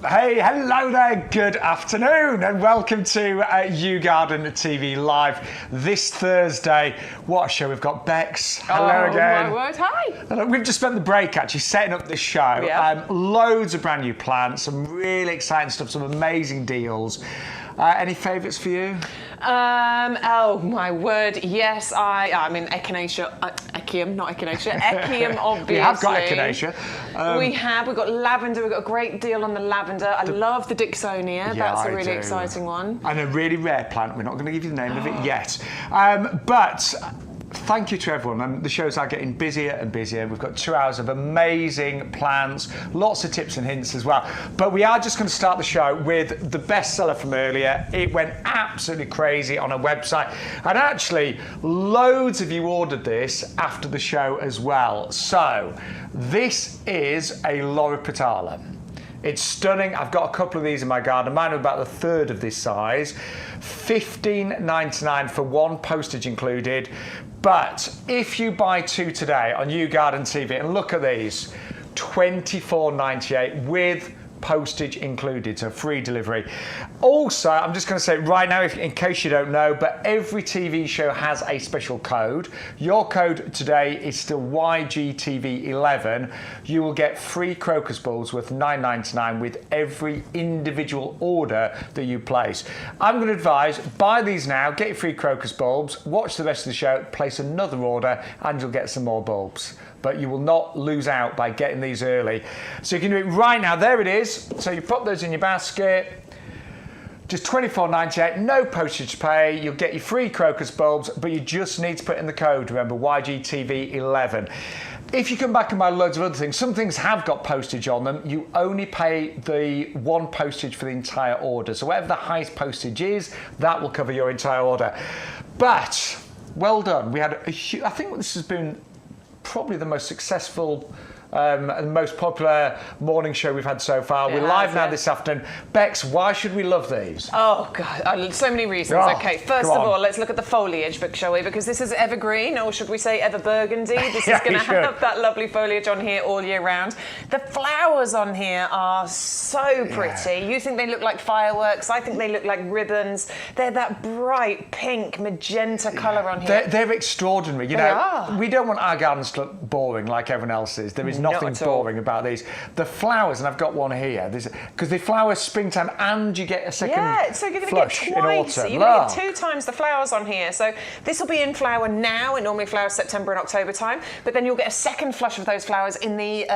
Hey, hello there, good afternoon, and welcome to YouGarden TV Live this Thursday. What a show we've got, Bex. Hello again. Oh, my word, hi. Hello. We've just spent the break actually setting up this show. Yeah. Loads of brand new plants, some really exciting stuff, some amazing deals. Any favourites for you? Oh my word, yes, I mean echinacea, echium, not echinacea, echium obviously. We have got echinacea. We've got lavender, we've got a great deal on the lavender. I love the Dixonia, that's a really exciting one. And a really rare plant, we're not going to give you the name of it yet. But thank you to everyone, and the shows are getting busier and busier. We've got 2 hours of amazing plans, lots of tips and hints as well. But we are just going to start the show with the bestseller from earlier. It went absolutely crazy on a website, and actually loads of you ordered this after the show as well. So this is a Loripetala. It's stunning. I've got a couple of these in my garden. Mine are about a third of this size. $15.99 for one, postage included. But if you buy two today on YouGarden TV, and look at these, $24.98 with postage included, so free delivery. Also, I'm just going to say right now, in case you don't know, but every TV show has a special code. Your code today is still YGTV11. You will get free crocus bulbs worth $9.99 with every individual order that you place. I'm going to advise, buy these now, get your free crocus bulbs, watch the rest of the show, place another order, and you'll get some more bulbs. But you will not lose out by getting these early. So you can do it right now. There it is. So you pop those in your basket. Just $24.98, no postage to pay. You'll get your free crocus bulbs, but you just need to put in the code. Remember, YGTV11. If you come back and buy loads of other things, some things have got postage on them. You only pay the one postage for the entire order. So whatever the highest postage is, that will cover your entire order. But well done. We had a huge, I think this has been probably the most successful and most popular morning show we've had so far. We're live now this afternoon. Bex, why should we love these? Oh, God, so many reasons. Okay, first of all, let's look at the foliage, shall we? Because this is evergreen, or should we say ever burgundy? This is going to have that lovely foliage on here all year round. The flowers on here are so pretty. You think they look like fireworks. I think they look like ribbons. They're that bright pink, magenta colour on here. They're extraordinary. You know, we don't want our gardens to look boring like everyone else's. There is nothing boring about these. The flowers, and I've got one here, because they flower springtime and you get a second so you're going to flush get twice. in autumn. You're going to get 2 times the flowers on here. So this will be in flower now. It normally flowers September and October time, but then you'll get a second flush of those flowers in the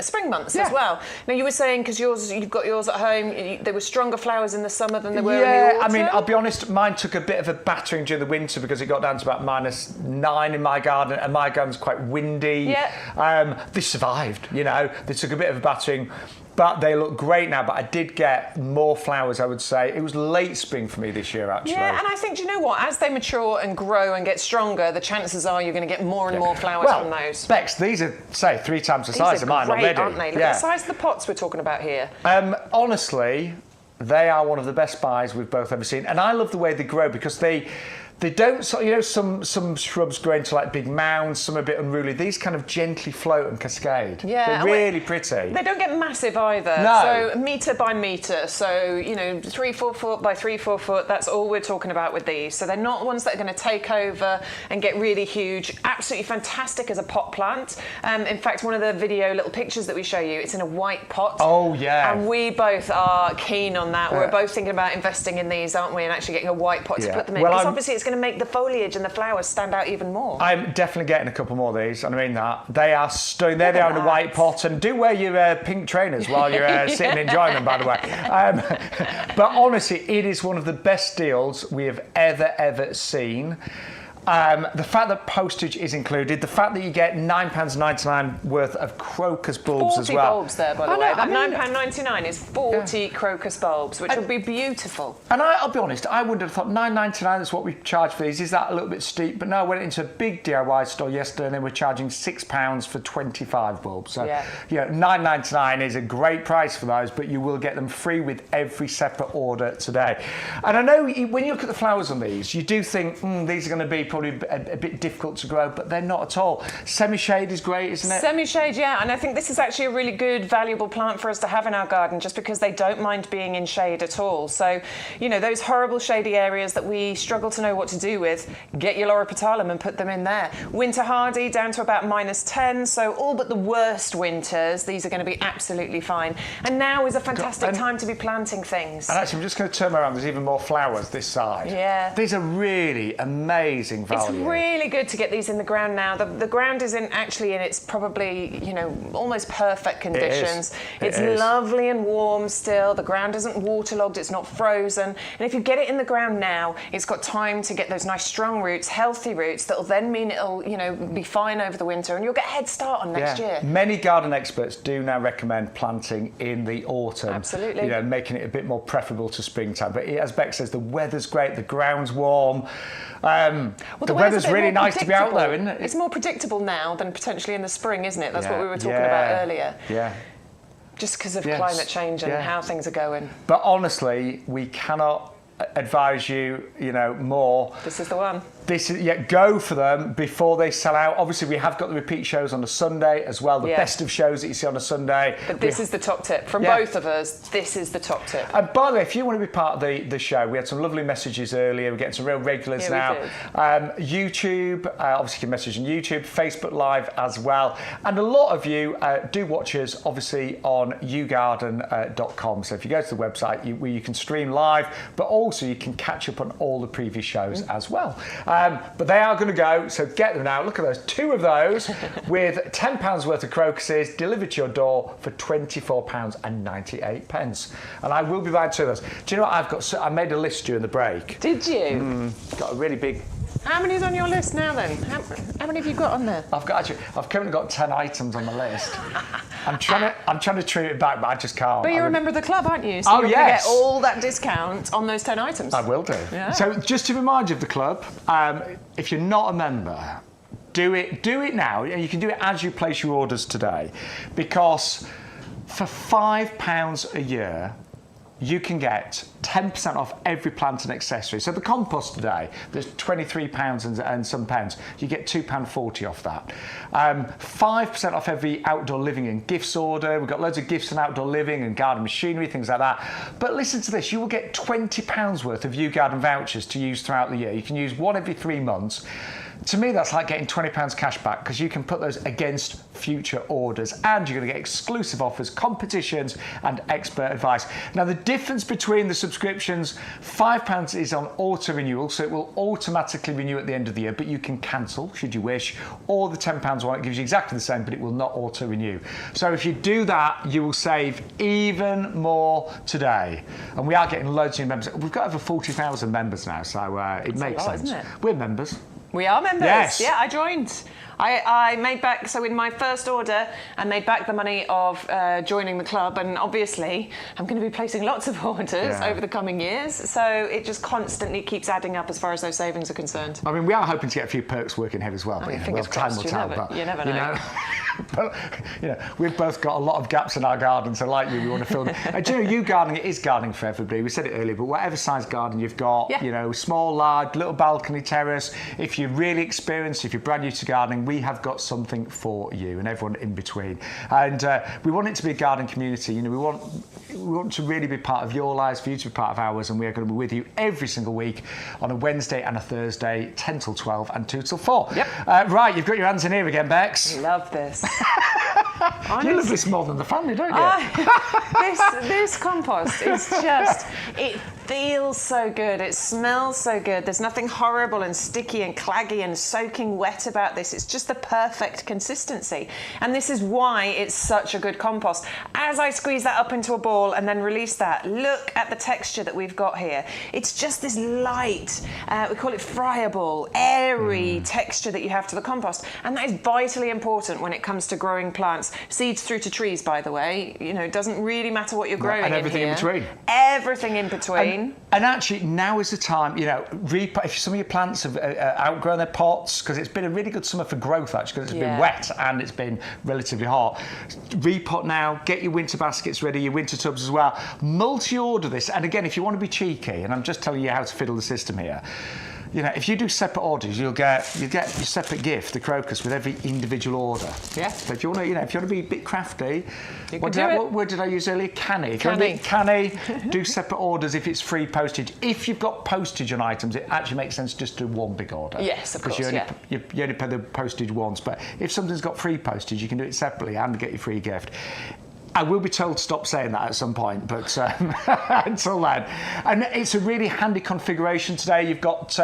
spring months as well. Now you were saying, because you've got yours at home, there were stronger flowers in the summer than there were in the autumn. I mean, I'll be honest, mine took a bit of a battering during the winter because it got down to about -9 in my garden, and my garden's quite windy. They survived, you know. They took a bit of a battering, but they look great now. But I did get more flowers, I would say. It was late spring for me this year, actually. Yeah, and I think, do you know what? As they mature and grow and get stronger, the chances are you're going to get more and more flowers from those. Bex, these are, say, 3 times the size of mine already. Aren't they? Look at the size of the pots we're talking about here. Honestly, they are one of the best buys we've both ever seen. And I love the way they grow because they don't, you know, some shrubs grow into like big mounds, some are a bit unruly. These kind of gently float and cascade. Yeah. They're really pretty. They don't get massive either. No. So metre by metre. So, you know, 3-4 foot by 3-4 foot, that's all we're talking about with these. So they're not ones that are going to take over and get really huge. Absolutely fantastic as a pot plant. In fact, one of the video little pictures that we show you, it's in a white pot. Oh, yeah. And we both are keen on that. We're both thinking about investing in these, aren't we? And actually getting a white pot to put them in. Because obviously it's going to make the foliage and the flowers stand out even more. I'm definitely getting a couple more of these, and I mean that. They are stunning. There they are in a white pot, and do wear your pink trainers while you're sitting enjoying them, by the way. But honestly, it is one of the best deals we have ever seen. The fact that postage is included, the fact that you get £9.99 worth of crocus bulbs as well. 40 bulbs there, by the way. That £9.99 is 40 crocus bulbs, which will be beautiful. And I'll be honest, I wouldn't have thought £9.99 is what we charge for these. Is that a little bit steep? But no, I went into a big DIY store yesterday and they were charging £6 for 25 bulbs. So, £9.99 is a great price for those, but you will get them free with every separate order today. And I know when you look at the flowers on these, you do think, these are going to be probably a bit difficult to grow, but they're not at all. Semi-shade is great, isn't it? Semi-shade, yeah, and I think this is actually a really good, valuable plant for us to have in our garden, just because they don't mind being in shade at all. So, you know, those horrible shady areas that we struggle to know what to do with, get your Loropetalum and put them in there. Winter hardy down to about -10, so all but the worst winters, these are going to be absolutely fine. And now is a fantastic time to be planting things. And actually, I'm just going to turn around. There's even more flowers this side. Yeah. These are really amazing value. It's really good to get these in the ground now. The ground is actually in its probably, you know, almost perfect conditions. It's lovely and warm still. The ground isn't waterlogged, it's not frozen. And if you get it in the ground now, it's got time to get those nice strong roots, healthy roots, that'll then mean it'll, you know, be fine over the winter, and you'll get a head start on next year. Many garden experts do now recommend planting in the autumn. Absolutely. You know, making it a bit more preferable to springtime. But as Beck says, the weather's great, the ground's warm. The weather's really nice to be out there, isn't it? It's more predictable now than potentially in the spring, isn't it? That's what we were talking about earlier. Yeah. Just because of climate change and how things are going. But honestly, we cannot advise you, you know, more. This is the one. Go for them before they sell out. Obviously, we have got the repeat shows on a Sunday as well, the best of shows that you see on a Sunday. But this is the top tip. From both of us, this is the top tip. And by the way, if you want to be part of the show, we had some lovely messages earlier. We're getting some real regulars now. YouTube, obviously you can message on YouTube, Facebook Live as well. And a lot of you do watch us, obviously, on YouGarden.com. So if you go to the website, where you can stream live, but also you can catch up on all the previous shows as well. But they are going to go, so get them now. Look at those, 2 of those with £10 worth of crocuses delivered to your door for £24.98. And I will be buying 2 of those. Do you know what I've got? I made a list during the break. Did you? Got a really big... How many's on your list now then? How many have you got on there? I've currently got 10 items on the list. I'm trying to trim it back, but I just can't. But you're a member of the club, aren't you? So you're going to get all that discount on those 10 items. I will do. Yeah. So just to remind you of the club, if you're not a member, do it now. You can do it as you place your orders today, because for £5 a year, you can get 10% off every plant and accessory. So the compost today, there's £23 and some pence. You get £2.40 off that. 5% off every outdoor living and gifts order. We've got loads of gifts and outdoor living and garden machinery, things like that. But listen to this, you will get £20 worth of YouGarden vouchers to use throughout the year. You can use one every 3 months. To me, that's like getting £20 cash back, because you can put those against future orders, and you're going to get exclusive offers, competitions, and expert advice. Now, the difference between the subscriptions, £5 is on auto renewal, so it will automatically renew at the end of the year, but you can cancel should you wish, or the £10 one, it gives you exactly the same, but it will not auto renew. So if you do that, you will save even more today. And we are getting loads of new members. We've got over 40,000 members now, so it makes sense. Isn't it? We're members. We are members. Yes. Yeah, I joined. I made back, so in my first order, I made back the money of joining the club, and obviously I'm going to be placing lots of orders over the coming years, so it just constantly keeps adding up as far as those savings are concerned. I mean, we are hoping to get a few perks working here as well, but time will tell. You never know. But, we've both got a lot of gaps in our garden, so like you, we want to fill them. Do you know, YouGarden, it is gardening for everybody. We said it earlier, but whatever size garden you've got, small, large, little balcony terrace, if you're really experienced, if you're brand new to gardening, we have got something for you, and everyone in between. And we want it to be a garden community. We want to really be part of your lives, for you to be part of ours, and we are going to be with you every single week on a Wednesday and a Thursday, 10 till 12 and 2 till 4. Yep. Right, you've got your hands in here again, Bex. Love this. You love this more than the family, don't you? This compost is just, it feels so good, it smells so good. There's nothing horrible and sticky and claggy and soaking wet about this. It's just the perfect consistency. And this is why it's such a good compost. As I squeeze that up into a ball and then release that, look at the texture that we've got here. It's just this light, we call it friable, airy texture that you have to the compost. And that is vitally important when it comes to growing plants. Seeds through to trees, by the way. It doesn't really matter what you're growing and everything in between. Everything in between. And actually, now is the time, if some of your plants have outgrown their pots, because it's been a really good summer for growth, actually, because it's been wet and it's been relatively hot. Repot now, get your winter baskets ready, your winter tubs as well. Multi-order this, and again, if you want to be cheeky, and I'm just telling you how to fiddle the system here, You know, if you do separate orders, you'll get your separate gift, the crocus, with every individual order. Yeah. So if you want to, be a bit crafty, what word did I use earlier? Canny. If Canny. you want to be canny, do separate orders if it's free postage. If you've got postage on items, it actually makes sense just to do one big order. Yes, of course. Because you only pay the postage once. But if something's got free postage, you can do it separately and get your free gift. I will be told to stop saying that at some point, but until then. And it's a really handy configuration today. You've got,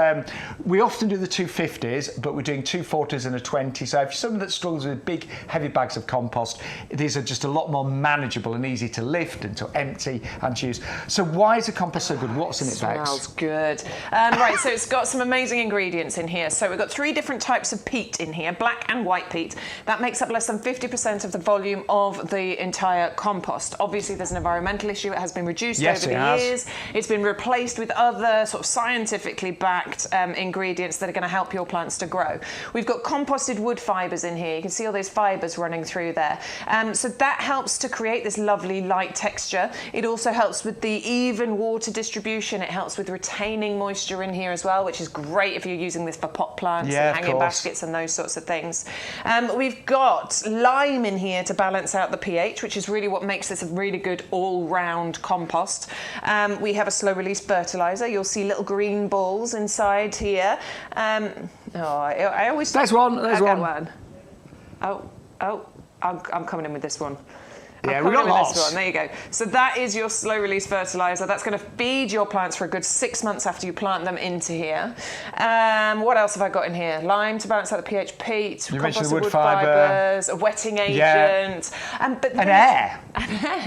we often do the 250s, but we're doing 240s and a 20. So if you're someone that struggles with big, heavy bags of compost, these are just a lot more manageable and easy to lift and to empty and to use. So why is the compost so good? What's in it, Bex? Smells good. Right, so it's got some amazing ingredients in here. So we've got 3 different types of peat in here, black and white peat. That makes up less than 50% of the volume of the entire compost. Obviously, there's an environmental issue. It has been reduced over the years. It's been replaced with other sort of scientifically backed ingredients that are going to help your plants to grow. We've got composted wood fibres in here. You can see all those fibres running through there. So that helps to create this lovely light texture. It also helps with the even water distribution. It helps with retaining moisture in here as well, which is great if you're using this for pot plants and hanging baskets and those sorts of things. We've got lime in here to balance out the pH, which is really what makes this a really good all-round compost. We have a slow-release fertiliser. You'll see little green balls inside here. I always... There's one. I'm coming in with this one. Yeah, we got lots. There you go. So that is your slow release fertiliser. That's going to feed your plants for a good 6 months after you plant them into here. What else have I got in here? Lime to balance out the pH, peat, you mentioned composted wood fibre, fibres, a wetting agent. And air.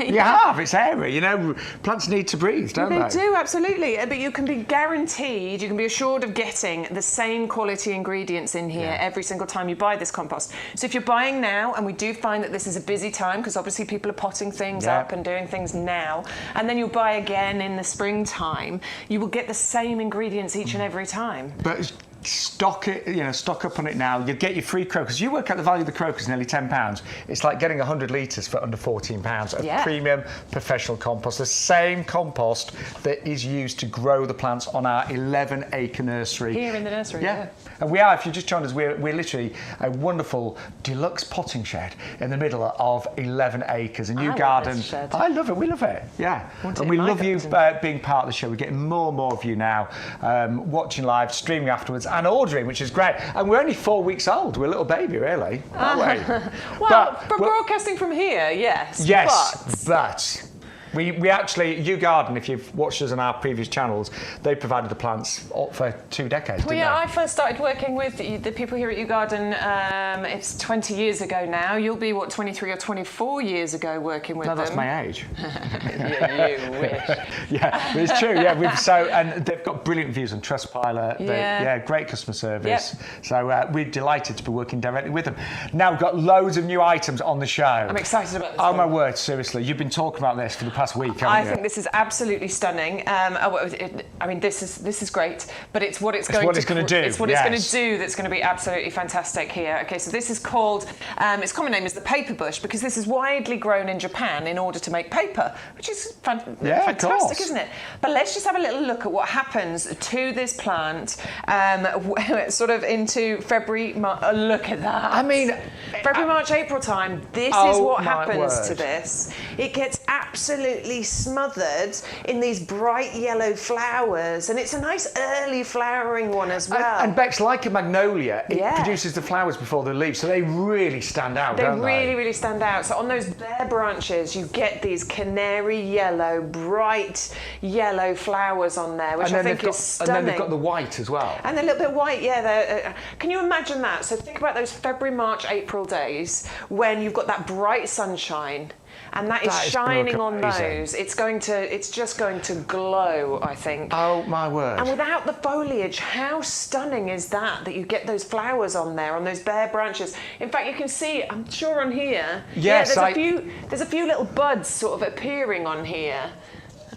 You have, it's airy. You know, plants need to breathe, don't they? They do, absolutely. But you can be guaranteed, you can be assured of getting the same quality ingredients in here every single time you buy this compost. So if you're buying now, and we do find that this is a busy time, because obviously people are potting things up and doing things now, and then you'll buy again in the springtime, you will get the same ingredients each and every time. But stock up on it now. You'll get your free crocus. You work out the value of the crocus, nearly £10. It's like getting 100 litres for under £14 of premium professional compost. The same compost that is used to grow the plants on our 11-acre nursery. Here in the nursery, yeah. And we are, if you just joined us, we're literally a wonderful deluxe potting shed in the middle of 11 acres. And YouGarden, I love it. We love it. Yeah. And we love you being part of the show. We're getting more and more of you now, watching live, streaming afterwards, and ordering, which is great. And we're only 4 weeks old. We're a little baby, really. Well, but broadcasting from here, yes. Yes, but we actually, YouGarden, if you've watched us on our previous channels, they provided the plants for 2 decades, didn't they? I first started working with the people here at YouGarden, it's 20 years ago now. You'll be, 23 or 24 years ago working with them. No, that's my age. Yeah, you wish. Yeah, but it's true, and they've got brilliant views on Trustpilot. Great customer service. Yep. So we're delighted to be working directly with them. Now we've got loads of new items on the show. I'm excited about this. Oh, my word, seriously. You've been talking about this for the past week, haven't you? I think this is absolutely stunning. This is great, but it's what it's going to do. It's what it's going to do that's going to be absolutely fantastic here. Okay, so this is called, its common name is the paper bush, because this is widely grown in Japan in order to make paper, which is fantastic, isn't it? But let's just have a little look at what happens to this plant sort of into February, look at that. I mean, February, March, April time, this is what happens to this. It gets absolutely smothered in these bright yellow flowers, and it's a nice early flowering one as well. And Bex, like a magnolia, it produces the flowers before the leaves, so they really stand out, don't they? They really stand out. So on those bare branches, you get these canary yellow, bright yellow flowers on there, which I think is stunning. And then they've got the white as well. And a little bit white, can you imagine that? So think about those February, March, April days when you've got that bright sunshine, and that is shining on those. It's just going to glow, I think. Oh, my word. And without the foliage, how stunning is that you get those flowers on there, on those bare branches. In fact, you can see, I'm sure on here, there's a few little buds sort of appearing on here.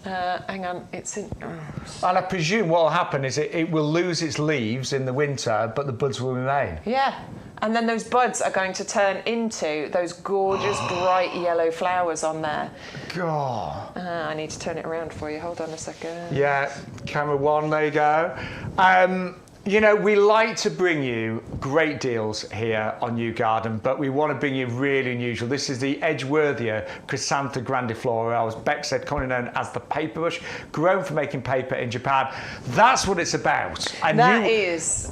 Hang on, it's in... And I presume what will happen is it will lose its leaves in the winter, but the buds will remain. Yeah. And then those buds are going to turn into those gorgeous bright yellow flowers on there. God. I need to turn it around for you. Hold on a second. Yeah, camera 1, there you go. You know, we like to bring you great deals here on YouGarden, but we want to bring you really unusual. This is the Edgeworthia Chrysanthemum grandiflora, as Beck said, commonly known as the paper bush, grown for making paper in Japan. That's what it's about. And that is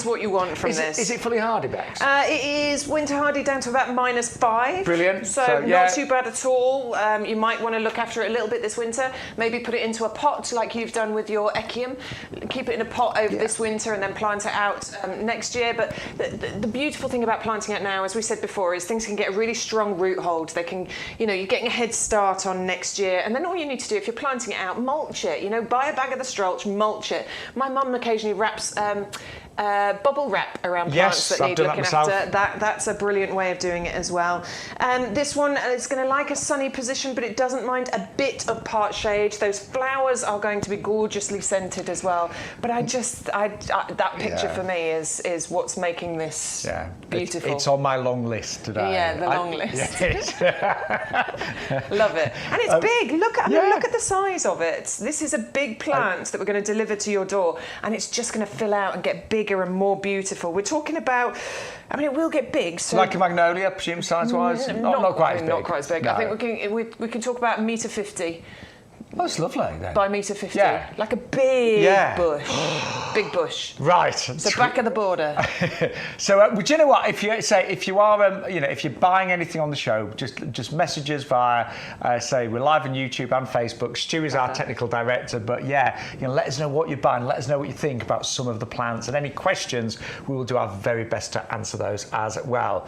what you want from this. Is it fully hardy, Bex? It is winter hardy down to about -5. Brilliant. So not too bad at all. You might want to look after it a little bit this winter. Maybe put it into a pot like you've done with your echium. Keep it in a pot over this winter and then plant it out next year. But the beautiful thing about planting it now, as we said before, is things can get a really strong root hold. They can, you know, you're getting a head start on next year. And then all you need to do, if you're planting it out, mulch it. You know, buy a bag of the strolch, mulch it. My mum occasionally wraps bubble wrap around plants that need looking after. That's a brilliant way of doing it as well. This one is going to like a sunny position, but it doesn't mind a bit of part shade. Those flowers are going to be gorgeously scented as well. But that picture for me is what's making this beautiful. It's on my long list today. Yeah, the long list. Yeah, love it, and it's big. Look at the size of it. This is a big plant that we're going to deliver to your door, and it's just going to fill out and get bigger and more beautiful. We're talking about, I mean, it will get big. So like a magnolia, I presume, size-wise? Not quite as big. Not quite as big. No. I think we can talk about $1.50. Oh, it's lovely then. By $1.50. Yeah. Like a big bush. Big bush. Right. So back of the border. So, do you know what? If you are, if you're buying anything on the show, just message us via, say, we're live on YouTube and Facebook. Stu is our technical director, but let us know what you're buying. Let us know what you think about some of the plants, and any questions, we will do our very best to answer those as well.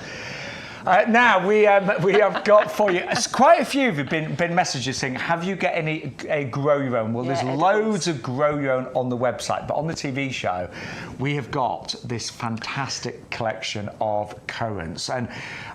Now we have got for you quite a few have been messages saying, have you got any grow your own? Well, there's loads of grow your own on the website, but on the TV show we have got this fantastic collection of currants, and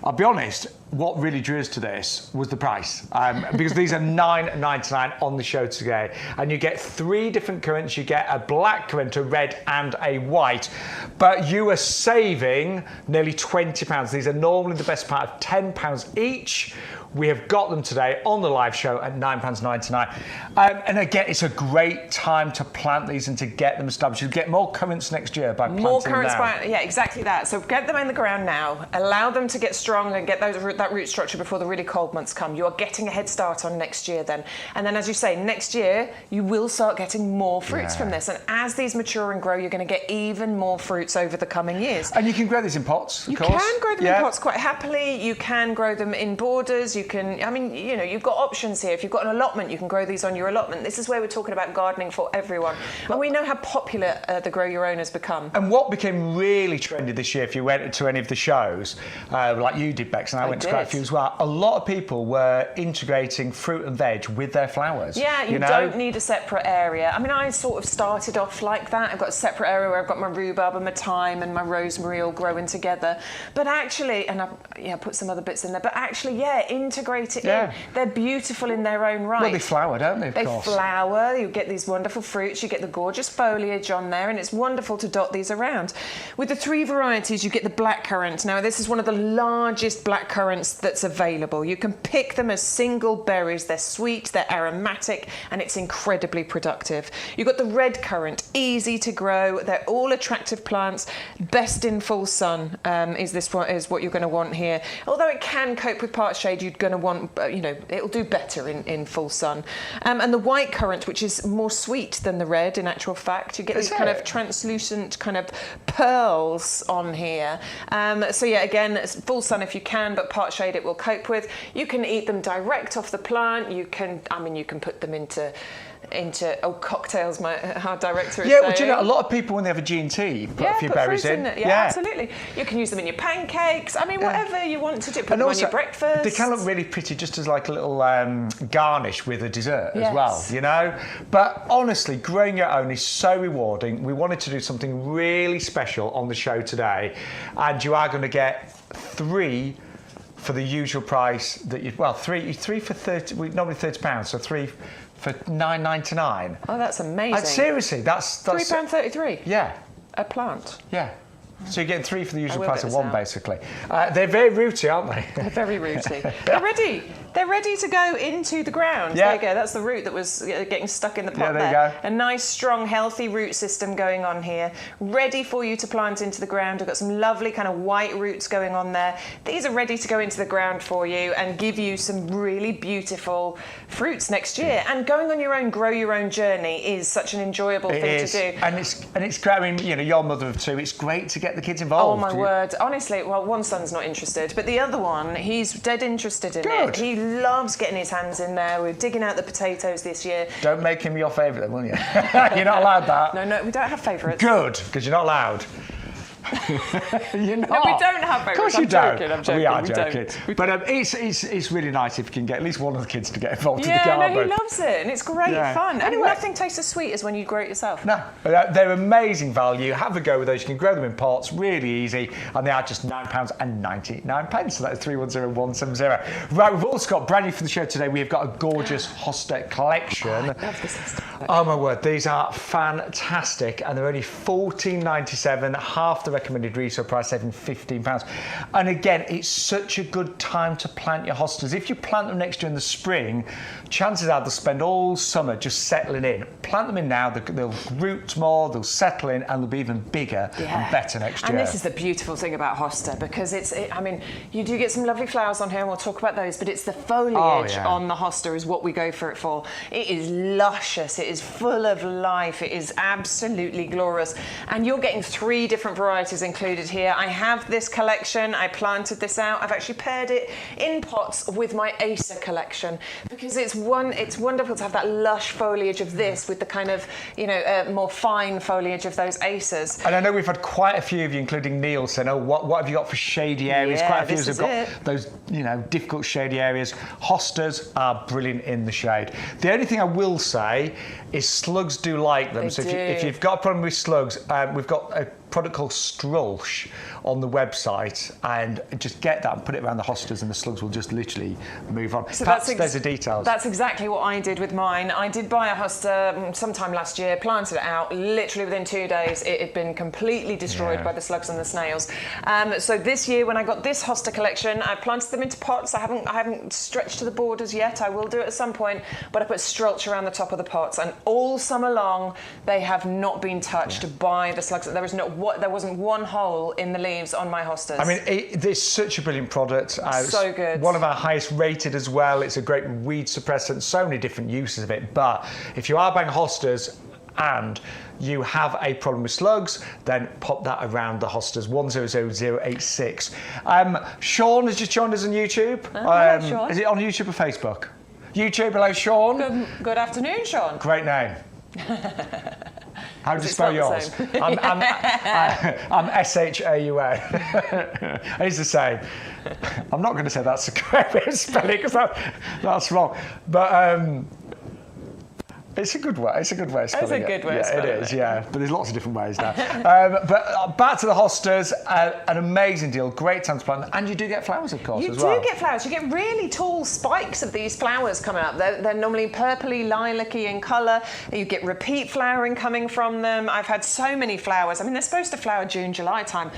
I'll be honest, what really drew us to this was the price, because these are $9.99 on the show today, and you get 3 different currants. You get a black currant, a red and a white, but you are saving nearly £20. These are normally the best part of £10 each. We have got them today on the live show at £9.99. And again, it's a great time to plant these and to get them established. You'll get more currants next year by planting more currants them now. Yeah, exactly that. So get them in the ground now. Allow them to get strong and get that root structure before the really cold months come. You are getting a head start on next year then. And then, as you say, next year, you will start getting more fruits from this. And as these mature and grow, you're going to get even more fruits over the coming years. And you can grow these in pots, of course. You can grow them in pots quite happily. You can grow them in borders. You can, I mean, you've got options here. If you've got an allotment, you can grow these on your allotment. This is where we're talking about gardening for everyone. And we know how popular the Grow Your Own has become. And what became really trendy this year, if you went to any of the shows, like you did, Bex, and I went to quite a few as well, a lot of people were integrating fruit and veg with their flowers. Yeah, you don't need a separate area. I mean, I sort of started off like that. I've got a separate area where I've got my rhubarb and my thyme and my rosemary all growing together. But actually, and I put some other bits in there, but actually, integrate it in. They're beautiful in their own right. Well, they flower, don't they, of course? They flower, you get these wonderful fruits, you get the gorgeous foliage on there, and it's wonderful to dot these around. With the 3 varieties, you get the black currant. Now, this is one of the largest black currants that's available. You can pick them as single berries. They're sweet, they're aromatic, and it's incredibly productive. You've got the red currant, easy to grow. They're all attractive plants. Best in full sun is what you're going to want here. Although it can cope with part shade, you're going to want, it'll do better in full sun. And the white currant, which is more sweet than the red, in actual fact. You get these kind of translucent kind of pearls on here. Again, full sun if you can, but part shade it will cope with. You can eat them direct off the plant. You can put them into cocktails, our director is saying. Well, do you know, a lot of people, when they have a G&T, put a few berries in. Yeah, absolutely. You can use them in your pancakes. I mean, whatever you want to do. Put them on your breakfast. They can look really pretty just as like a little garnish with a dessert as well, But honestly, growing your own is so rewarding. We wanted to do something really special on the show today, and you are going to get 3 for the usual price that three for 30. Normally £30, so 3 for $9.99. Oh, that's amazing. Seriously, that's £3.33. Yeah. A plant. Yeah. So you're getting 3 for the usual price of 1, basically. They're very rooty, aren't they? They're very rooty. They're ready. They're ready to go into the ground. Yeah. There you go. That's the root that was getting stuck in the pot Yeah, there you there. go. A nice, strong, healthy root system going on here. Ready for you to plant into the ground. I've got some lovely kind of white roots going on there. These are ready to go into the ground for you and give you some really beautiful fruits next year. And going on your own, grow your own journey is such an enjoyable thing to do. And it's great. I mean, you know, you're a mother of two. It's great to get the kids involved. Oh my word! Honestly, well, one son's not interested, but the other one, he's dead interested in it. He loves getting his hands in there. We're digging out the potatoes this year. Don't make him your favourite, then, will you? You're not allowed that. No, we don't have favourites. Good, because you're not allowed. You're not. No, we don't have favourites. Of course you don't. I'm joking. We are joking. But it's really nice if you can get at least one of the kids to get involved in the garden. Yeah, no, he loves it, and it's great fun. Anyway. And nothing tastes as sweet as when you grow it yourself. No, they're amazing value. Have a go with those. You can grow them in pots, really easy, and they are just £9.99. So that's 310170. Right, we've also got brand new for the show today. We've got a gorgeous Hosta collection. I love this Hosta collection. Oh my word, these are fantastic, and they're only £14.97, half the recommended retail price, saving £15. And again, it's such a good time to plant your hostas. If you plant them next year in the spring, chances are they'll spend all summer just settling in. Plant them in now, they'll root more, they'll settle in, and they'll be even bigger and better next year. And this is the beautiful thing about hosta, because I mean, you do get some lovely flowers on here, and we'll talk about those, but it's the foliage on the hosta is what we go for it for. It is luscious, it is full of life, it is absolutely glorious. And you're getting 3 different varieties included here. I have this collection, I planted this out, I've actually paired it in pots with my Acer collection, because it's wonderful to have that lush foliage of this with the kind of, you know, more fine foliage of those Acers. And I know we've had quite a few of you, including Neil, saying, oh, what have you got for shady areas? Quite a few of us have got those, you know, difficult shady areas. Hostas are brilliant in the shade. The only thing I will say is slugs do like them. If you've got a problem with slugs, we've got a product called Strulch on the website, and just get that and put it around the hostas, and the slugs will just literally move on. So there's the details. That's exactly what I did with mine. I did buy a hosta sometime last year, planted it out. Literally within 2 days, it had been completely destroyed by the slugs and the snails. So this year, when I got this hosta collection, I planted them into pots. I haven't stretched to the borders yet. I will do it at some point, but I put Strulch around the top of the pots, and all summer long, they have not been touched by the slugs. There wasn't one hole in the leaves on my hostas. I mean, it's such a brilliant product. So good. One of our highest rated as well. It's a great weed suppressant. So many different uses of it. But if you are buying hostas and you have a problem with slugs, then pop that around the hostas. 100086. Shaun has just joined us on YouTube. Hello, Shaun. Is it on YouTube or Facebook? YouTube. Hello, Shaun. Good afternoon, Shaun. Great name. How do you spell yours? I'm S-H-A-U-N. It's the same. I'm not going to say that's the correct way of spelling, because that's wrong. But it's a good way. It's a good way of spelling it. It's a good way of spelling it. It is, yeah. But there's lots of different ways now. But back to the hostas. An amazing deal. Great time to plant. And you do get flowers, of course, as well. You do get flowers. You get really tall spikes of these flowers coming up. They're normally purpley, lilac-y in colour. You get repeat flowering coming from them. I've had so many flowers. I mean, they're supposed to flower June, July time.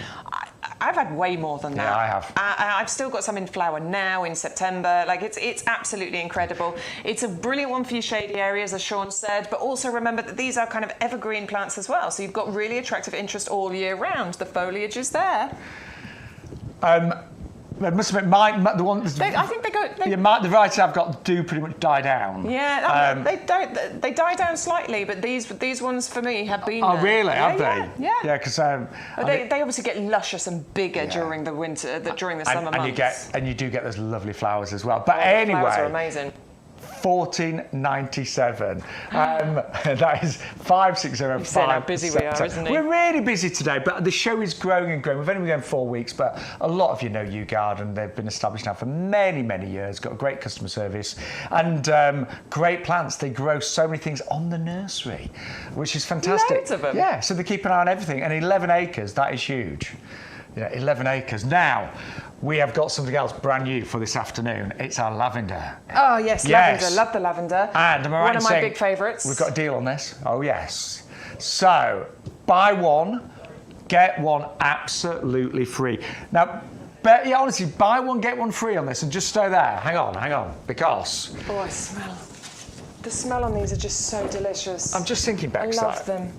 I've had way more than that. Yeah, I have. I've still got some in flower now in September. Like, it's absolutely incredible. It's a brilliant one for your shady areas, as Shaun said, but also remember that these are kind of evergreen plants as well. So you've got really attractive interest all year round. The foliage is there. It must have been the one. I think they go. The varieties I've got do pretty much die down. Yeah, they die down slightly, but these ones for me have been. Oh, really? Have they? Yeah. Yeah, because they obviously get luscious and bigger during the winter, during the summer months. And you do get those lovely flowers as well. But anyway, flowers are amazing. £14.97. That is 560. You've seen how busy we are, isn't it? We're really busy today, but the show is growing and growing. We've only been going 4 weeks, but a lot of you know YouGarden. They've been established now for many, many years. Got great customer service and great plants. They grow so many things on the nursery, which is fantastic. Loads of them. Yeah, so they keep an eye on everything. And 11 acres, that is huge. Yeah, 11 acres. Now, we have got something else brand new for this afternoon. It's our lavender. Oh, yes, lavender. Love the lavender. And am I right one of my big favourites. We've got a deal on this. Oh, yes. So, buy one, get one absolutely free. Now, But yeah, honestly, buy one, get one free on this and just stay there. Hang on, because... Oh, I smell. The smell on these are just so delicious. I'm just thinking, Bex, I love them.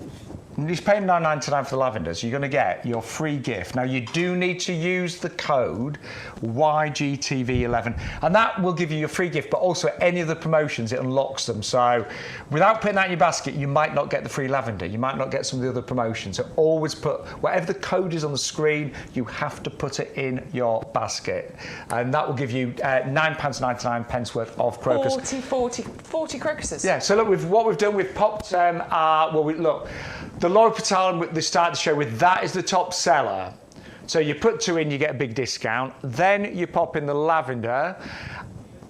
You're paying £9.99 for the lavenders. You're going to get your free gift. Now, you do need to use the code YGTV11, and that will give you your free gift, but also any of the promotions, it unlocks them. So without putting that in your basket, you might not get the free lavender. You might not get some of the other promotions. So always put, whatever the code is on the screen, you have to put it in your basket. And that will give you £9.99 worth of crocus. 40 crocuses. Yeah, so look, what we've done, we've popped look, the Laura Patal, they started the show with, that is the top seller. So you put 2 in, you get a big discount. Then you pop in the lavender.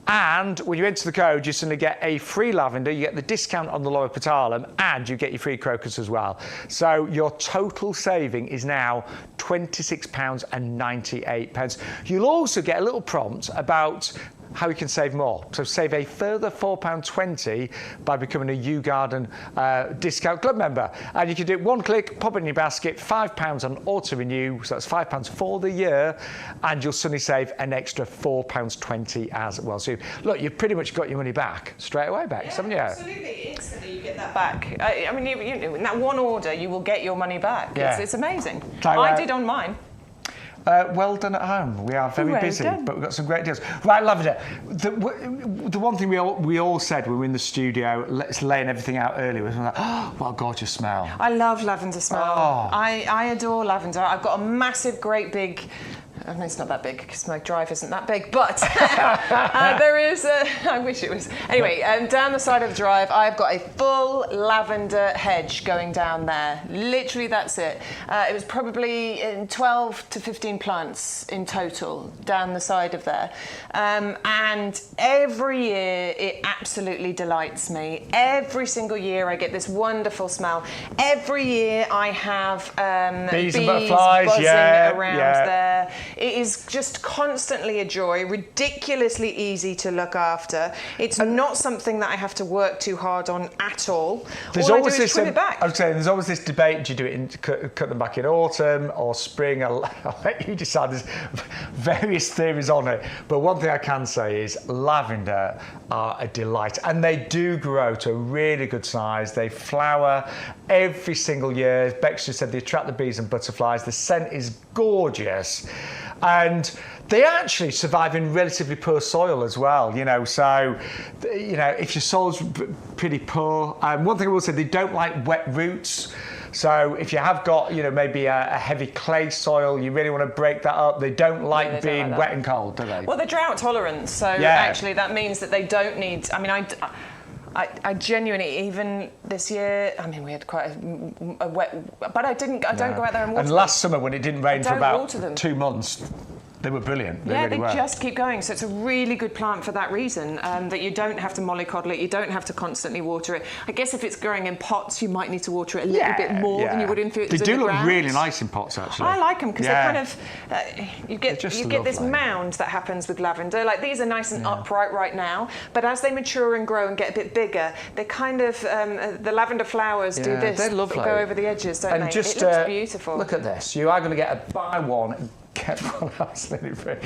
And when you enter the code, you're going to get a free lavender. You get the discount on the Laura Patalum, and you get your free crocus as well. So your total saving is now £26.98. You'll also get a little prompt about how you can save more. So save a further £4.20 by becoming a YouGarden discount club member. And you can do it one click, pop it in your basket, £5 on auto renew, so that's £5 for the year, and you'll suddenly save an extra £4.20 as well. So look, you've pretty much got your money back straight away, Bex, haven't you? Absolutely, instantly you get that back. I mean, you in that one order, you will get your money back. Yeah. It's amazing. So, I did on mine. Well done at home. We are very busy, but we've got some great deals. Right, lavender. The one thing we all said when we were in the studio, let's laying everything out earlier, was like, oh, what a gorgeous smell. I love lavender smell. Oh. I adore lavender. I've got a massive, great big... I mean, it's not that big because my drive isn't that big, but there is I wish it was. Anyway, down the side of the drive, I've got a full lavender hedge going down there. Literally, that's it. It was probably 12 to 15 plants in total down the side of there. And every year, it absolutely delights me. Every single year, I get this wonderful smell. Every year, I have bees and butterflies buzzing around yeah. there. It is just constantly a joy, ridiculously easy to look after. It's not something that I have to work too hard on at all. There's all always I do is trim it back. I was saying, there's always this debate: do you do it cut them back in autumn or spring? I'll let you decide. There's various theories on it, but one thing I can say is lavender are a delight, and they do grow to a really good size. They flower every single year. As Bex just said, they attract the bees and butterflies. The scent is gorgeous. And they actually survive in relatively poor soil as well, so, if your soil's pretty poor, one thing I will say, they don't like wet roots. So if you have got, maybe a heavy clay soil, you really want to break that up. They don't like being wet and cold, do they? Well, they're drought tolerant, so actually that means that they don't need, I mean, I genuinely, even this year, I mean, we had quite a wet, but I don't go out there and water And last summer, when it didn't rain for about 2 months, they were brilliant. They just keep going. So it's a really good plant for that reason, that you don't have to mollycoddle it, you don't have to constantly water it. I guess if it's growing in pots, you might need to water it a little bit more than you would if it was in the ground. They do look really nice in pots, actually. I like them because they're kind of, you get this mound that happens with lavender. Like, these are nice and upright right now, but as they mature and grow and get a bit bigger, they kind of, the lavender flowers do this. They're lovely. Go over the edges, don't they? Just, it looks beautiful. Look at this. You are going to get a buy one, get one absolutely free.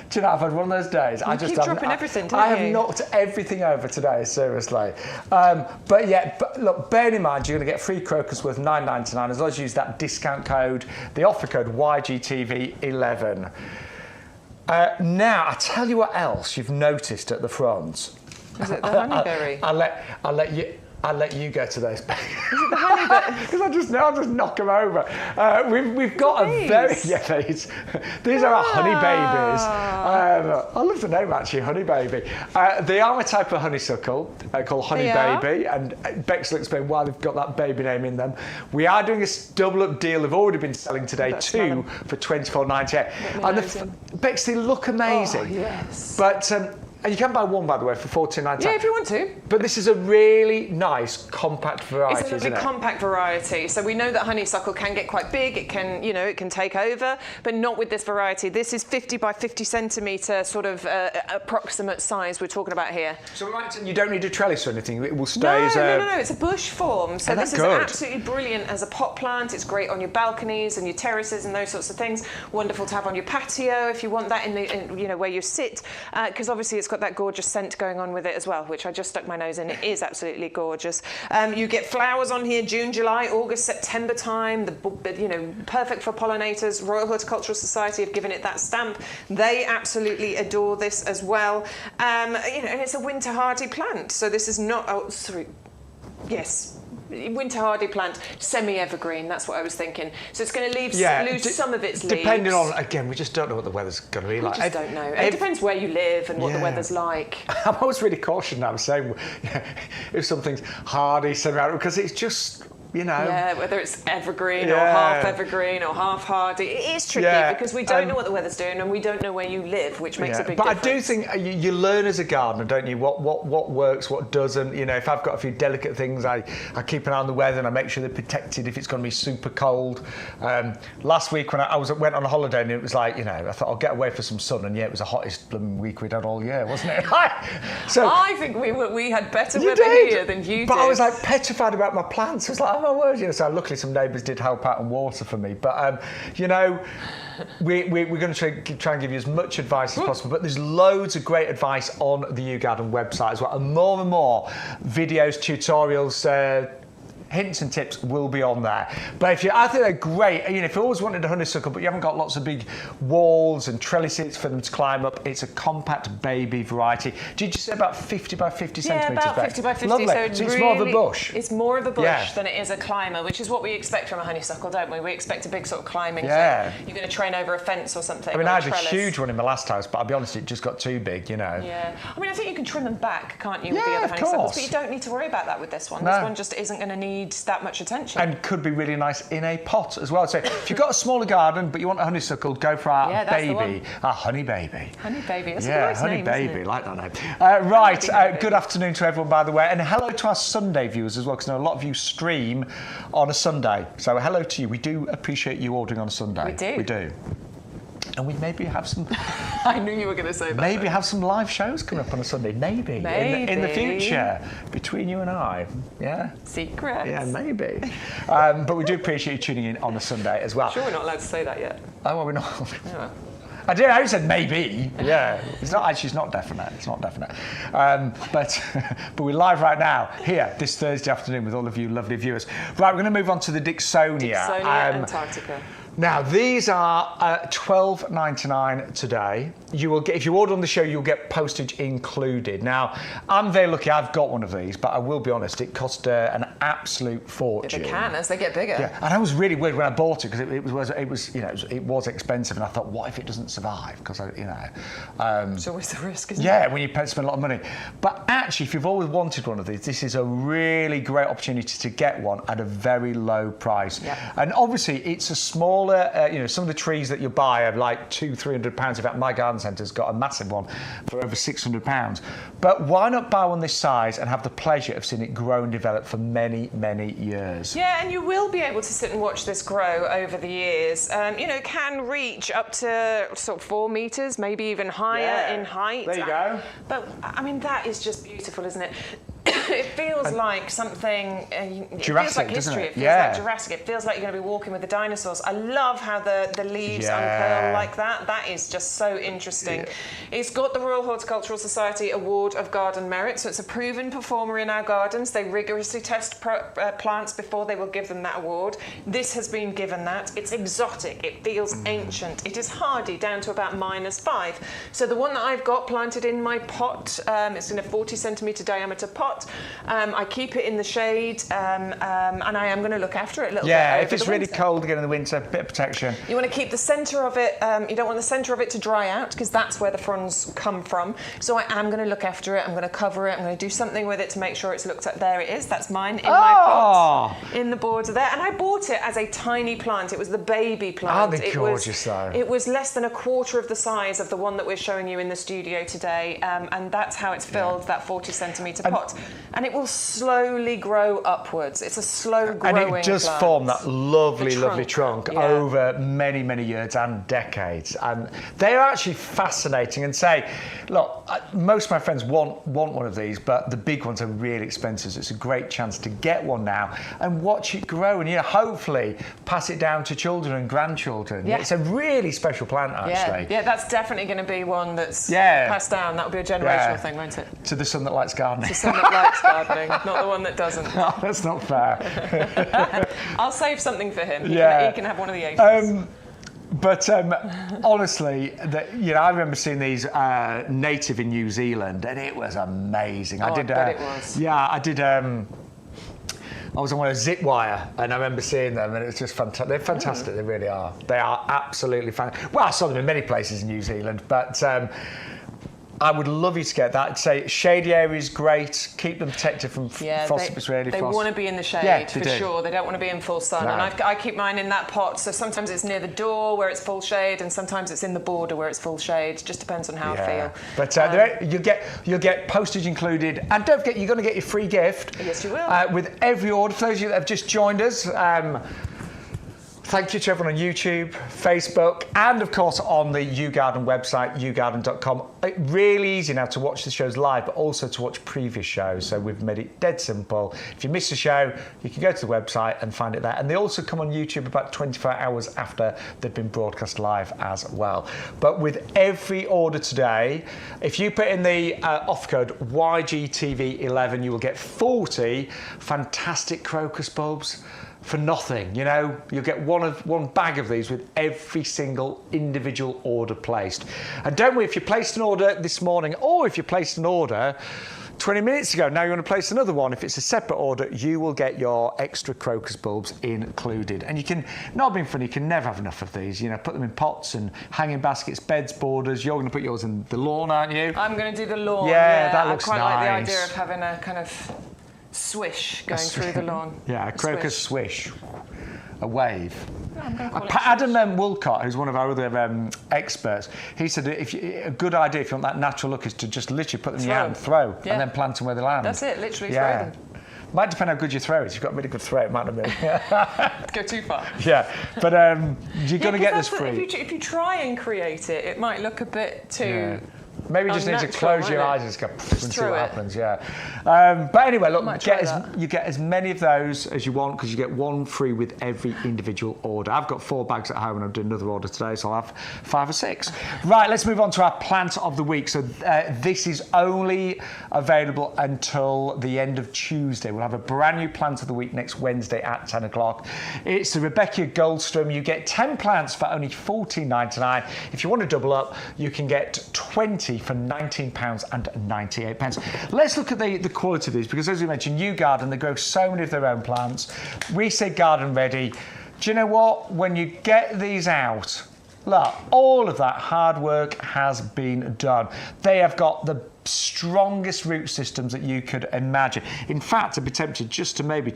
Do you know, I've had one of those days. I just keep dropping everything, don't I you? have knocked everything over today, seriously. But look, bear in mind, you're going to get free crocus worth $9.99 as long as you use that discount code, the offer code YGTV11. Now, I tell you what else you've noticed at the front. Is it the honeyberry? I'll let you go to those. Is it the honeyberry? Because I'll just knock them over. We've got a very... Yeah, these are our honey babies. I love the name, actually, honey baby. They are a type of honeysuckle called honey baby, and Bex will explain why they've got that baby name in them. We are doing a double up deal. They've already been selling today, 2 for $24.98. And Bex, they look amazing. Oh, yes. But... And you can buy one, by the way, for $14.99. Yeah, if you want to. But this is a really nice, compact variety, It's a lovely compact variety. So we know that honeysuckle can get quite big. It can, it can take over, but not with this variety. This is 50 by 50 centimetre sort of approximate size we're talking about here. So you don't need a trellis or anything. It will stay as a... No. It's a bush form. So this is absolutely brilliant as a pot plant. It's great on your balconies and your terraces and those sorts of things. Wonderful to have on your patio if you want that in where you sit, because obviously it's got that gorgeous scent going on with it as well, which I just stuck my nose in. It is absolutely gorgeous. You get flowers on here June, July, August, September time. Perfect for pollinators. Royal Horticultural Society have given it that stamp. They absolutely adore this as well. And it's a winter hardy plant. So this is not. Oh, sorry. Yes. Winter hardy plant, semi-evergreen, that's what I was thinking. So it's going to lose some of its leaves. Depending on, again, we just don't know what the weather's going to be like. We just don't know. It depends where you live and what the weather's like. I'm always really cautious now, I'm saying if something's hardy, semi-evergreen, because it's just... Yeah, whether it's evergreen or half evergreen or half hardy. It is tricky because we don't know what the weather's doing and we don't know where you live, which makes a big difference. But I do think you learn as a gardener, don't you, what works, what doesn't. If I've got a few delicate things, I keep an eye on the weather and I make sure they're protected if it's going to be super cold. Last week when I went on a holiday and it was like, I thought I'll get away for some sun, and it was the hottest week we'd had all year, wasn't it? So I think we had better weather here than you did. But I was like petrified about my plants. I was like, oh my word, so luckily some neighbours did help out and water for me. But we're going to try and give you as much advice as possible. But there's loads of great advice on the YouGarden website as well, and more videos, tutorials. Hints and tips will be on there. But I think they're great. If you always wanted a honeysuckle, but you haven't got lots of big walls and trellises for them to climb up, it's a compact baby variety. Did you say about 50 by 50 centimetres? Yeah, about 50 by 50. Lovely. So it's more of a bush. It's more of a bush than it is a climber, which is what we expect from a honeysuckle, don't we? We expect a big sort of climbing thing. You're going to train over a fence or something. I had a huge one in my last house, but I'll be honest, it just got too big, Yeah. I think you can trim them back, can't you, with the other honeysuckles? But you don't need to worry about that with this one. No. This one just isn't going to need that much attention. And could be really nice in a pot as well. So if you've got a smaller garden but you want a honeysuckle, go for our baby, our honey baby. Honey baby, that's a nice honey name, baby, isn't it? like that name. Good afternoon to everyone, by the way, and hello to our Sunday viewers as well, because I know a lot of you stream on a Sunday. So hello to you. We do appreciate you ordering on a Sunday. We do. And we maybe have some... I knew you were going to say that. Maybe have some live shows coming up on a Sunday. Maybe. In the future, between you and I. Yeah? Secrets. Yeah, maybe. But we do appreciate you tuning in on a Sunday as well. Sure, we're not allowed to say that yet. Oh, well, we're not. Yeah. I said maybe. Yeah. It's not actually. It's not definite. It's not definite. But we're live right now here this Thursday afternoon with all of you lovely viewers. Right, we're going to move on to the Dicksonia. Dicksonia Antarctica. Now, these are $12.99 today. You will get, if you order on the show, you'll get postage included. Now, I'm very lucky. I've got one of these, but I will be honest, it cost an absolute fortune. They can as they get bigger. Yeah, and I was really weird when I bought it because it was expensive, and I thought, what if it doesn't survive? Because it's always the risk, isn't it? Yeah, when you spend a lot of money. But actually, if you've always wanted one of these, this is a really great opportunity to get one at a very low price. Yep. And obviously, it's a smaller. Some of the trees that you buy are like £200-300. In fact, my garden centre's got a massive one for over £600. But why not buy one this size and have the pleasure of seeing it grow and develop for many, many years? Yeah, and you will be able to sit and watch this grow over the years. It can reach up to sort of 4 metres, maybe even higher in height. There you go. But that is just beautiful, isn't it? It feels like something. It feels like history. It feels like Jurassic. It feels like you're going to be walking with the dinosaurs. I love how the leaves uncurl like that. That is just so interesting. Yeah. It's got the Royal Horticultural Society Award of Garden Merit, so it's a proven performer in our gardens. They rigorously test plants before they will give them that award. This has been given that. It's exotic. It feels ancient. It is hardy down to about -5. So the one that I've got planted in my pot, it's in a 40 centimetre diameter pot. I keep it in the shade, and I am going to look after it a little bit. Yeah, if it's really cold again in the winter, a bit of protection. You want to keep the centre of it, you don't want the centre of it to dry out, because that's where the fronds come from. So I am going to look after it, I'm going to cover it, I'm going to do something with it to make sure it's looked at. There it is, that's mine in my pot, in the border there. And I bought it as a tiny plant, it was the baby plant. Aren't they gorgeous though? It was less than a quarter of the size of the one that we're showing you in the studio today, and that's how it's filled, that 40-centimetre pot. And it will slowly grow upwards. It's a slow growing And it does plant. form that lovely trunk over many years and decades. And they are actually fascinating, and say, look, most of my friends want one of these, but the big ones are really expensive. So it's a great chance to get one now and watch it grow, and hopefully pass it down to children and grandchildren. Yeah. It's a really special plant, actually. Yeah, that's definitely going to be one that's passed down. That'll be a generational thing, won't it? To the son that likes gardening. To the son that likes gardening, not the one that doesn't. No, that's not fair. I'll save something for him. He can have one of the 80s. But honestly, I remember seeing these native in New Zealand, and it was amazing. I bet it was. Yeah, I did. I was on a zip wire, and I remember seeing them, and it's just fantastic. They're fantastic. They really are. They are absolutely fantastic. Well, I saw them in many places in New Zealand, but I would love you to get that. Say shady areas, great. Keep them protected from frost if it's really frost. They want to be in the shade for do. sure. They don't want to be in full sun. No. And I keep mine in that pot. So sometimes it's near the door where it's full shade, and sometimes it's in the border where it's full shade. Just depends on how I feel. But you'll get postage included, and don't forget you're going to get your free gift. Yes, you will. With every order. For those of you that have just joined us. Thank you to everyone on YouTube, Facebook, and of course on the YouGarden website, yougarden.com. It's really easy now to watch the shows live, but also to watch previous shows. So we've made it dead simple. If you miss a show, you can go to the website and find it there. And they also come on YouTube about 24 hours after they've been broadcast live as well. But with every order today, if you put in the offer code YGTV11, you will get 40 fantastic crocus bulbs for nothing. You'll get one bag of these with every single individual order placed. And don't worry, if you placed an order this morning, or if you placed an order 20 minutes ago, now you want to place another one, if it's a separate order, you will get your extra crocus bulbs included. And you can, not being funny, you can never have enough of these. Put them in pots and hanging baskets, beds, borders. You're going to put yours in the lawn, aren't you? I'm going to do the lawn. Yeah, that looks I quite nice. like the idea of having a kind of swish going through the lawn. Yeah, a crocus swish. A wave. I'm going to call it Adam Woolcott, who's one of our other experts, he said a good idea if you want that natural look is to just literally put them in the air and throw, and then plant them where they land. That's it, literally throw them. Might depend how good your throw is. You've got a really good throw, it might not be. Go too far. Yeah, but you're going to get this free. If you try and create it, it might look a bit too... Yeah. Maybe you just need to close your eyes and just go and see what happens. Yeah. But anyway, look, you get as many of those as you want, because you get one free with every individual order. I've got 4 bags at home, and I'm doing another order today, so I'll have 5 or 6. Right, let's move on to our plant of the week. So this is only available until the end of Tuesday. We'll have a brand new plant of the week next Wednesday at 10 o'clock. It's the Rebecca Goldstrom. You get 10 plants for only $14.99. If you want to double up, you can get 20 for £19.98. Let's look at the quality of these, because as we mentioned, YouGarden, they grow so many of their own plants. We say garden ready. Do you know what? When you get these out, look, all of that hard work has been done. They have got the strongest root systems that you could imagine. In fact, I'd be tempted just to maybe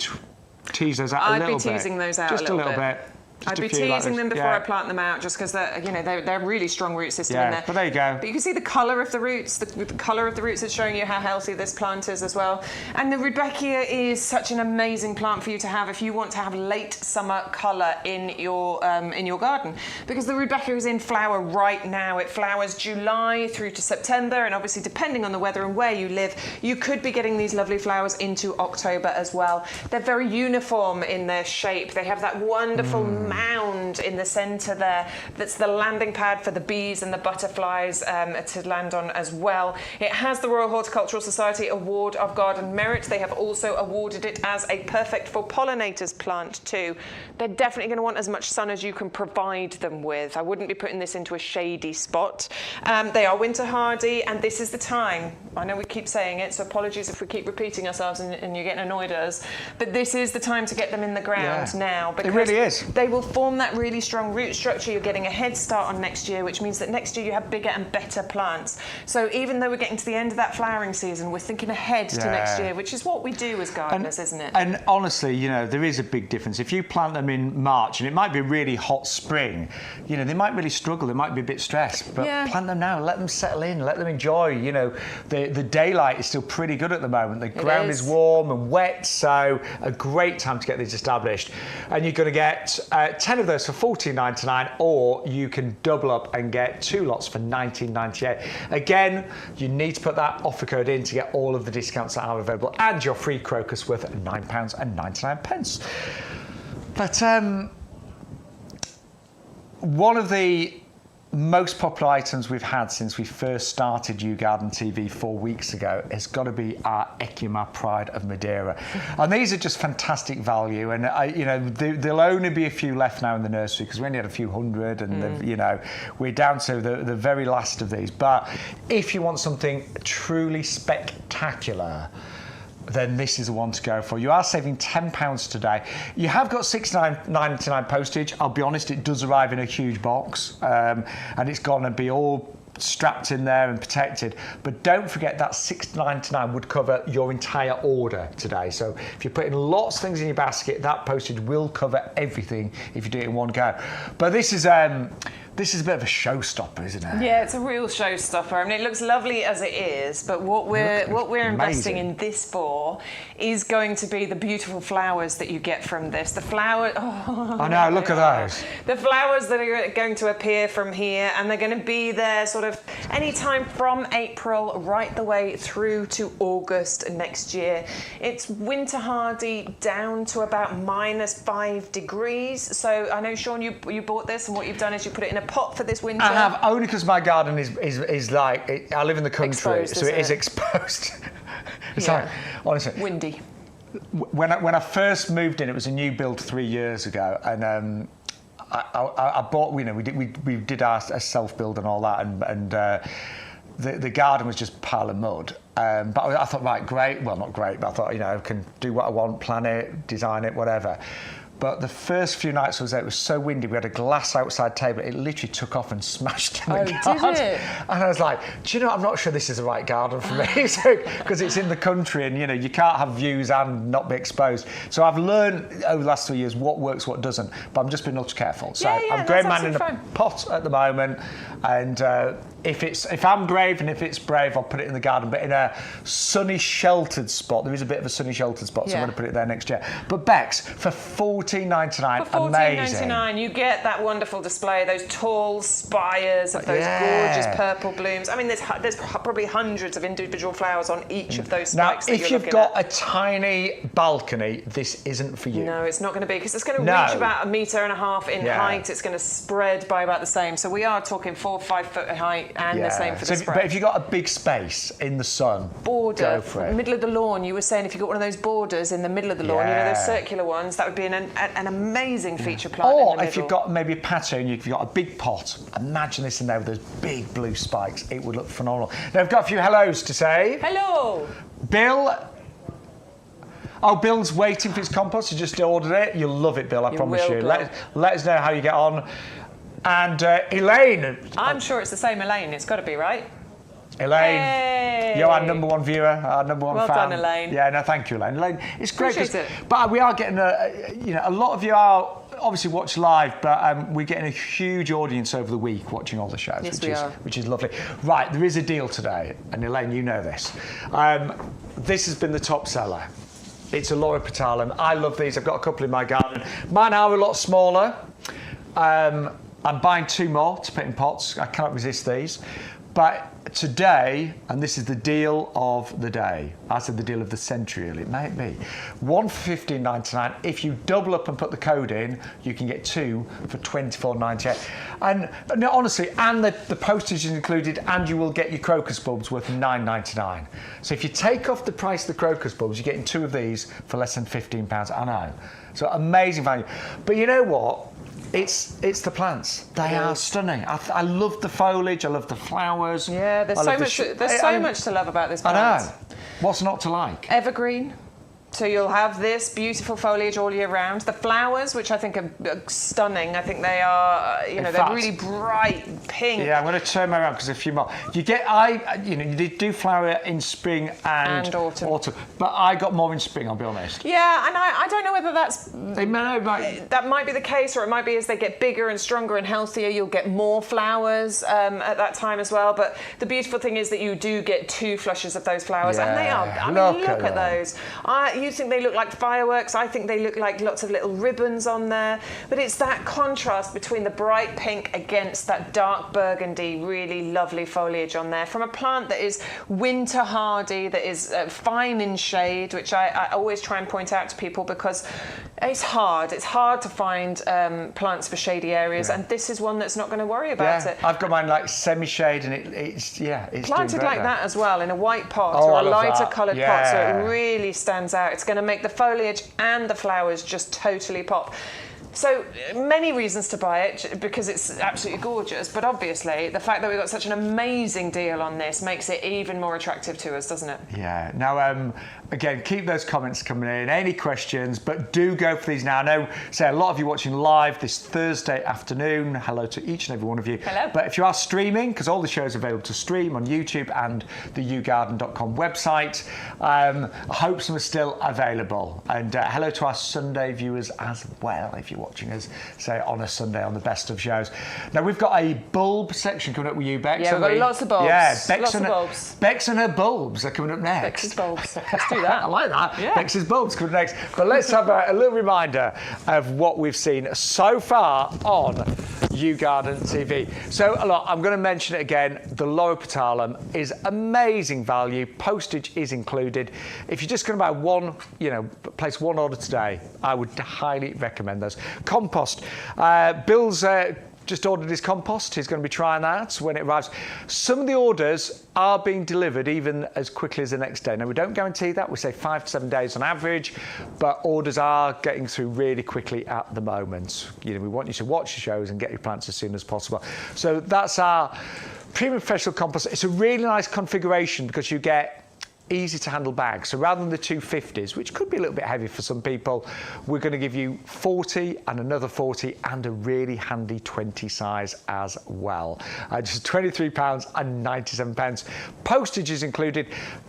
tease those out a little bit. I'd be teasing those out just a little bit. I'd be teasing them before I plant them out, just because they're really strong root system in there. But there you go. But you can see the colour of the roots. The colour of the roots is showing you how healthy this plant is as well. And the Rudbeckia is such an amazing plant for you to have if you want to have late summer colour in your garden, because the Rudbeckia is in flower right now. It flowers July through to September, and obviously depending on the weather and where you live, you could be getting these lovely flowers into October as well. They're very uniform in their shape. They have that wonderful mound in the centre there. That's the landing pad for the bees and the butterflies to land on as well. It has the Royal Horticultural Society Award of Garden Merit. They have also awarded it as a perfect for pollinators plant too. They're definitely going to want as much sun as you can provide them with. I wouldn't be putting this into a shady spot. They are winter hardy, and this is the time. I know we keep saying it, so apologies if we keep repeating ourselves and you're getting annoyed at us, but this is the time to get them in the ground now. Because it really is. They will form that really strong root structure. You're getting a head start on next year, which means that next year you have bigger and better plants. So even though we're getting to the end of that flowering season, we're thinking ahead to next year, which is what we do as gardeners, isn't it? And honestly, you know, there is a big difference. If you plant them in March, and it might be a really hot spring, you know, they might really struggle, they might be a bit stressed, but plant them now, let them settle in, let them enjoy. You know, the daylight is still pretty good at the moment. The ground is warm and wet, so a great time to get these established. And you're going to get 10 of those for $14.99, or you can double up and get 2 lots for $19.98. Again, you need to put that offer code in to get all of the discounts that are available, and your free crocus worth £9.99. But one of the most popular items we've had since we first started YouGarden TV 4 weeks ago has got to be our Ecumar Pride of Madeira. And these are just fantastic value, and you know, there'll only be a few left now in the nursery because we only had a few hundred, and you know, we're down to the very last of these. But if you want something truly spectacular, then this is the one to go for. You are saving £10 today. You have got $6.99 postage. I'll be honest, it does arrive in a huge box, and it's going to be all strapped in there and protected. But don't forget that $6.99 would cover your entire order today. So if you're putting lots of things in your basket, that postage will cover everything if you do it in one go. But this is a bit of a showstopper, isn't it? Yeah, it's a real showstopper. I mean, it looks lovely as it is, but what we're investing in this for is going to be the beautiful flowers that you get from this. The flower. Oh, I know. Look at those. The flowers that are going to appear from here, and they're going to be there sort of any time from April right the way through to August next year. It's winter hardy down to about -5 degrees. So I know, Shaun, you bought this, and what you've done is you put it in a pot for this winter. I have, only because my garden is like, I live in the country, exposed, so it is exposed. It's like, honestly, windy. When I first moved in, it was a new build 3 years ago, and I bought, you know, we did our self-build and all that, and the garden was just a pile of mud. But I thought, right, great, well, not great, but I thought, you know, I can do what I want, plan it, design it, whatever. But the first few nights I was there, it was so windy. We had a glass outside table. It literally took off and smashed in the garden. Did it? And I was like, do you know, I'm not sure this is the right garden for me. Because it's in the country, and, you know, you can't have views and not be exposed. So I've learned over the last 3 years what works, what doesn't. But I'm just being ultra careful. So I'm growing man in a pot at the moment. And if I'm brave, and if it's brave, I'll put it in the garden. But in a sunny, sheltered spot, there is a bit of a sunny, sheltered spot, so I'm going to put it there next year. But Bex, for $14.99, for $14.99, you get that wonderful display, those tall spires of those gorgeous purple blooms. I mean, there's probably hundreds of individual flowers on each of those spikes. Now, if you've got a tiny balcony, this isn't for you. No, it's not going to be, because it's going to reach about 1.5 meters in height. It's going to spread by about the same. So we are talking 4 or 5 foot in height, and the same for the spread. But if you've got a big space in the sun, border, go for it. Middle of the lawn, you were saying if you've got one of those borders in the middle of the lawn, you know, those circular ones, that would be an amazing feature plant. Or if you've got maybe a patio and you've got a big pot, imagine this in there with those big blue spikes. It would look phenomenal. Now, I've got a few hellos to say. Hello. Bill. Oh, Bill's waiting for his compost. He just ordered it. You'll love it, Bill, I promise you. Let us know how you get on. And Elaine. I'm sure it's the same Elaine. It's got to be, right? Elaine, hey. You're our number one viewer, our number one fan. Well done, Elaine. Yeah, no, thank you, Elaine. Elaine, it's great. Appreciate it. But we are getting a lot of you are obviously watch live, but we're getting a huge audience over the week watching all the shows, which is lovely. Right, there is a deal today, and Elaine, you know this. This has been the top seller. It's a Laura Petalum. I love these. I've got a couple in my garden. Mine are a lot smaller. I'm buying 2 more to put in pots. I cannot resist these. But today, and this is the deal of the day, I said the deal of the century, it might be, one for $15.99. If you double up and put the code in, you can get two for $24.98. And no, honestly, and the postage is included, and you will get your crocus bulbs worth $9.99. So if you take off the price of the crocus bulbs, you're getting two of these for less than £15. I know. So amazing value. But you know what? It's the plants. They are stunning. I love the foliage. I love the flowers. Yeah, there's so much to love about this plant. I know. What's not to like? Evergreen. So you'll have this beautiful foliage all year round. The flowers, which I think are stunning. I think they are, they're really bright pink. Yeah, I'm going to turn them around because a few more. You get, you do flower in spring and autumn. But I got more in spring, I'll be honest. Yeah, and I don't know whether that might be the case, or it might be as they get bigger and stronger and healthier, you'll get more flowers at that time as well. But the beautiful thing is that you do get two flushes of those flowers, and they are. I mean, look at those. You think they look like fireworks. I think they look like lots of little ribbons on there. But it's that contrast between the bright pink against that dark burgundy, really lovely foliage on there. From a plant that is winter hardy, that is fine in shade, which I always try and point out to people because it's hard. It's hard to find plants for shady areas, and this is one that's not going to worry about it. I've got mine like semi-shade, and it's planted like that as well in a white pot or a lighter coloured pot, so it really stands out. It's going to make the foliage and the flowers just totally pop. So many reasons to buy it because it's absolutely gorgeous, but obviously the fact that we've got such an amazing deal on this makes it even more attractive to us, doesn't it? Yeah. Now, again, keep those comments coming in. Any questions, but do go for these now. I know, a lot of you watching live this Thursday afternoon. Hello to each and every one of you. Hello. But if you are streaming, because all the shows are available to stream on YouTube and the YouGarden.com website, I hope some are still available. And hello to our Sunday viewers as well, if you're watching us, say, on a Sunday on the best of shows. Now, we've got a bulb section coming up with you, Bex. Yeah, we've got lots of bulbs. Yeah, Bex and her bulbs are coming up next. Bex's bulbs. Let's do that. I like that. Yeah. Bex's bulbs coming next. But let's have a little reminder of what we've seen so far on YouGarden TV. So, I'm going to mention it again. The Loropetalum is amazing value. Postage is included. If you're just going to buy one, place one order today, I would highly recommend those. Compost. Bill's just ordered his compost. He's going to be trying that when it arrives. Some of the orders are being delivered even as quickly as the next day. Now, we don't guarantee that. We say 5 to 7 days on average, but orders are getting through really quickly at the moment. We want you to watch the shows and get your plants as soon as possible. So that's our premium professional compost. It's a really nice configuration because you get easy to handle bags. So rather than the 250s, which could be a little bit heavy for some people, we're going to give you 40 and another 40 and a really handy 20 size as well. Just £23.97. Postage is included.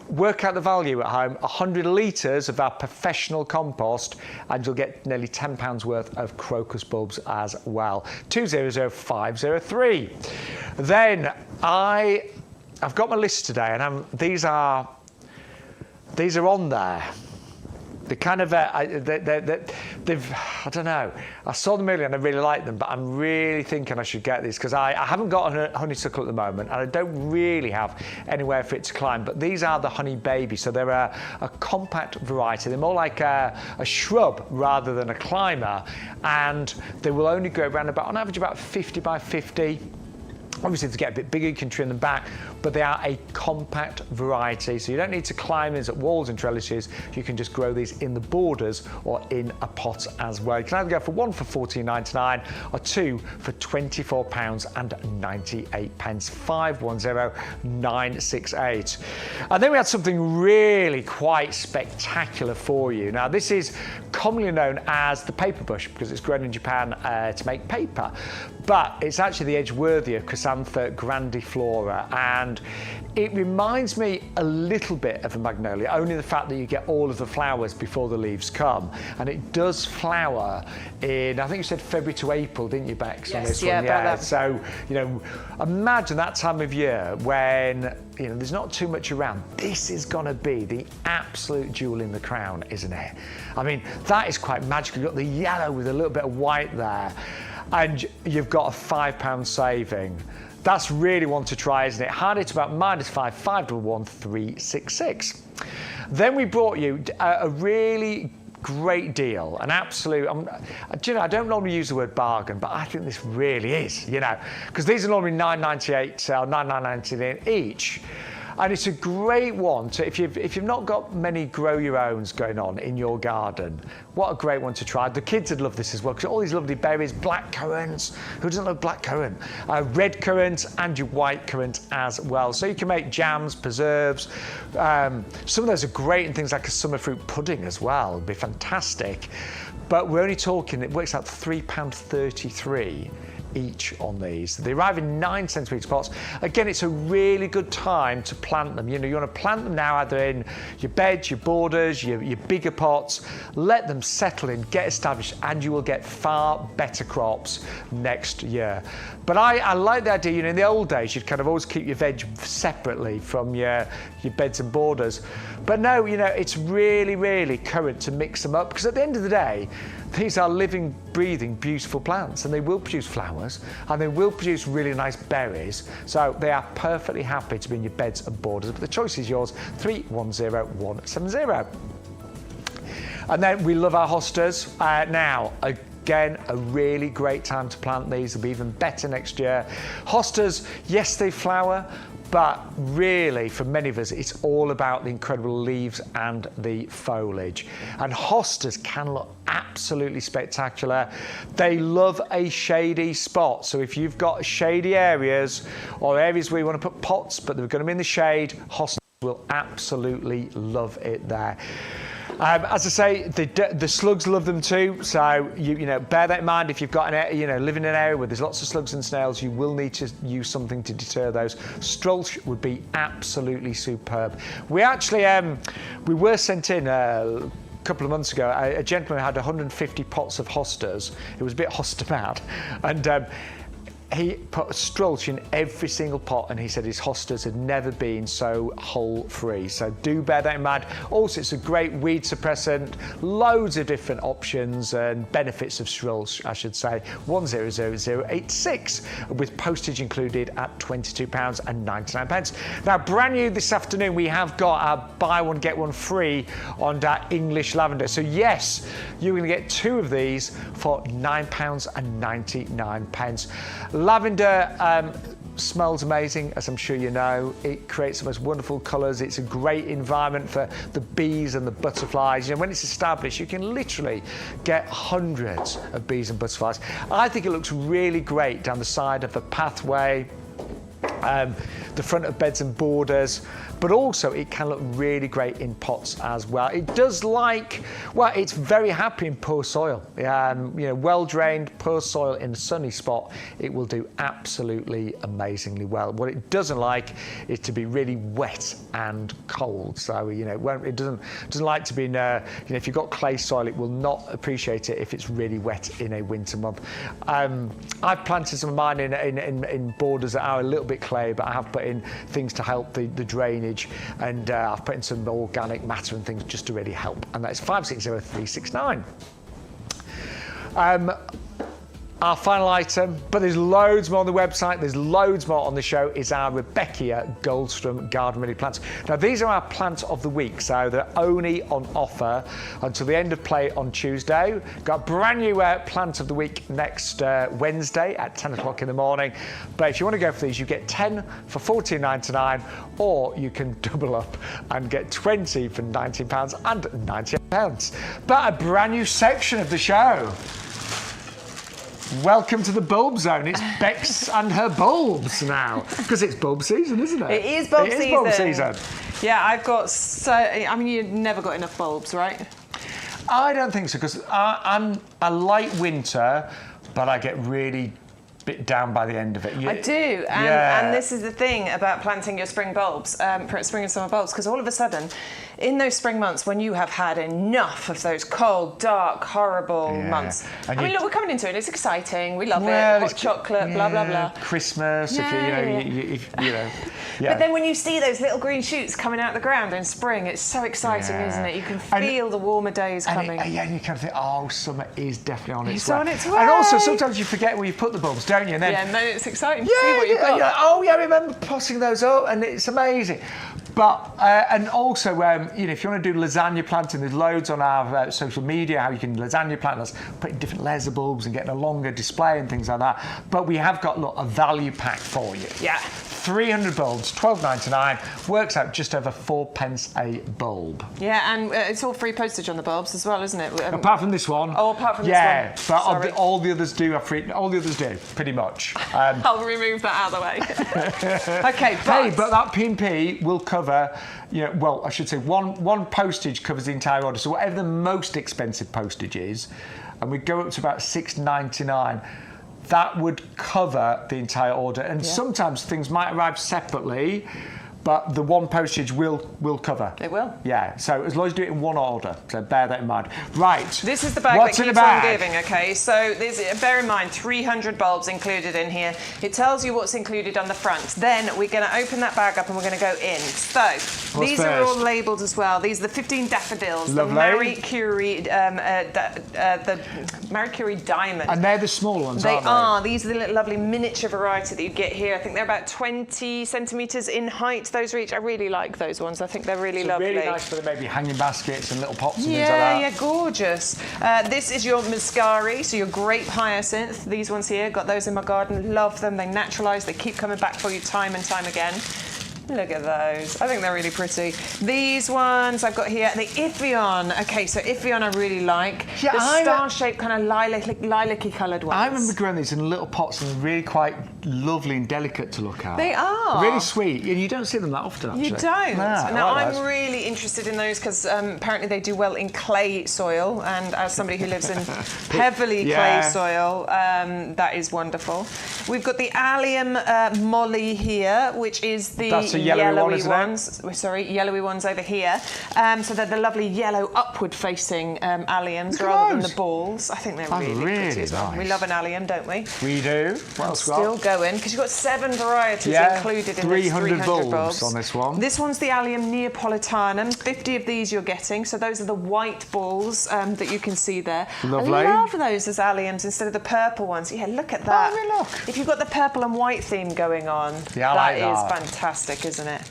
Work out the value at home. 100 litres of our professional compost, and you'll get nearly £10 worth of crocus bulbs as well. 200503. Then I've got my list today, and these are on there. They kind of, I don't know. I saw them earlier and I really like them, but I'm really thinking I should get these because I haven't got a honeysuckle at the moment, and I don't really have anywhere for it to climb. But these are the honey baby, so they're a compact variety. They're more like a shrub rather than a climber, and they will only grow around on average about 50 by 50. Obviously, to get a bit bigger, you can trim them back, but they are a compact variety, so you don't need to climb these at walls and trellises. You can just grow these in the borders or in a pot as well. You can either go for one for £14.99 or two for £24.98. 510968. And then we had something really quite spectacular for you. Now, this is commonly known as the paper bush because it's grown in Japan to make paper, but it's actually the Edgeworthia Chrysanthemum grandiflora, and it reminds me a little bit of a magnolia, only the fact that you get all of the flowers before the leaves come, and it does flower in, I think you said February to April, didn't you, Bex? Yes, on this yeah, one? about that. So, imagine that time of year when there's not too much around. This is going to be the absolute jewel in the crown, isn't it? I mean, that is quite magical. You've got the yellow with a little bit of white there, and you've got a £5 saving. That's really one to try, isn't it? Hardy to about -5, 511 366. Then we brought you a really great deal, an absolute. Do you know, I don't normally use the word bargain, but I think this really is. You know, because these are normally $9.98 or $9.99 each. And it's a great one to, if you've not got many grow your owns going on in your garden, what a great one to try. The kids would love this as well, because all these lovely berries, black currants, who doesn't love black currant? Red currant and your white currant as well. So you can make jams, preserves. Some of those are great in things like a summer fruit pudding as well. It'd be fantastic. But we're only talking, it works out £3.33 each on these. They arrive in 9 centimetre pots. Again, it's a really good time to plant them. You know, you want to plant them now either in your beds, your borders, your bigger pots. Let them settle in, get established, and you will get far better crops next year. But I like the idea, you know, in the old days, you'd kind of always keep your veg separately from your beds and borders. But no, you know, it's really, really current to mix them up, because at the end of the day, these are living, breathing, beautiful plants, and they will produce flowers, and they will produce really nice berries. So they are perfectly happy to be in your beds and borders. But the choice is yours, 310170. And then we love our hostas. Now, again, a really great time to plant these. They'll be even better next year. Hostas, yes, they flower, but really, for many of us, it's all about the incredible leaves and the foliage. And hostas can look absolutely spectacular. They love a shady spot. So if you've got shady areas or areas where you want to put pots, but they're going to be in the shade, hostas will absolutely love it there. As I say, the slugs love them too, so you know, bear that in mind. If you've got live in an area where there's lots of slugs and snails, you will need to use something to deter those. Strulch would be absolutely superb. We actually we were sent in a couple of months ago. A gentleman had 150 pots of hostas. It was a bit hosta mad, and he put a strulch in every single pot, and he said his hostas had never been so hole-free. So do bear that in mind. Also, it's a great weed suppressant. Loads of different options and benefits of strulch, I should say. 100086 with postage included at £22.99. Now, brand new this afternoon, we have got our buy one get one free on that English lavender. So yes, you're going to get 2 of these for £9.99. Lavender smells amazing, as I'm sure you know. It creates the most wonderful colours. It's a great environment for the bees and the butterflies. You know, when it's established, you can literally get hundreds of bees and butterflies. I think it looks really great down the side of the pathway, the front of beds and borders, but also it can look really great in pots as well. It does it's very happy in poor soil. You know, well-drained, poor soil in a sunny spot, it will do absolutely amazingly well. What it doesn't like is to be really wet and cold. So, you know, it doesn't like to be in, if you've got clay soil, it will not appreciate it if it's really wet in a winter month. I've planted some of mine in borders that are a little bit clay, but I have put in things to help the drainage, and I've put in some organic matter and things just to really help, and that's 560369. Our final item, but there's loads more on the website, there's loads more on the show, is our Rebecca Goldstrom Garden Ready plants. Now, these are our plants of the week, so they're only on offer until the end of play on Tuesday. Got a brand new plant of the week next Wednesday at 10 o'clock in the morning. But if you want to go for these, you get 10 for £14.99, or you can double up and get 20 for £19.98. But a brand new section of the show. Welcome to the bulb zone. It's Bex and her bulbs now, because it's bulb season, isn't it? It is bulb season. It is bulb season. Yeah, I've got you've never got enough bulbs, right? I don't think so, because I like winter, but I get really bit down by the end of it. I do, and this is the thing about planting your spring bulbs, spring and summer bulbs, because all of a sudden, in those spring months when you have had enough of those cold, dark, horrible months. And I mean, look, we're coming into it. It's exciting. We love it. Hot chocolate, blah, blah, blah. Christmas, if you know. But then when you see those little green shoots coming out of the ground in spring, it's so exciting, isn't it? You can feel the warmer days coming. And you kind of think, oh, summer is definitely on its It's way. on its way. And also, sometimes you forget where you put the bulbs, don't you? And then, and then it's exciting to see what you've got. I remember potting those up, and it's amazing. But and also, if you want to do lasagna planting, there's loads on our social media how you can lasagna plant. That's putting different laser bulbs and getting a longer display and things like that. But we have got a value pack for you. Yeah. 300 bulbs, $12.99, works out just over 4p a bulb. Yeah, and it's all free postage on the bulbs as well, isn't it? Apart from this one. Oh, apart from this one. Yeah, but all the others do have free. All the others do, pretty much. I'll remove that out of the way. Okay, but that P&P will cover, I should say one postage covers the entire order. So whatever the most expensive postage is, and we go up to about $6.99. That would cover the entire order. And sometimes things might arrive separately, but the one postage will cover. It will. Yeah, so as long as you do it in one order, so bear that in mind. Right. This is the bag that keeps on giving, okay? So bear in mind, 300 bulbs included in here. It tells you what's included on the front. Then we're going to open that bag up and we're going to go in. So these are all labelled as well. These are the 15 daffodils, Lovely. the Marie Curie, the Marie Curie diamond. And they're the small ones, They aren't they? are. These are the lovely miniature variety that you get here. I think they're about 20 centimetres in height. Those are each. I really like those ones. I think they're really lovely. Really nice for the maybe hanging baskets and little pots and things like that. Yeah, gorgeous. This is your Mascari, so your grape hyacinth. These ones here, got those in my garden. Love them. They naturalise. They keep coming back for you time and time again. Look at those. I think they're really pretty. These ones I've got here, the Iphion. Okay, so Iphion I really like. Yeah, the star-shaped kind of lilac-y coloured ones. I remember growing these in little pots and they're really quite lovely and delicate to look at. They are. Really sweet. And you don't see them that often, actually. You don't. Nah, now, like I'm really interested in those because apparently they do well in clay soil. And as somebody who lives in heavily clay soil, that is wonderful. We've got the Allium Molly here, which is the yellowy ones. Sorry, yellowy ones over here. So they're the lovely yellow upward-facing alliums rather than the balls. I think they're really pretty as well. Nice. We love an allium, don't we? We do. What else Still going, because you've got 7 varieties included in this 300 bulbs on this one. This one's the Allium Neapolitanum. 50 of these you're getting. So those are the white balls that you can see there. Lovely. I love those as alliums instead of the purple ones. Yeah, look at that. Oh, look. If you've got the purple and white theme going on, that is fantastic, isn't it?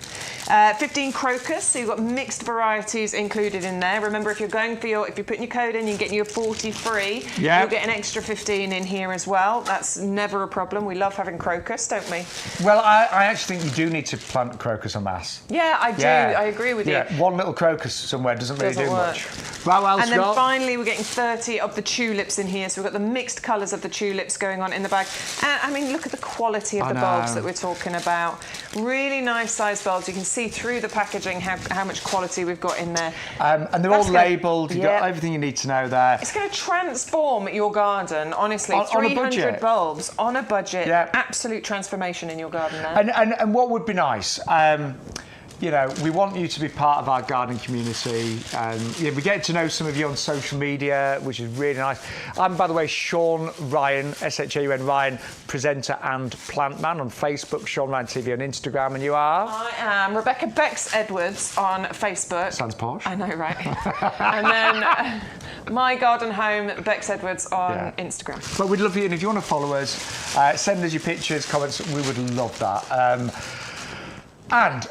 15 crocus, so you've got mixed varieties included in there. Remember, if you're putting your code in, you're getting your 40 free. You'll get an extra 15 in here as well. That's never a problem. We love having crocus, don't we? Well, I actually think you do need to plant crocus en masse. Yeah, I do. Yeah. I agree with you. One little crocus somewhere doesn't really do much. Well, and then finally, we're getting 30 of the tulips in here. So we've got the mixed colours of the tulips going on in the bag. And I mean, look at the quality of the bulbs that we're talking about. Really nice sized bulbs. You can see through the packaging how much quality we've got in there. And they're all labelled. You've got everything you need to know there. It's going to transform your garden, honestly. 300 bulbs on a budget. Absolute transformation in your garden there. And what would be nice? We want you to be part of our gardening community. We get to know some of you on social media, which is really nice. I'm, by the way, Shaun Ryan, S-H-A-U-N Ryan, presenter and plant man on Facebook, Shaun Ryan TV on Instagram, and you are? I am Rebecca Bex-Edwards on Facebook. Sounds posh. I know, right? And then My Garden Home, Bex-Edwards on Instagram. But we'd love you, and if you want to follow us, send us your pictures, comments, we would love that. And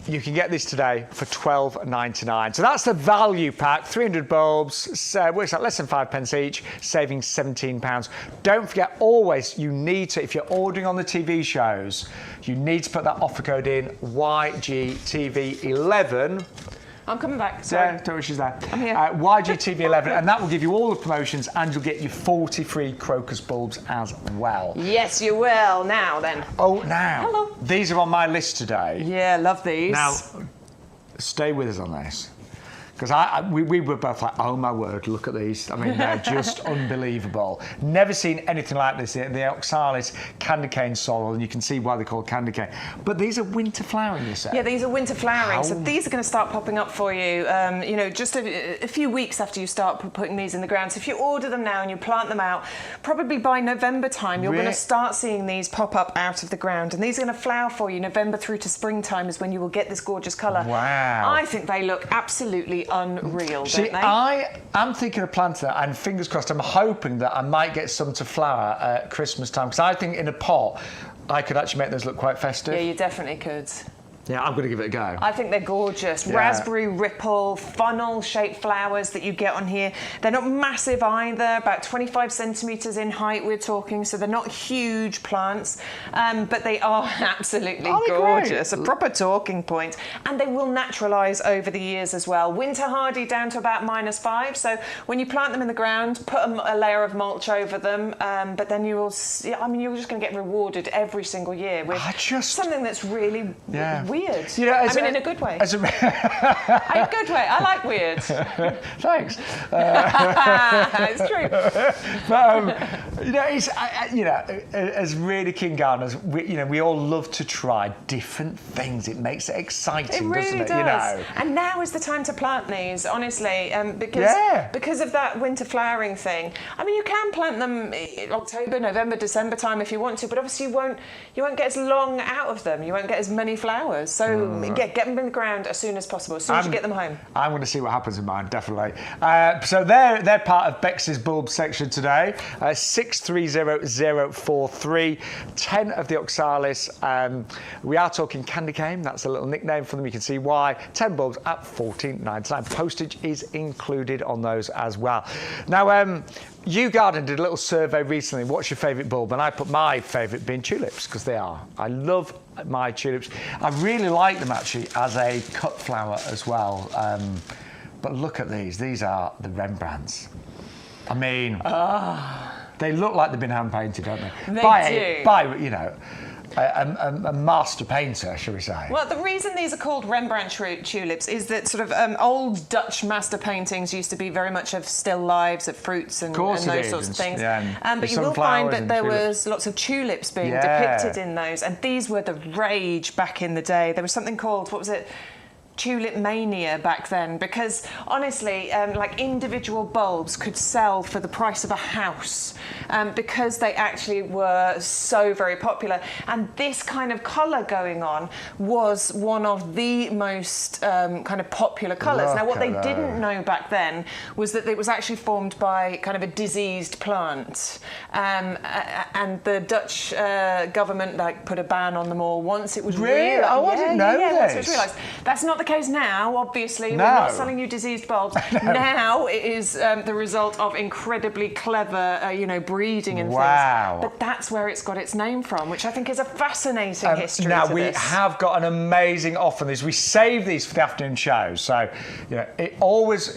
you can get this today for $12.99. So that's the value pack, 300 bulbs, works out less than 5p each, saving £17. Don't forget, always, you need to, if you're ordering on the TV shows, you need to put that offer code in, YGTV11. I'm coming back, sorry. Yeah, don't worry, she's there. I'm here. YGTV11, and that will give you all the promotions, and you'll get your 40 free crocus bulbs as well. Yes, you will. Now then. Oh, now. Hello. These are on my list today. Yeah, love these. Now, stay with us on this, Because we were both like, oh my word, look at these. I mean, they're just unbelievable. Never seen anything like this. The oxalis candy cane sorrel, and you can see why they're called candy cane. But these are winter flowering, you say? Yeah, these are winter flowering. So these are going to start popping up for you, just a few weeks after you start putting these in the ground. So if you order them now and you plant them out, probably by November time, you're going to start seeing these pop up out of the ground. And these are going to flower for you. November through to springtime is when you will get this gorgeous colour. Wow. I think they look absolutely unreal, See, don't they? I'm thinking of planting that, and fingers crossed, I'm hoping that I might get some to flower at Christmas time, because I think in a pot, I could actually make those look quite festive. Yeah, you definitely could. Yeah, I'm going to give it a go. I think they're gorgeous. Yeah. Raspberry ripple, funnel-shaped flowers that you get on here. They're not massive either, about 25 centimetres in height we're talking, so they're not huge plants, but they are absolutely gorgeous. A proper talking point. And they will naturalise over the years as well. Winter hardy down to about -5, so when you plant them in the ground, put a layer of mulch over them, but then you will see, you're just going to get rewarded every single year with something that's really weird. You know, in a good way. In a good way. I like weird. Thanks. It's true. But as really keen gardeners, we all love to try different things. It makes it exciting, it really doesn't it? does. You know. And now is the time to plant these, honestly, because of that winter flowering thing. You can plant them in October, November, December time if you want to, but obviously you won't get as long out of them. You won't get as many flowers. So get them in the ground as soon as possible, as soon as you get them home. I'm going to see what happens in mine, definitely. So they're part of Bex's bulb section today. 630043, 10 of the oxalis. We are talking candy cane. That's a little nickname for them. You can see why. 10 bulbs at $14.99. Postage is included on those as well. Now, YouGarden did a little survey recently. What's your favourite bulb? And I put my favourite being tulips, because they are. I love my tulips. I really like them actually as a cut flower as well. But look at these. These are the Rembrandts. They look like they've been hand painted, don't they? They do. By a master painter, shall we say? Well, the reason these are called Rembrandt tulips is that sort of old Dutch master paintings used to be very much of still lives of fruits and those sorts of things. But you will find that there was lots of tulips being depicted in those, and these were the rage back in the day. There was something called, what was it? Tulip mania back then, because honestly, individual bulbs could sell for the price of a house because they actually were so very popular. And this kind of colour going on was one of the most kind of popular colours. Now, what they didn't know back then was that it was actually formed by kind of a diseased plant, and the Dutch government put a ban on them all once it was really. I didn't know this. Once it was realised. That's not the case now, obviously. We're not selling you diseased bulbs. Now it is the result of incredibly clever, breeding and things. But that's where it's got its name from, which I think is a fascinating history. Now we have got an amazing offer on these. We save these for the afternoon shows, so it's always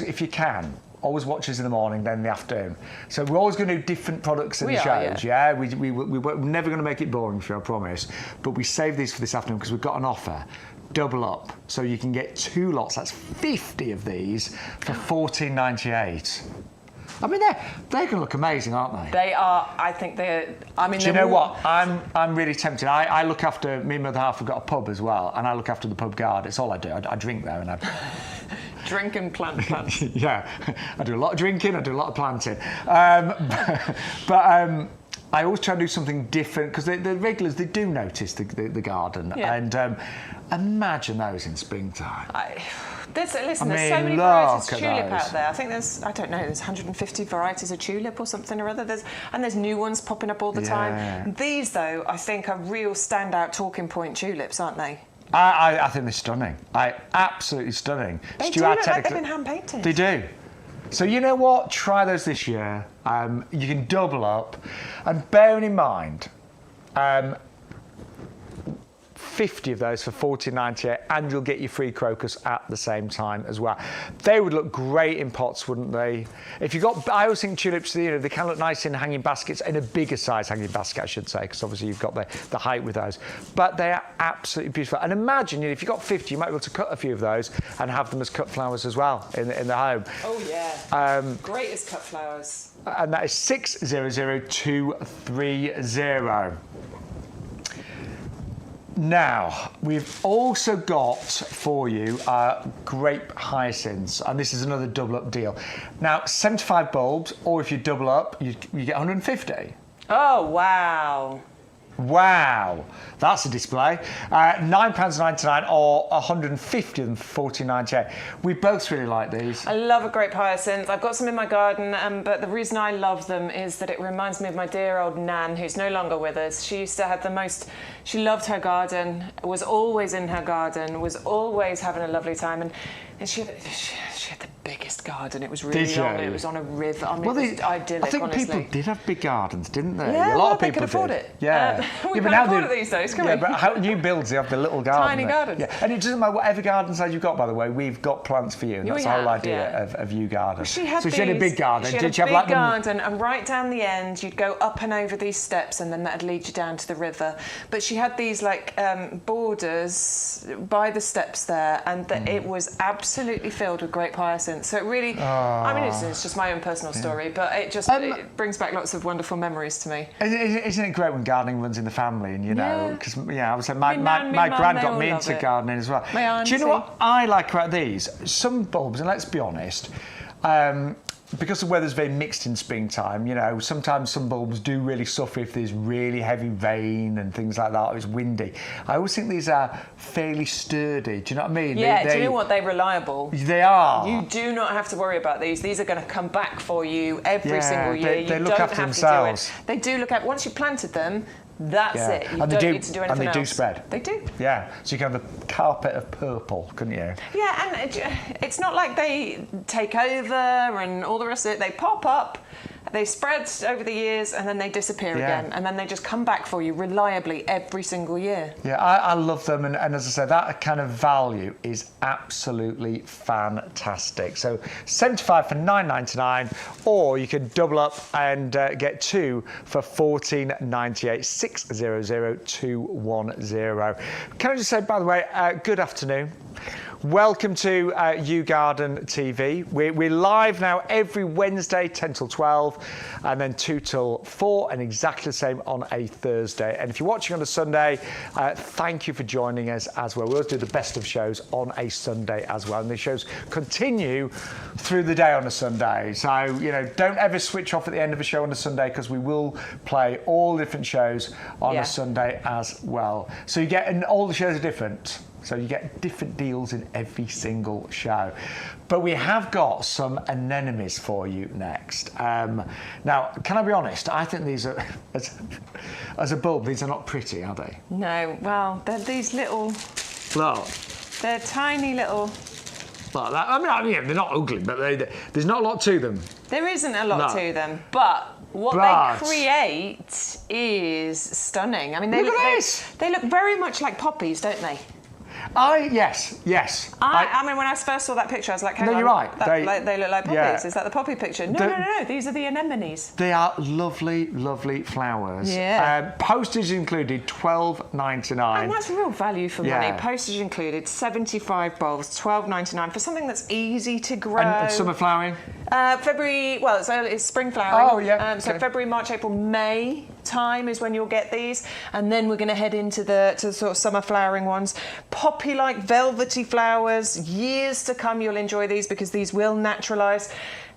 if you can. Always watch us in the morning, then in the afternoon. So we're always going to do different products in the shows. Yeah, we're never going to make it boring for you, I promise. But we save these for this afternoon because we've got an offer. Double up, so you can get 2 lots. That's 50 of these for $14.98. They're going to look amazing, aren't they? They are. I think they're. Do you know what? I'm really tempted. I look after me and my other half. We've got a pub as well, and I look after the pub garden. It's all I do. I drink there, and I drink and plant plants. Yeah, I do a lot of drinking. I do a lot of planting. I always try to do something different, because the regulars, they do notice the garden. And imagine those in springtime. There's so many varieties of tulip out there. I think there's 150 varieties of tulip or something or other. There's new ones popping up all the time. These, though, I think are real standout talking point tulips, aren't they? I think they're stunning. Absolutely stunning. They do look like they've been hand painted. They do. So you know what? Try those this year. You can double up. And bearing in mind, 50 of those for $14.98, and you'll get your free crocus at the same time as well. They would look great in pots, wouldn't they? If you got, I always think tulips, you know, they can look nice in hanging baskets, in a bigger size hanging basket, I should say, because obviously you've got the height with those. But they are absolutely beautiful. And imagine, you know, if you've got 50, you might be able to cut a few of those and have them as cut flowers as well in the home. Oh yeah. Great as cut flowers. And that is 600230. Now, we've also got for you grape hyacinths, and this is another double up deal. Now, 75 bulbs, or if you double up, you get 150. Oh, wow. Wow, that's a display. £9.99 or 150 of them for $14.98. We both really like these. I love a grape hyacinth. I've got some in my garden, but the reason I love them is that it reminds me of my dear old Nan, who's no longer with us. She used to have she loved her garden, was always in her garden, was always having a lovely time, and she had the biggest garden. It was really it was on a river. I mean, it was idyllic, I think honestly. people did have big gardens, didn't they? Yeah, a lot of they people could afford did. it. Yeah. We can't afford it these days, can we? Yeah, but how new builds, they have the little garden. Tiny gardens. Yeah. And it doesn't matter whatever garden size you've got, by the way, we've got plants for you. And that's the whole idea of YouGarden. Well, she had a big garden. She had a big garden, and right down the end, you'd go up and over these steps, and then that'd lead you down to the river. But she had these like borders by the steps there, and it was absolutely filled with grape hyacinths. So it really, I mean, it's just my own personal story, but it just it brings back lots of wonderful memories to me. Isn't it great when gardening runs in the family? And you know, because I was saying, my gran got me into gardening as well. Do you know what I like about these? Some bulbs, and let's be honest, because the weather's very mixed in springtime, you know, sometimes some bulbs do really suffer if there's really heavy rain and things like that, or it's windy. I always think these are fairly sturdy. Do you know what I mean? Yeah, do you know what? They're reliable. They are. You do not have to worry about these. These are going to come back for you every single year. They look after themselves. They do look after. Once you planted them, that's it. You don't need to do anything else. And they do spread. They do. Yeah. So you can have a carpet of purple, couldn't you? Yeah, and it's not like they take over and all the rest of it. They pop up, they spread over the years, and then they disappear again. And then they just come back for you reliably every single year. Yeah, I love them. And as I said, that kind of value is absolutely fantastic. So 75 for $9.99, or you can double up and get two for $14.98. 600210. Can I just say, by the way, good afternoon. Welcome to YouGarden TV. We're live now every Wednesday, 10 till 12, and then 2 till 4, and exactly the same on a Thursday. And if you're watching on a Sunday, thank you for joining us as well. We always do the best of shows on a Sunday as well, and the shows continue through the day on a Sunday. So, you know, don't ever switch off at the end of a show on a Sunday, because we will play all different shows on a Sunday as well. So you get, and all the shows are different. So you get different deals in every single show. But we have got some anemones for you next. Now, can I be honest? I think these are, as a bulb, these are not pretty, are they? No, well, they're these little... Look. They're tiny little... Like that. I mean, they're not ugly, but there's not a lot to them. There isn't a lot to them, but what they create is stunning. I mean, they look very much like poppies, don't they? Yes. I mean, when I first saw that picture, I was like, hang on, you're right. They look like poppies. Yeah. Is that the poppy picture? No. These are the anemones. They are lovely, lovely flowers. Yeah. Postage included, $12.99. And that's real value for money. Postage included, 75 bulbs, $12.99 for something that's easy to grow. And summer flowering? February, well, it's spring flowering. Oh, yeah. So February, March, April, May time is when you'll get these. And then we're going to head into the sort of summer flowering ones. Poppy-like velvety flowers. Years to come, you'll enjoy these because these will naturalise.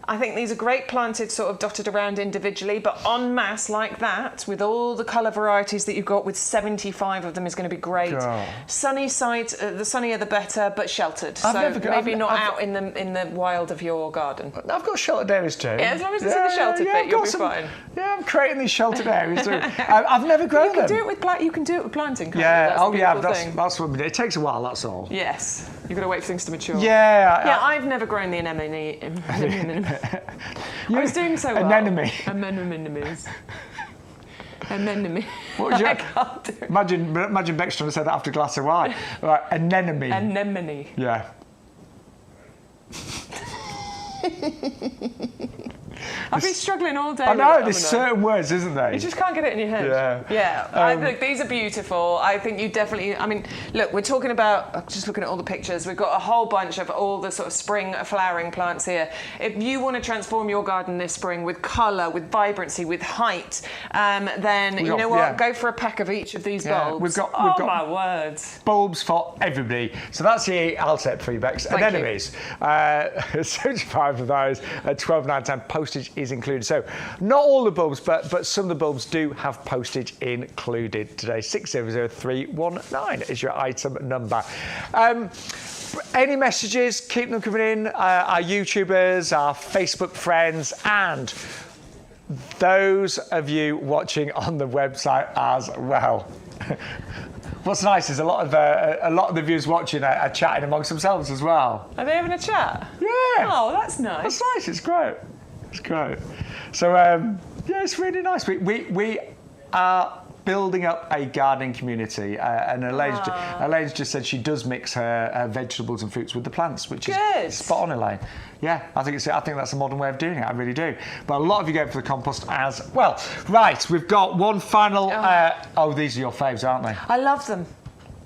I think these are great planted, sort of dotted around individually, but en masse like that, with all the colour varieties that you've got, with 75 of them, is going to be great. Girl. Sunny side, the sunnier the better, but sheltered. Maybe not out in the wild of your garden. I've got sheltered areas too. Yeah, as long as it's in the sheltered bit, you'll be fine. Yeah, I'm creating these sheltered areas too. I've never grown them. You can do it with planting. That's what we do. It takes a while, that's all. Yes, you've got to wait for things to mature. Yeah. I've never grown the anemone. I was doing so well. Anemone. Anemones. Anemone. What would you I can't do it. Imagine Bex trying to say that after a glass of wine. Right, anemone. Anemone. Yeah. I've been struggling all day. I know, there's certain words, isn't there? You just can't get it in your head. Yeah. I think these are beautiful. I think you definitely, I mean, look, we're talking about, I'm just looking at all the pictures, we've got a whole bunch of all the sort of spring flowering plants here. If you want to transform your garden this spring with colour, with vibrancy, with height, then you know what? Go for a pack of each of these bulbs. We've got my words. Bulbs for everybody. So that's the Altec for you, Bex. And then there is 75 of those at £12.99. Postage is included. So not all the bulbs, but some of the bulbs do have postage included today. 600319 is your item number. Any messages, keep them coming in. Our YouTubers, our Facebook friends, and those of you watching on the website as well. What's nice is a lot of the viewers watching are chatting amongst themselves as well. Are they having a chat? Yeah. Oh, that's nice. That's nice. It's great. It's great. So it's really nice. We are building up a gardening community, and Elaine's just said she does mix her vegetables and fruits with the plants, which is spot on, Elaine. Yeah, I think that's a modern way of doing it. I really do. But a lot of you go for the compost as well. Right, we've got one final. These are your faves, aren't they? I love them.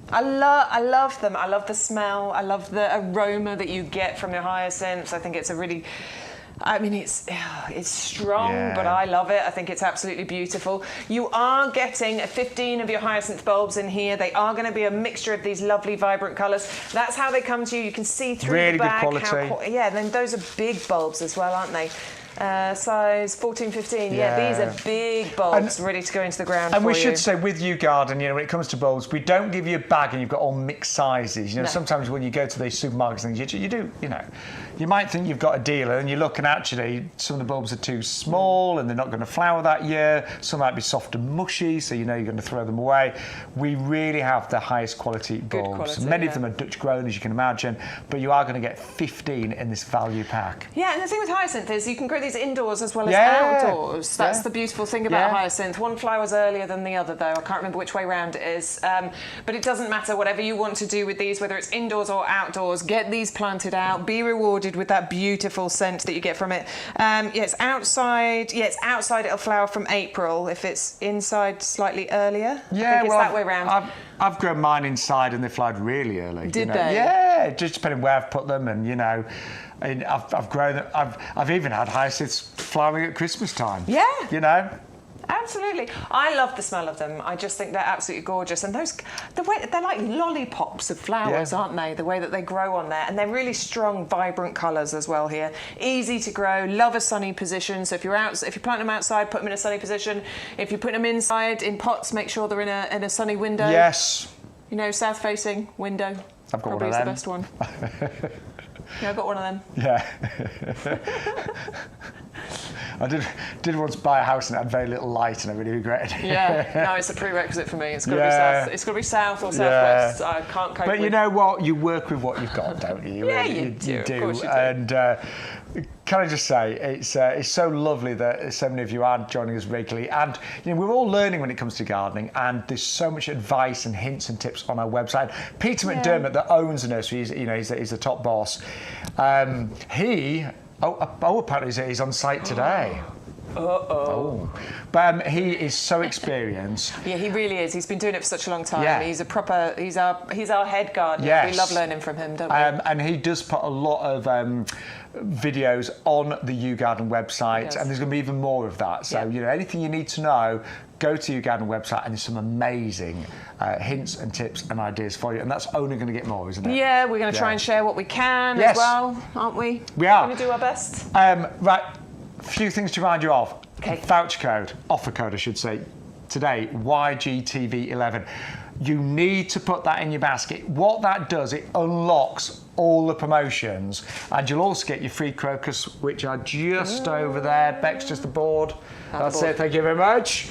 I love them. I love the smell. I love the aroma that you get from your hyacinths. I think it's a really. I mean, it's strong, but I love it. I think it's absolutely beautiful. You are getting 15 of your hyacinth bulbs in here. They are going to be a mixture of these lovely, vibrant colours. That's how they come to you. You can see through the bag. Really good quality. Then those are big bulbs as well, aren't they? Size 14, 15. Yeah, these are big bulbs ready to go into the ground. And we should say with YouGarden, when it comes to bulbs, we don't give you a bag and you've got all mixed sizes. Sometimes when you go to these supermarkets and you do, you might think you've got a deal and you look and actually some of the bulbs are too small and they're not going to flower that year. Some might be soft and mushy, so you're going to throw them away. We really have the highest quality bulbs. Many of them are Dutch grown, as you can imagine, but you are going to get 15 in this value pack. Yeah, and the thing with hyacinth is you can grow these indoors as well as outdoors. That's the beautiful thing about hyacinth. One flowers earlier than the other, though. I can't remember which way round it is. But it doesn't matter. Whatever you want to do with these, whether it's indoors or outdoors, get these planted out. Be rewarded with that beautiful scent that you get from it. It's outside. Yeah, it's outside. It'll flower from April. If it's inside, slightly earlier. Yeah, I think it's that way round. I've grown mine inside and they flowered really early. Did they? Yeah, just depending where I've put them, and I've grown. I've even had hyacinths flowering at Christmas time. Yeah. Absolutely. I love the smell of them. I just think they're absolutely gorgeous. And the way they're like lollipops of flowers, aren't they? The way that they grow on there. And they're really strong, vibrant colours as well here. Easy to grow, love a sunny position. So if you plant them outside, put them in a sunny position. If you put them inside in pots, make sure they're in a sunny window. Yes. South facing window. I've got Probably one of them. the best one. Yeah, I got one of them. Yeah. I did once buy a house and it had very little light and I really regretted it. Yeah, no, it's a prerequisite for me. It's got to be south. It's got to be south or southwest. I can't cope But you know what? You work with what you've got, don't you? You do. Of course you do. And can I just say, it's so lovely that so many of you are joining us regularly. And we're all learning when it comes to gardening, and there's so much advice and hints and tips on our website. Peter McDermott, that owns the nursery, he's the top boss. Apparently he's on site today. But he is so experienced. Yeah, he really is. He's been doing it for such a long time. Yeah. He's our head gardener. Yes. We love learning from him, don't we? And he does put a lot of videos on the YouGarden website, and there's going to be even more of that. So anything you need to know, go to YouGarden website, and there's some amazing hints and tips and ideas for you. And that's only going to get more, isn't it? Yeah, we're going to try and share what we can as well, aren't we? We are. We're going to do our best. Right. A few things to remind you of. Okay. Voucher code, offer code, I should say. Today, YGTV11. You need to put that in your basket. What that does, it unlocks all the promotions, and you'll also get your free crocus, which are just over there. Bex, just the board. That's it. Thank you very much.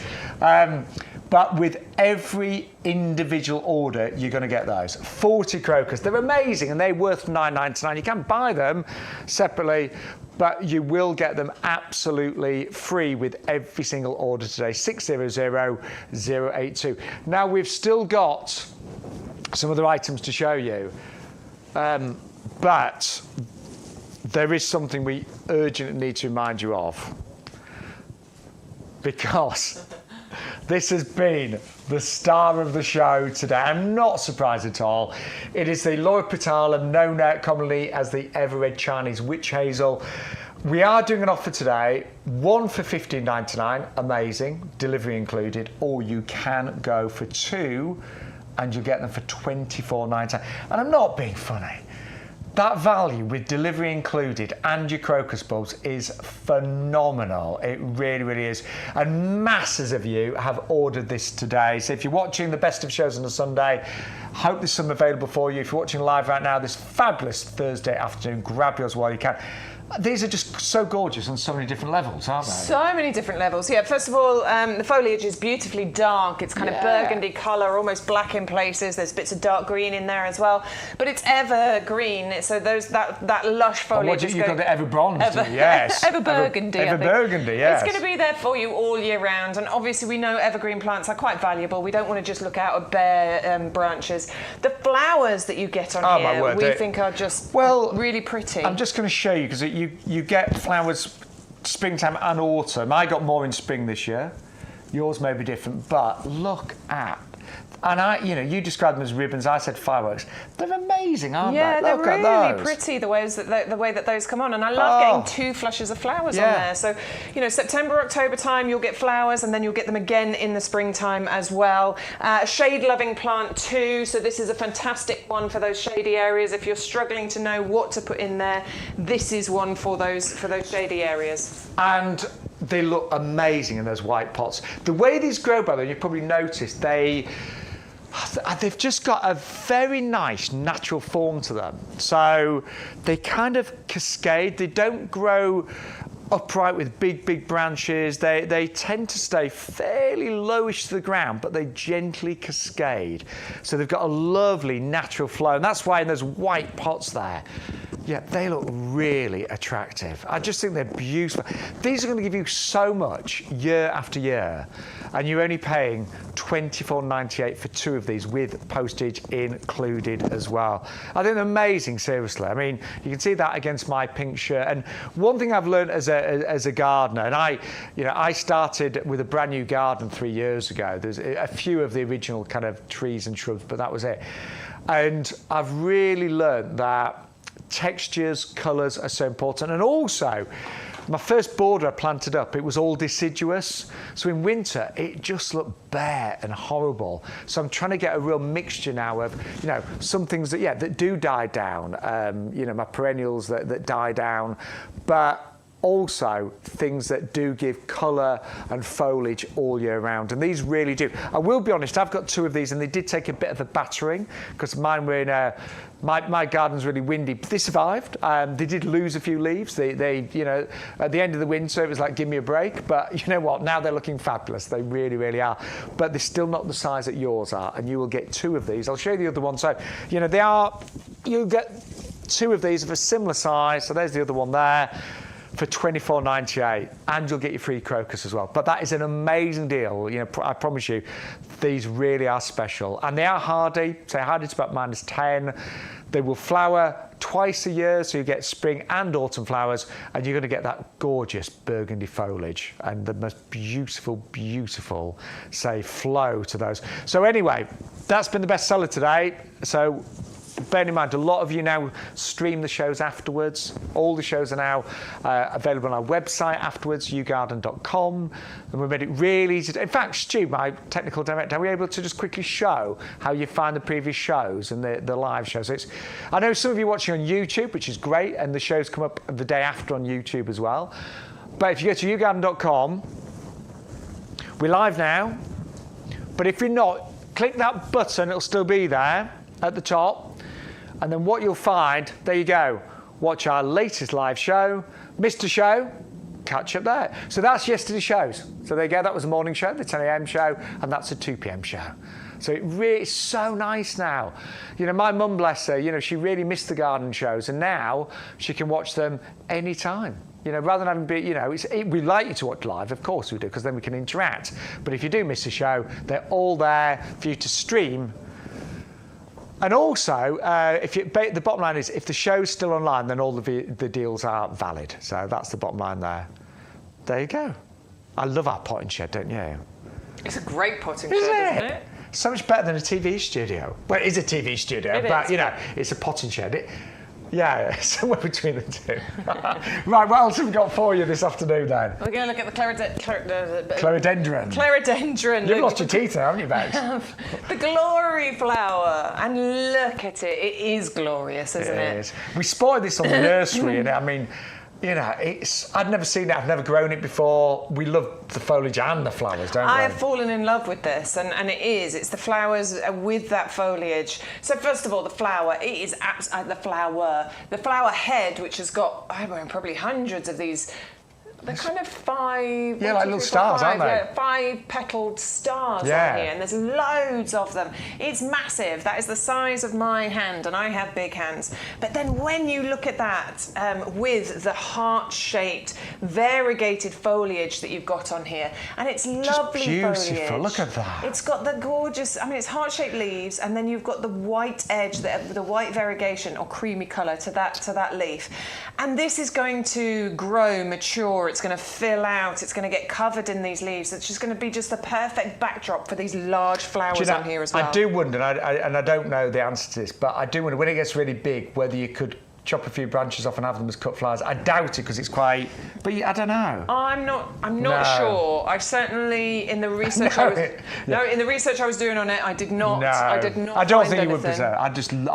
But with every individual order, you're going to get those. 40 crocus. They're amazing and they're worth $9.99. You can buy them separately, but you will get them absolutely free with every single order today. 600082. Now, we've still got some other items to show you, but there is something we urgently need to remind you of, because this has been the star of the show today. I'm not surprised at all. It is the Lord Petalum, known commonly as the Ever-Red Chinese Witch Hazel. We are doing an offer today, one for $15.99, amazing, delivery included, or you can go for two and you get them for $24.99. And I'm not being funny. That value with delivery included and your crocus bulbs is phenomenal. It really, really is. And masses of you have ordered this today. So if you're watching the best of shows on a Sunday, hope there's some available for you. If you're watching live right now, this fabulous Thursday afternoon, grab yours while you can. These are just so gorgeous on so many different levels, aren't they? So many different levels. Yeah, first of all, the foliage is beautifully dark. It's kind of burgundy colour, almost black in places. There's bits of dark green in there as well. But it's evergreen, so that lush foliage you've got the ever bronze, yes. Ever burgundy, Ever burgundy, yes. It's going to be there for you all year round. And obviously we know evergreen plants are quite valuable. We don't want to just look out at bare branches. The flowers that you get on here, my word, we think are just really pretty. I'm just going to show you, because you get flowers springtime and autumn. I got more in spring this year. Yours may be different, but look at, and you described them as ribbons. I said fireworks. They're amazing, aren't they? Yeah, they're look really pretty the way that those come on, and I love getting two flushes of flowers on there. So, September, October time, you'll get flowers, and then you'll get them again in the springtime as well. A shade-loving plant too. So this is a fantastic one for those shady areas. If you're struggling to know what to put in there, this is one for those shady areas. And they look amazing in those white pots. The way these grow, by the way, you've probably noticed, they've just got a very nice natural form to them. So they kind of cascade. They don't grow upright with big branches. They tend to stay fairly lowish to the ground, but they gently cascade. So they've got a lovely natural flow, and that's why in those white pots there, they look really attractive. I just think they're beautiful. These are going to give you so much year after year, and you're only paying $24.98 for two of these with postage included as well. I think they're amazing, seriously. I mean, you can see that against my pink shirt. And one thing I've learned as a gardener, and I started with a brand new garden 3 years ago. There's a few of the original kind of trees and shrubs, but that was it. And I've really learned that textures, colours are so important. And also, my first border I planted up, it was all deciduous. So in winter, it just looked bare and horrible. So I'm trying to get a real mixture now of, some things that do die down, my perennials that die down, but also things that do give colour and foliage all year round, and these really do. I will be honest, I've got two of these, and they did take a bit of a battering because mine were in my garden's really windy, but they survived. They did lose a few leaves. They at the end of the winter it was like, give me a break, but you know what, now they're looking fabulous. They really, really are, but they're still not the size that yours are, and you will get two of these. I'll show you the other one. So you'll get two of these of a similar size. So there's the other one there for $24.98, and you'll get your free crocus as well. But that is an amazing deal. I promise you, these really are special, and they are hardy. So hardy to about -10. They will flower twice a year, so you get spring and autumn flowers, and you're going to get that gorgeous burgundy foliage and the most beautiful, flow to those. So anyway, that's been the best seller today. So bear in mind, a lot of you now stream the shows afterwards. All the shows are now available on our website afterwards, YouGarden.com. And we made it really easy. In fact, Stu, my technical director, are we able to just quickly show how you find the previous shows and the live shows? I know some of you are watching on YouTube, which is great, and the shows come up the day after on YouTube as well. But if you go to YouGarden.com, we're live now. But if you're not, click that button, it'll still be there at the top. And then what you'll find, there you go, watch our latest live show. Missed a show? catch up there. So that's yesterday's shows. So there you go. That was the morning show, the 10 a.m. show, and that's a 2 p.m. show. So it really is so nice now. You know, my mum, bless her, you know, she really missed the garden shows, and now she can watch them anytime. You know, rather than having, you know, we like you to watch live, of course we do, because then we can interact. But if you do miss a show, they're all there for you to stream. And also, the bottom line is, if the show's still online, then all the deals are valid. So that's the bottom line there. There you go. I love our potting shed, don't you? It's a great potting shed, isn't it? So much better than a TV studio. Well, it is a TV studio, but, you know, it's a potting shed. Yeah, somewhere between the two. Right, what else have we got for you this afternoon then? We're going to look at the chlorhodendron. Chlorhodendron. You've lost your teeth now, haven't you, Bex? The glory flower. And look at it. It is glorious, isn't it? It is. We spotted this on the nursery, and I mean, you know, I'd never seen it, I've never grown it before. We love the foliage and the flowers, don't we? I have fallen in love with this, and it's the flowers with that foliage. So first of all, the flower, it is the flower head, which has got, I don't know, probably hundreds of these. They're kind of five... Yeah, like little stars, aren't they? Yeah, 5-petaled stars on here, and there's loads of them. It's massive. That is the size of my hand, and I have big hands. But then when you look at that with the heart-shaped, variegated foliage that you've got on here, and it's lovely beautiful. Foliage. Look at that. It's got the gorgeous... I mean, it's heart-shaped leaves, and then you've got the white edge, the white variegation or creamy colour to that leaf. And this is going to grow, mature. It's going to fill out. It's going to get covered in these leaves. It's just going to be just the perfect backdrop for these large flowers on here as well. I do wonder, and I don't know the answer to this, but I do wonder when it gets really big whether you could chop a few branches off and have them as cut flowers. I doubt it because it's quite. But I don't know. I'm not sure. I certainly in the research in the research I was doing on it, I did not. No, I did not. I don't find think anything. you would preserve. I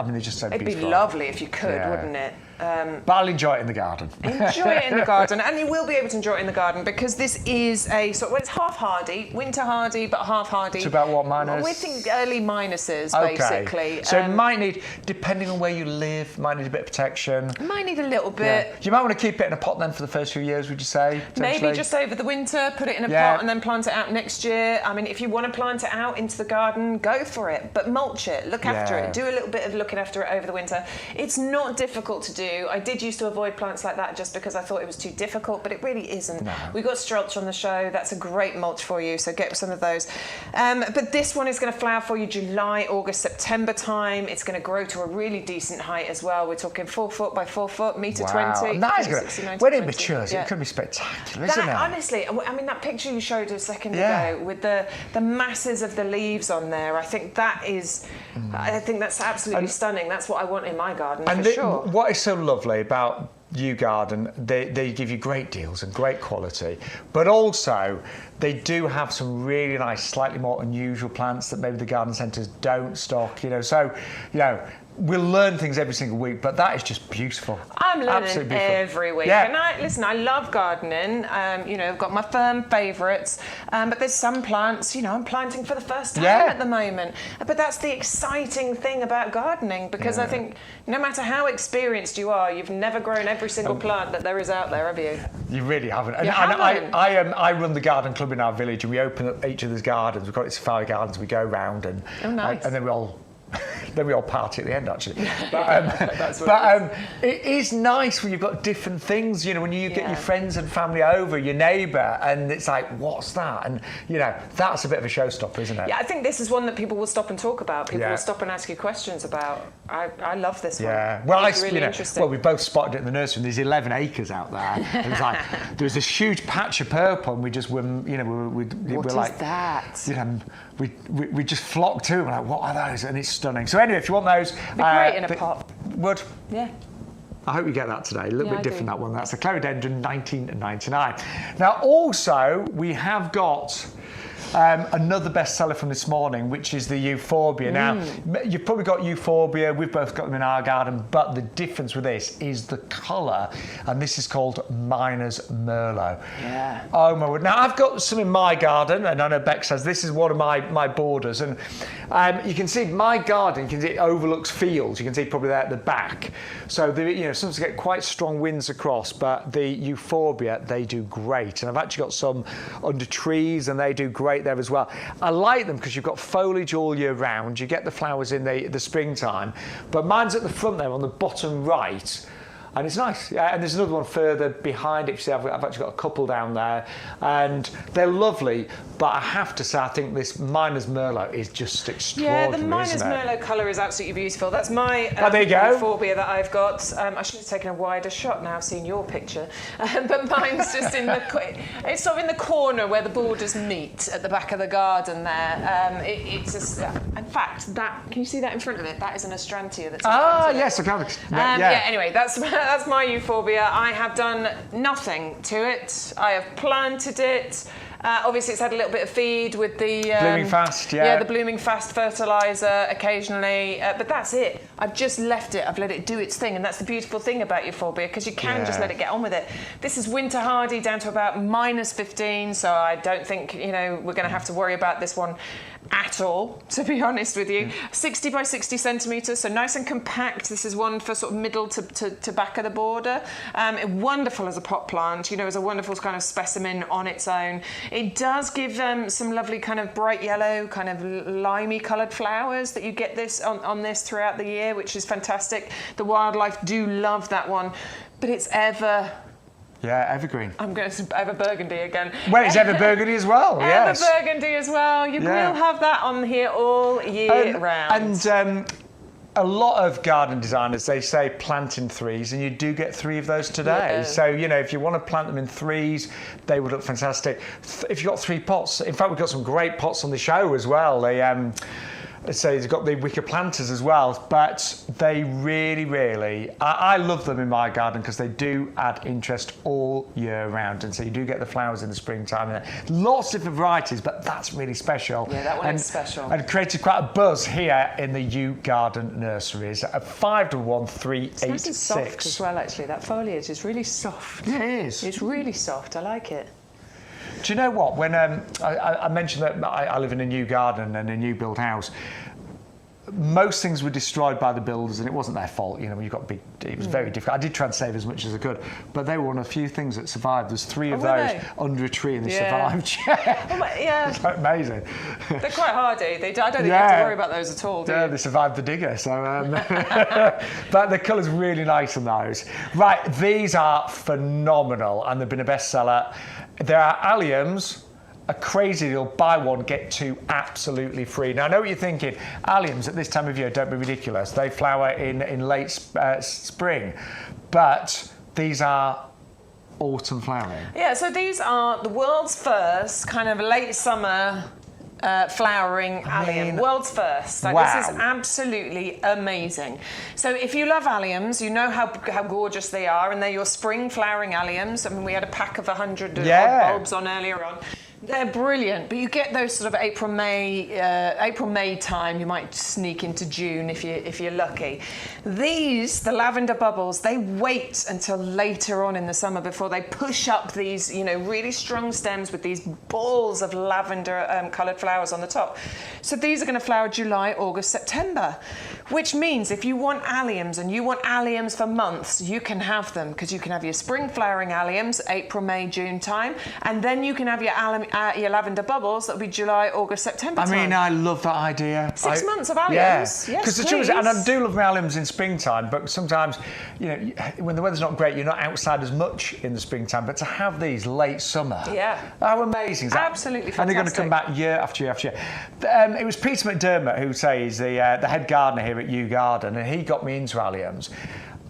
mean, it's just so It'd beautiful. be lovely if you could, wouldn't it? But I'll enjoy it in the garden. Enjoy it in the garden, and you will be able to enjoy it in the garden because this is a sort. Well, it's half hardy, winter hardy, but half hardy. It's about what, minus? We think early minuses, okay. basically. So it might need, depending on where you live, might need a bit of protection. Might need a little bit. Yeah. You might want to keep it in a pot then for the first few years, would you say? Maybe just over the winter, put it in a pot and then plant it out next year. I mean, if you want to plant it out into the garden, go for it, but mulch it, look after it, do a little bit of looking after it over the winter. It's not difficult to do. I did used to avoid plants like that just because I thought it was too difficult, but it really isn't. No. We got Strelch on the show. That's a great mulch for you, so get some of those. But this one is going to flower for you July, August, September time. It's going to grow to a really decent height as well. We're talking 4 foot by 4 foot, metre 20. That is good. When it matures, it could be spectacular, isn't it? Honestly, I mean, that picture you showed a second ago with the masses of the leaves on there, I think that is, I think that's absolutely stunning. That's what I want in my garden, for sure. What is so lovely about YouGarden, they give you great deals and great quality, but also they do have some really nice, slightly more unusual plants that maybe the garden centres don't stock, you know. So, you know, we'll learn things every single week, but that is just beautiful. I'm learning every week. Yeah. And I love gardening. You know, I've got my firm favourites, but there's some plants, you know, I'm planting for the first time at the moment. But that's the exciting thing about gardening, because I think no matter how experienced you are, you've never grown every single plant that there is out there, have you? You really haven't. You haven't. I run the garden club in our village, and we open up each other's gardens. We've got these 5 gardens. We go round and nice. And then we all party at the end, actually. But it is nice when you've got different things, you know, when you get your friends and family over, your neighbour, and it's like, what's that? And, you know, that's a bit of a showstopper, isn't it? Yeah, I think this is one that people will stop and talk about. People will stop and ask you questions about. I love this one. Yeah, well, it's really interesting. Well, we both spotted it in the nursery, and there's 11 acres out there. And it was like, there was this huge patch of purple, and we just were, you know, what is like, that? You know, we just flocked to it. We're like, what are those? And it's stunning. So anyway, if you want those, be great in a pot. Would. Yeah. I hope you get that today. A little bit different, that one. That's the chlorhodendron 1999. Now, also, we have got Another bestseller from this morning, which is the Euphorbia. Now, you've probably got Euphorbia. We've both got them in our garden, but the difference with this is the colour, and this is called Miner's Merlot. Yeah. Oh my word! Now I've got some in my garden, and I know Beck says this is one of my borders, and you can see my garden. You can see it overlooks fields. You can see probably there at the back. So sometimes you get quite strong winds across, but the Euphorbia, they do great, and I've actually got some under trees, and they do great there as well. I like them because you've got foliage all year round. You get the flowers in the springtime, but mine's at the front there on the bottom right. And it's nice. And there's another one further behind it. You see, I've actually got a couple down there, and they're lovely. But I have to say, I think this Miner's Merlot is just extraordinary. Yeah, the Miner's Merlot colour is absolutely beautiful. That's my there you go. Euphorbia that I've got. I should have taken a wider shot now. I've seen your picture, but mine's just in it's sort of in the corner where the borders meet at the back of the garden there. It's just, in fact, can you see that in front of it? That is an Astrantia. That's yes, I can. Yeah. Anyway, that's my Euphorbia. I have done nothing to it. I have planted it. Obviously, it's had a little bit of feed with the blooming fast, yeah, the blooming fast fertiliser occasionally, but that's it. I've just left it. I've let it do its thing, and that's the beautiful thing about Euphorbia, because you can just let it get on with it. This is winter hardy down to about -15, so I don't think we're going to have to worry about this one at all, to be honest with you. 60 by 60 centimetres, so nice and compact. This is one for sort of middle to back of the border. Wonderful as a pot plant, as a wonderful kind of specimen on its own. It does give some lovely kind of bright yellow, kind of limey coloured flowers that you get on this throughout the year, which is fantastic. The wildlife do love that one, but it's evergreen. I'm going to ever burgundy again. Well, it's ever burgundy as well. Yes. Ever burgundy as well. You will have that on here all year round. And a lot of garden designers, they say plant in threes, and you do get 3 of those today. Yeah. So, if you want to plant them in threes, they would look fantastic. If you've got 3 pots, in fact, we've got some great pots on the show as well. So you've got the wicker planters as well, but they really, I love them in my garden because they do add interest all year round, and so you do get the flowers in the springtime. And lots of different varieties, but that's really special. Yeah, that one is special. And created quite a buzz here in the YouGarden nurseries at 511-386. It's nice and soft as well, actually. That foliage is really soft. It is. It's really soft. I like it. Do you know what? When I mentioned that I live in a new garden and a new built house, most things were destroyed by the builders, and it wasn't their fault. When you've got big, it was very difficult. I did try and save as much as I could, but they were one of the few things that survived. There's 3 of those under a tree, and they survived. Yeah. It's amazing. They're quite hardy. I don't think you have to worry about those at all, do you? They survived the digger. So, but the colour's really nice on those. Right, these are phenomenal, and they've been a bestseller. There are alliums. A crazy deal, buy one, get 2 absolutely free. Now, I know what you're thinking. Alliums at this time of year, don't be ridiculous. They flower in late spring, but these are autumn flowering. Yeah, so these are the world's first kind of late summer flowering allium. World's first. Wow. This is absolutely amazing. So if you love alliums, you know how gorgeous they are, and they're your spring flowering alliums. I mean, we had a pack of 100 odd bulbs on earlier on. They're brilliant, but you get those sort of April, May time. You might sneak into June if you're lucky. These, the lavender bubbles, they wait until later on in the summer before they push up these, really strong stems with these balls of lavender coloured flowers on the top. So these are going to flower July, August, September, which means if you want alliums and you want alliums for months, you can have them, because you can have your spring flowering alliums, April, May, June time, and then you can have your lavender bubbles. That'll be July, August, September time. I mean, I love that idea. 6 months of alliums. Yes, because the truth is, and I do love my alliums in springtime, but sometimes, when the weather's not great, you're not outside as much in the springtime. But to have these late summer, how amazing is that? Absolutely fantastic. And they're going to come back year after year after year. It was Peter McDermott who says the head gardener here at YouGarden, and he got me into alliums,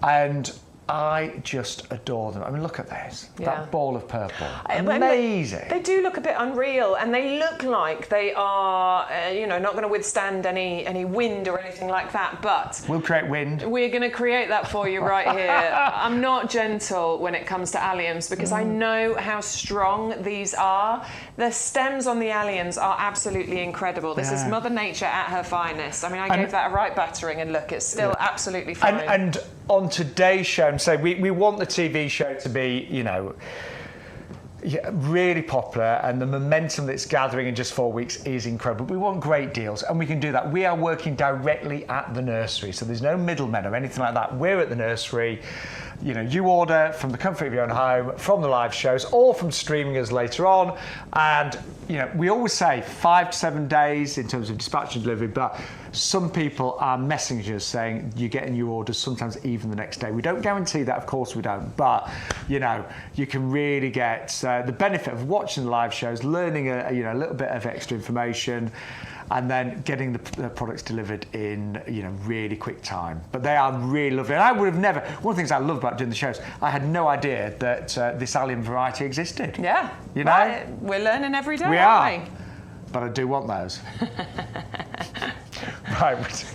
and I just adore them. I mean, look at this. Yeah. That ball of purple. Amazing. They do look a bit unreal, and they look like they are, not going to withstand any wind or anything like that, but... We'll create wind. We're going to create that for you right here. I'm not gentle when it comes to alliums because I know how strong these are. The stems on the alliums are absolutely incredible. This is Mother Nature at her finest. I mean, I gave that a right battering, and look, it's still absolutely fine. And on today's show, so we want the TV show to be, really popular, and the momentum that's gathering in just 4 weeks is incredible. We want great deals, and we can do that. We are working directly at the nursery, so there's no middlemen or anything like that. We're at the nursery. You order from the comfort of your own home, from the live shows, or from streaming us later on. And, we always say 5 to 7 days in terms of dispatch and delivery, but some people are messaging us saying you're getting your orders sometimes even the next day. We don't guarantee that, of course we don't, but, you can really get the benefit of watching the live shows, learning a little bit of extra information, and then getting the products delivered in really quick time. But they are really lovely. And I would have never, one of the things I love about doing the shows, I had no idea that this allium variety existed. Yeah. Well, we're learning every day, we aren't are. But I do want those. Right,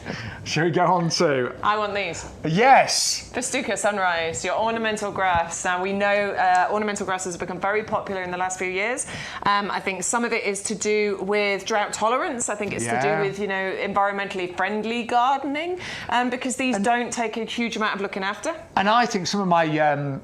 shall we go on to... I want these. Yes! Festuca Sunrise, your ornamental grass. Now, we know ornamental grasses have become very popular in the last few years. I think some of it is to do with drought tolerance. I think it's to do with, environmentally friendly gardening, because these don't take a huge amount of looking after. And I think some of my...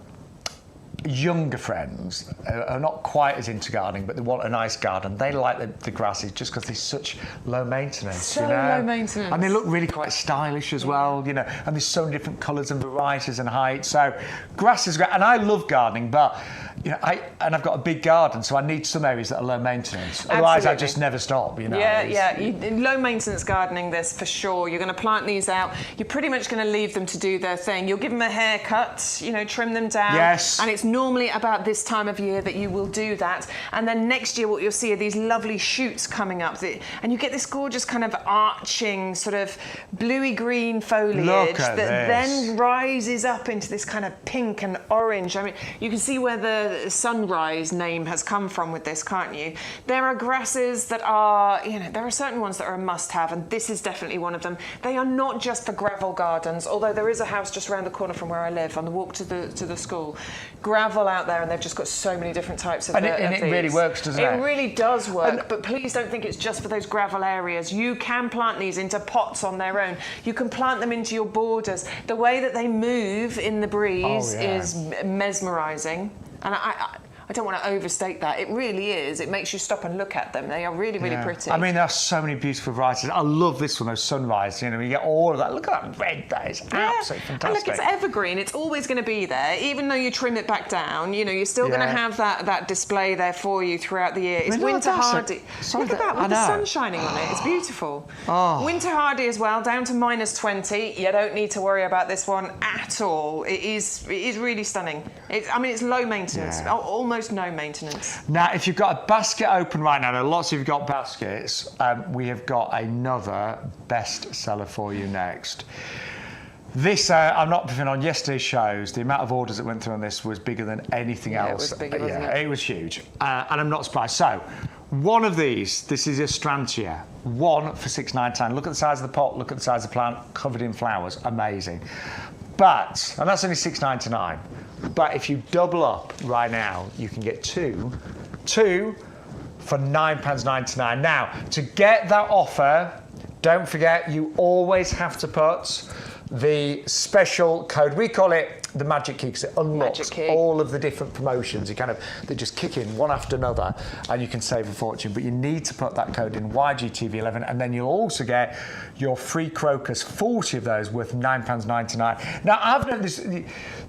younger friends are not quite as into gardening, but they want a nice garden. They like the grasses just because they're such low maintenance. So low maintenance. And they look really quite stylish as well, and there's so many different colours and varieties and heights. So grass is great. And I love gardening, but I've got a big garden, so I need some areas that are low maintenance. Otherwise, I just never stop. Low maintenance gardening, this for sure. You're going to plant these out. You're pretty much going to leave them to do their thing. You'll give them a haircut, trim them down. Yes. And it's normally about this time of year that you will do that. And then next year, what you'll see are these lovely shoots coming up, and you get this gorgeous kind of arching, sort of bluey green foliage that then rises up into this kind of pink and orange. I mean, you can see where the sunrise name has come from with this, can't you? There are grasses that are, there are certain ones that are a must-have, and this is definitely one of them. They are not just for gravel gardens, although there is a house just around the corner from where I live on the walk to the school. Gravel out there, and they've just got so many different types of these. And it really works, doesn't it? It really does work, but please don't think it's just for those gravel areas. You can plant these into pots on their own. You can plant them into your borders. The way that they move in the breeze is mesmerising. And I don't want to overstate that. It really is. It makes you stop and look at them. They are really, really pretty. I mean, there are so many beautiful varieties. I love this one, those sunrise. You get all of that. Look at that red. That is absolutely fantastic. And look, it's evergreen. It's always going to be there. Even though you trim it back down, you're still going to have that display there for you throughout the year. It's winter hardy. Look at that with the sun shining on it. It's beautiful. Oh. Winter hardy as well, down to -20. You don't need to worry about this one at all. It is really stunning. It's low maintenance, almost no maintenance. Now, if you've got a basket open right now, there are lots of you got baskets, we have got another best seller for you next. This, I'm not putting on yesterday's shows. The amount of orders that went through on this was bigger than anything else. It was bigger, wasn't it? It was huge. And I'm not surprised. So, one of these, this is a Strantia, one for $6.99. Look at the size of the pot, look at the size of the plant, covered in flowers, amazing. But, and that's only $6.99. But if you double up right now, you can get two for £9.99. Now, to get that offer, don't forget, you always have to put the special code. We call it the magic key because it unlocks all of the different promotions. They just kick in one after another, and you can save a fortune. But you need to put that code in YGTV11, and then you'll also get your free crocus, 40 of those worth £9.99. Now, I've noticed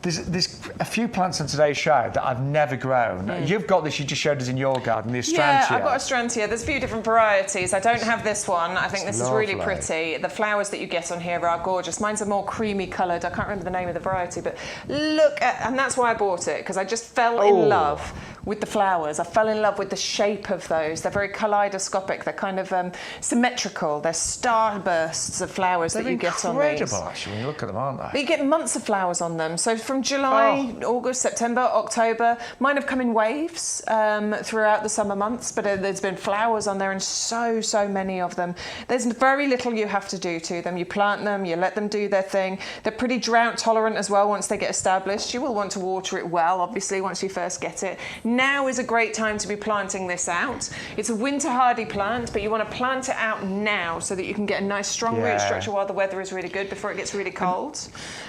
there's a few plants on today's show that I've never grown. You've got this, you just showed us in your garden, the Astrantia. Yeah, I've got Astrantia. There's a few different varieties. I don't have this one. I think this is really pretty. The flowers that you get on here are gorgeous. Mine's a more creamy coloured. I can't remember the name of the variety, but look at, and that's why I bought it, because I just fell in love with the flowers. I fell in love with the shape of those. They're very kaleidoscopic. They're kind of symmetrical. They're starbursts of flowers that you get on these. They're incredible, actually, when you look at them, aren't they? You get months of flowers on them. So from July, August, September, October. Mine have come in waves throughout the summer months, but there's been flowers on there and so many of them. There's very little you have to do to them. You plant them, you let them do their thing. They're pretty drought tolerant as well once they get established. You will want to water it well, obviously, once you first get it. Now is a great time to be planting this out. It's a winter hardy plant, but you want to plant it out now so that you can get a nice strong root structure while the weather is really good before it gets really cold.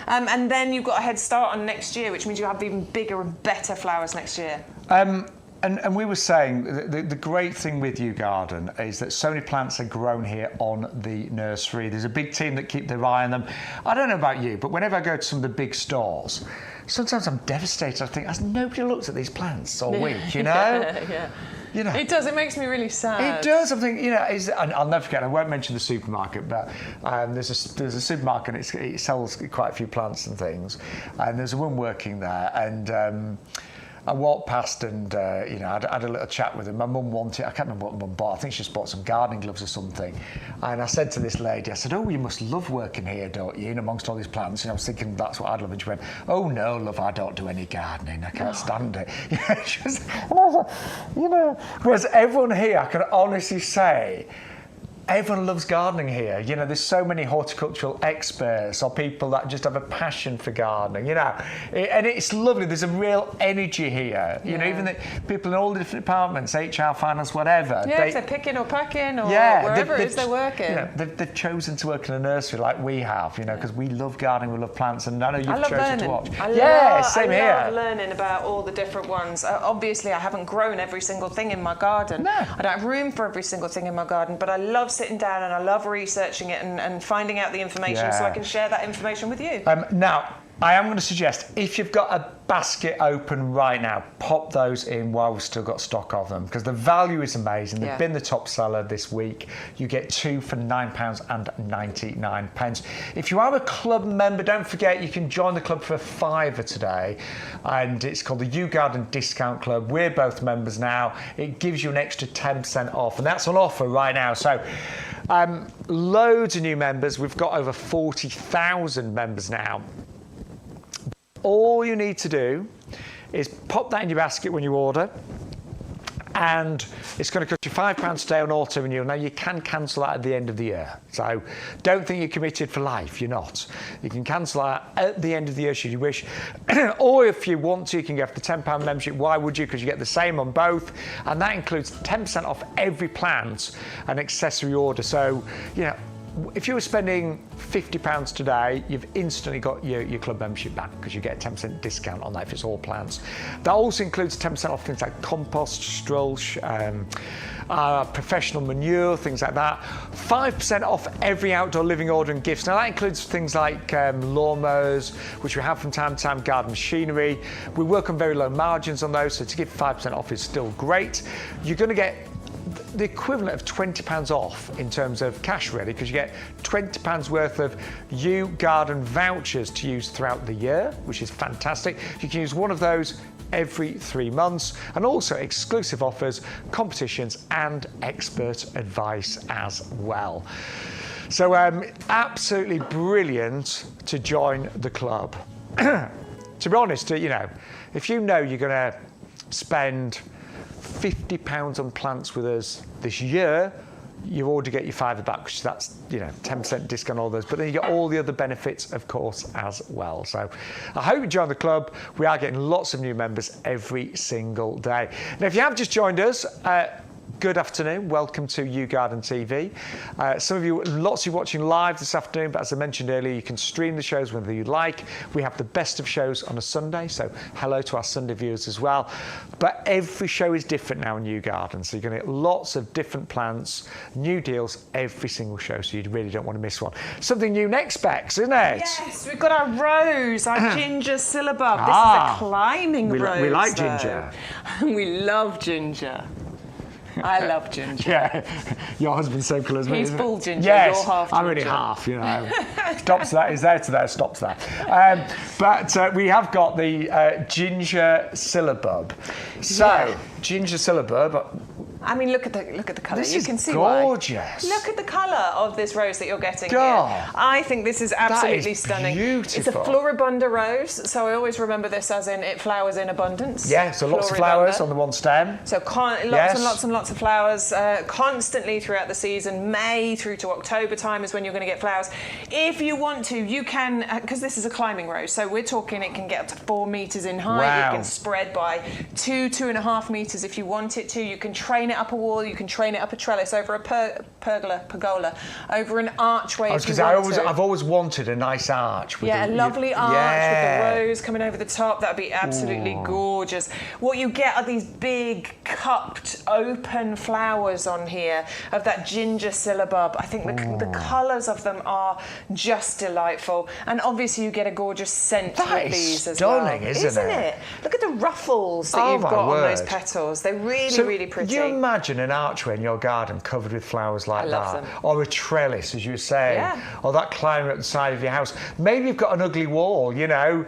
And then you've got a head start on next year, which means you have even bigger and better flowers next year. And we were saying the great thing with YouGarden is that so many plants are grown here on the nursery. There's a big team that keep their eye on them. I don't know about you, but whenever I go to some of the big stores, sometimes I'm devastated. I think, has nobody looked at these plants all week, you know? Yeah. You know, it does. It makes me really sad. It does. I'm thinking, you know, and I'll never forget. I won't mention the supermarket, but there's a supermarket. And it sells quite a few plants and things. And there's a woman working there, and I walked past and, you know, I had a little chat with her. My mum wanted, I can't remember what Mum bought. I think she just bought some gardening gloves or something. And I said to this lady, I said, oh, you must love working here, don't you? And amongst all these plants. And I was thinking that's what I'd love. And she went, oh, no, love, I don't do any gardening. I can't stand it. You know, she was, and I was like, you know, whereas everyone here, I can honestly say, everyone loves gardening here. You know, there's so many horticultural experts or people that just have a passion for gardening, you know. And it's lovely. There's a real energy here. You know, even the people in all the different departments, HR, finance, whatever. Yeah, if they're picking or packing or wherever it is they're working. You know, they've chosen to work in a nursery like we have, you know, because we love gardening, we love plants, and I know you've chosen to watch. I love learning about all the different ones. Obviously, I haven't grown every single thing in my garden. No. I don't have room for every single thing in my garden, but I love sitting down and I love researching it and finding out the information so I can share that information with you. Now, I am going to suggest, if you've got a basket open right now, pop those in while we've still got stock of them, because the value is amazing. They've been the top seller this week. You get 2 for £9.99. If you are a club member, don't forget you can join the club for £5 today, and it's called the YouGarden Discount Club. We're both members now. It gives you an extra 10% off, and that's on offer right now. So loads of new members. We've got over 40,000 members now. All you need to do is pop that in your basket when you order, and it's going to cost you £5 today on auto renewal. Now, you can cancel that at the end of the year, so don't think you're committed for life. You're not. You can cancel that at the end of the year should you wish, or if you want to, you can go for the £10 membership. Why would you? Because you get the same on both, and that includes 10% off every plant and accessory order. So, you know, if you were spending £50 today, you've instantly got your club membership back because you get a 10% discount on that if it's all plants. That also includes 10% off things like compost, strulch, professional manure, things like that. 5% off every outdoor living order and gifts. Now that includes things like lawnmowers, which we have from time to time, garden machinery. We work on very low margins on those, so to give 5% off is still great. You're going to get the equivalent of £20 off in terms of cash, really, because you get £20 worth of YouGarden vouchers to use throughout the year, which is fantastic. You can use one of those every 3 months, and also exclusive offers, competitions, and expert advice as well. So absolutely brilliant to join the club. To be honest, you know, if you know you're going to spend £50 on plants with us this year, you already get your £5 back, which that's, you know, 10% discount on all those. But then you get all the other benefits, of course, as well. So I hope you join the club. We are getting lots of new members every single day. Now, if you have just joined us, good afternoon. Welcome to YouGarden TV. Some of you, lots of you watching live this afternoon, but as I mentioned earlier, you can stream the shows whenever you like. We have the best of shows on a Sunday, so hello to our Sunday viewers as well. But every show is different now in YouGarden, so you're going to get lots of different plants, new deals every single show, so you really don't want to miss one. Something new next, Bex, isn't it? Yes, we've got our rose, our ginger syllabub. This is a climbing rose. We like ginger. We love ginger. I love ginger. Yeah, your husband's the same colour as me. He's isn't full it? ginger. Yes, You're half I'm only ginger. half. You know, stops that. Is there to there, stops that. But we have got the ginger syllabub. So ginger syllabub. I mean, look at the colour. This You is can see gorgeous. why. Look at the colour of this rose that you're getting God. here. I think this is absolutely is stunning. beautiful. It's a floribunda rose, so I always remember this as in it flowers in abundance. Yeah, so lots of Floribunda. flowers on the one stem. So lots Yes. and lots and lots of flowers constantly throughout the season. May through to October time is when you're going to get flowers. If you want to, you can, because this is a climbing rose, so we're talking it can get up to 4 metres in height. Wow. It can spread by 2.5 metres if you want it to. You can train it up a wall. You can train it up a trellis over a pergola, over an archway. I've always wanted a nice arch. With a lovely arch with the rose coming over the top. That'd be absolutely gorgeous. What you get are these big cupped open flowers on here of that ginger syllabub. I think the colours of them are just delightful, and obviously you get a gorgeous scent with these as well. Stunning, isn't it? Look at the ruffles that you've got on those petals. They're really pretty. You imagine an archway in your garden covered with flowers like love that, them. or a trellis, as you were saying, or that climbing up the side of your house. Maybe you've got an ugly wall, you know.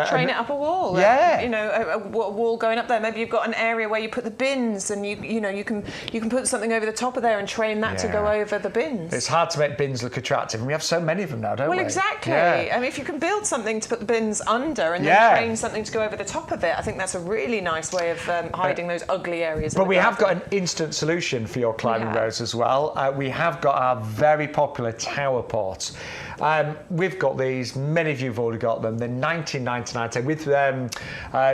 Train it up a wall. Yeah. You know, a wall going up there. Maybe you've got an area where you put the bins, and you can put something over the top of there and train that to go over the bins. It's hard to make bins look attractive, and we have so many of them now, don't we? Well, exactly. Yeah. I mean, if you can build something to put the bins under and then train something to go over the top of it, I think that's a really nice way of hiding those ugly areas. But we have got an instant solution for your climbing rose as well. We have got our very popular tower pots. We've got these. Many of you have already got them. They're $19.99 with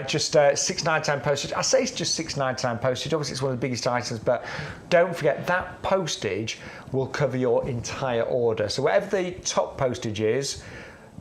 just $6.99 postage. I say it's just $6.99 postage. Obviously, it's one of the biggest items, but don't forget that postage will cover your entire order. So whatever the top postage is,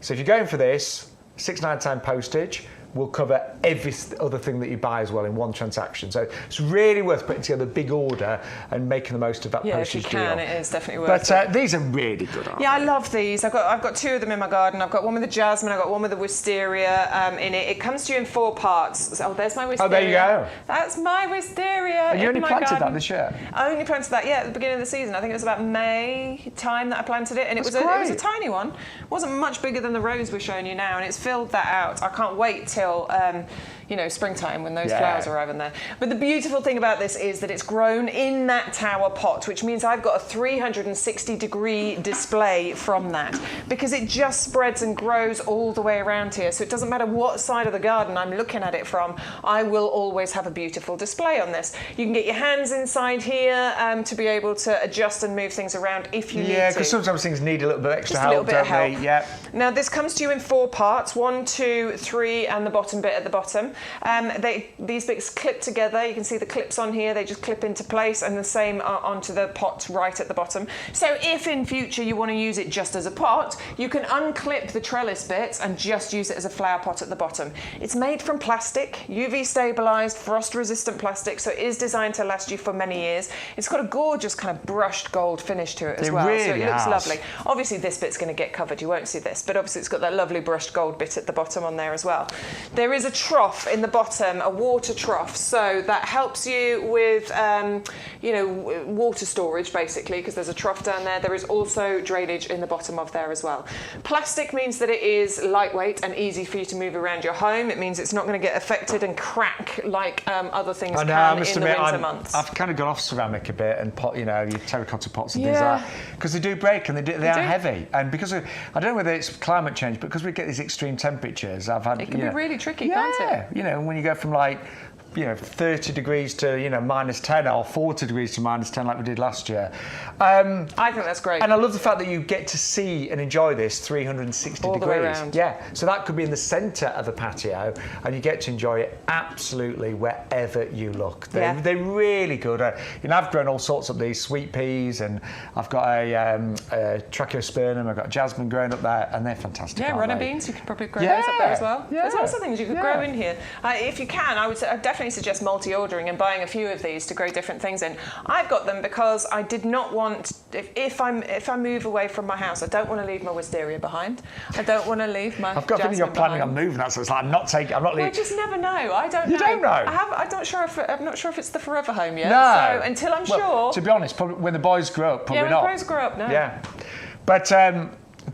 so if you're going for this, $6.99 postage will cover every other thing that you buy as well in one transaction. So it's really worth putting together a big order and making the most of that postage if you can, deal. it is definitely worth it. But these are really good, aren't they? I love these. I've got 2 of them in my garden. I've got one with the jasmine, I've got one with the wisteria in it. It comes to you in 4 parts. Oh, there's my wisteria. Oh, there you go. That's my wisteria. And you only planted garden. that this year? I only planted that, at the beginning of the season. I think it was about May time that I planted it, and it was a tiny one. It wasn't much bigger than the rose we're showing you now, and it's filled that out. I can't wait till springtime when those flowers arrive in there. But the beautiful thing about this is that it's grown in that tower pot, which means I've got a 360-degree display from that, because it just spreads and grows all the way around here. So it doesn't matter what side of the garden I'm looking at it from, I will always have a beautiful display on this. You can get your hands inside here to be able to adjust and move things around if you need to. Yeah, because sometimes things need a little bit extra Just help, a little bit of help. Yeah. Now this comes to you in 4 parts, 1, 2, 3, and the bottom bit at the bottom. These bits clip together. You can see the clips on here. They just clip into place, and the same onto the pot right at the bottom. So if in future you want to use it just as a pot, you can unclip the trellis bits and just use it as a flower pot at the bottom. It's made from plastic, UV stabilized, frost resistant plastic, so it is designed to last you for many years. It's got a gorgeous kind of brushed gold finish to it as well. Really so it looks has. lovely. Obviously this bit's going to get covered, you won't see this, but obviously it's got that lovely brushed gold bit at the bottom on there as well. There is a trough in the bottom, a water trough, so that helps you with water storage basically, because there's a trough down there. There is also drainage in the bottom of there as well. Plastic means that it is lightweight and easy for you to move around your home. It means it's not going to get affected and crack like other things can in the winter months. I've kind of gone off ceramic a bit and pot, your terracotta pots and things like that, because they do break and they are heavy. And because I don't know whether it's climate change, but because we get these extreme temperatures, it can be really tricky, can't it? When you go from 30 degrees to -10, or 40 degrees to -10 like we did last year. I think that's great. And I love the fact that you get to see and enjoy this 360 all degrees. The way around. Yeah, so that could be in the centre of the patio, and you get to enjoy it absolutely wherever you look. They're really good. I've grown all sorts of these sweet peas, and I've got a tracheospernum, I've got jasmine growing up there, and they're fantastic. Yeah, runner beans, you could probably grow those up there as well. Yeah. There's lots of things you could grow in here. If you can, I would say, definitely definitely suggest multi-ordering and buying a few of these to grow different things in. I've got them because I did not want, if I move away from my house, I don't want to leave my wisteria behind. I don't want to leave my I've got a feeling you're planning on moving that, so it's like, I'm not leaving. Well, I just never know. I don't know. You don't know? I'm not sure if it's the forever home yet. No. So until I'm sure. To be honest, probably when the boys grow up, probably not. Yeah, when the boys grow up, no. Yeah. But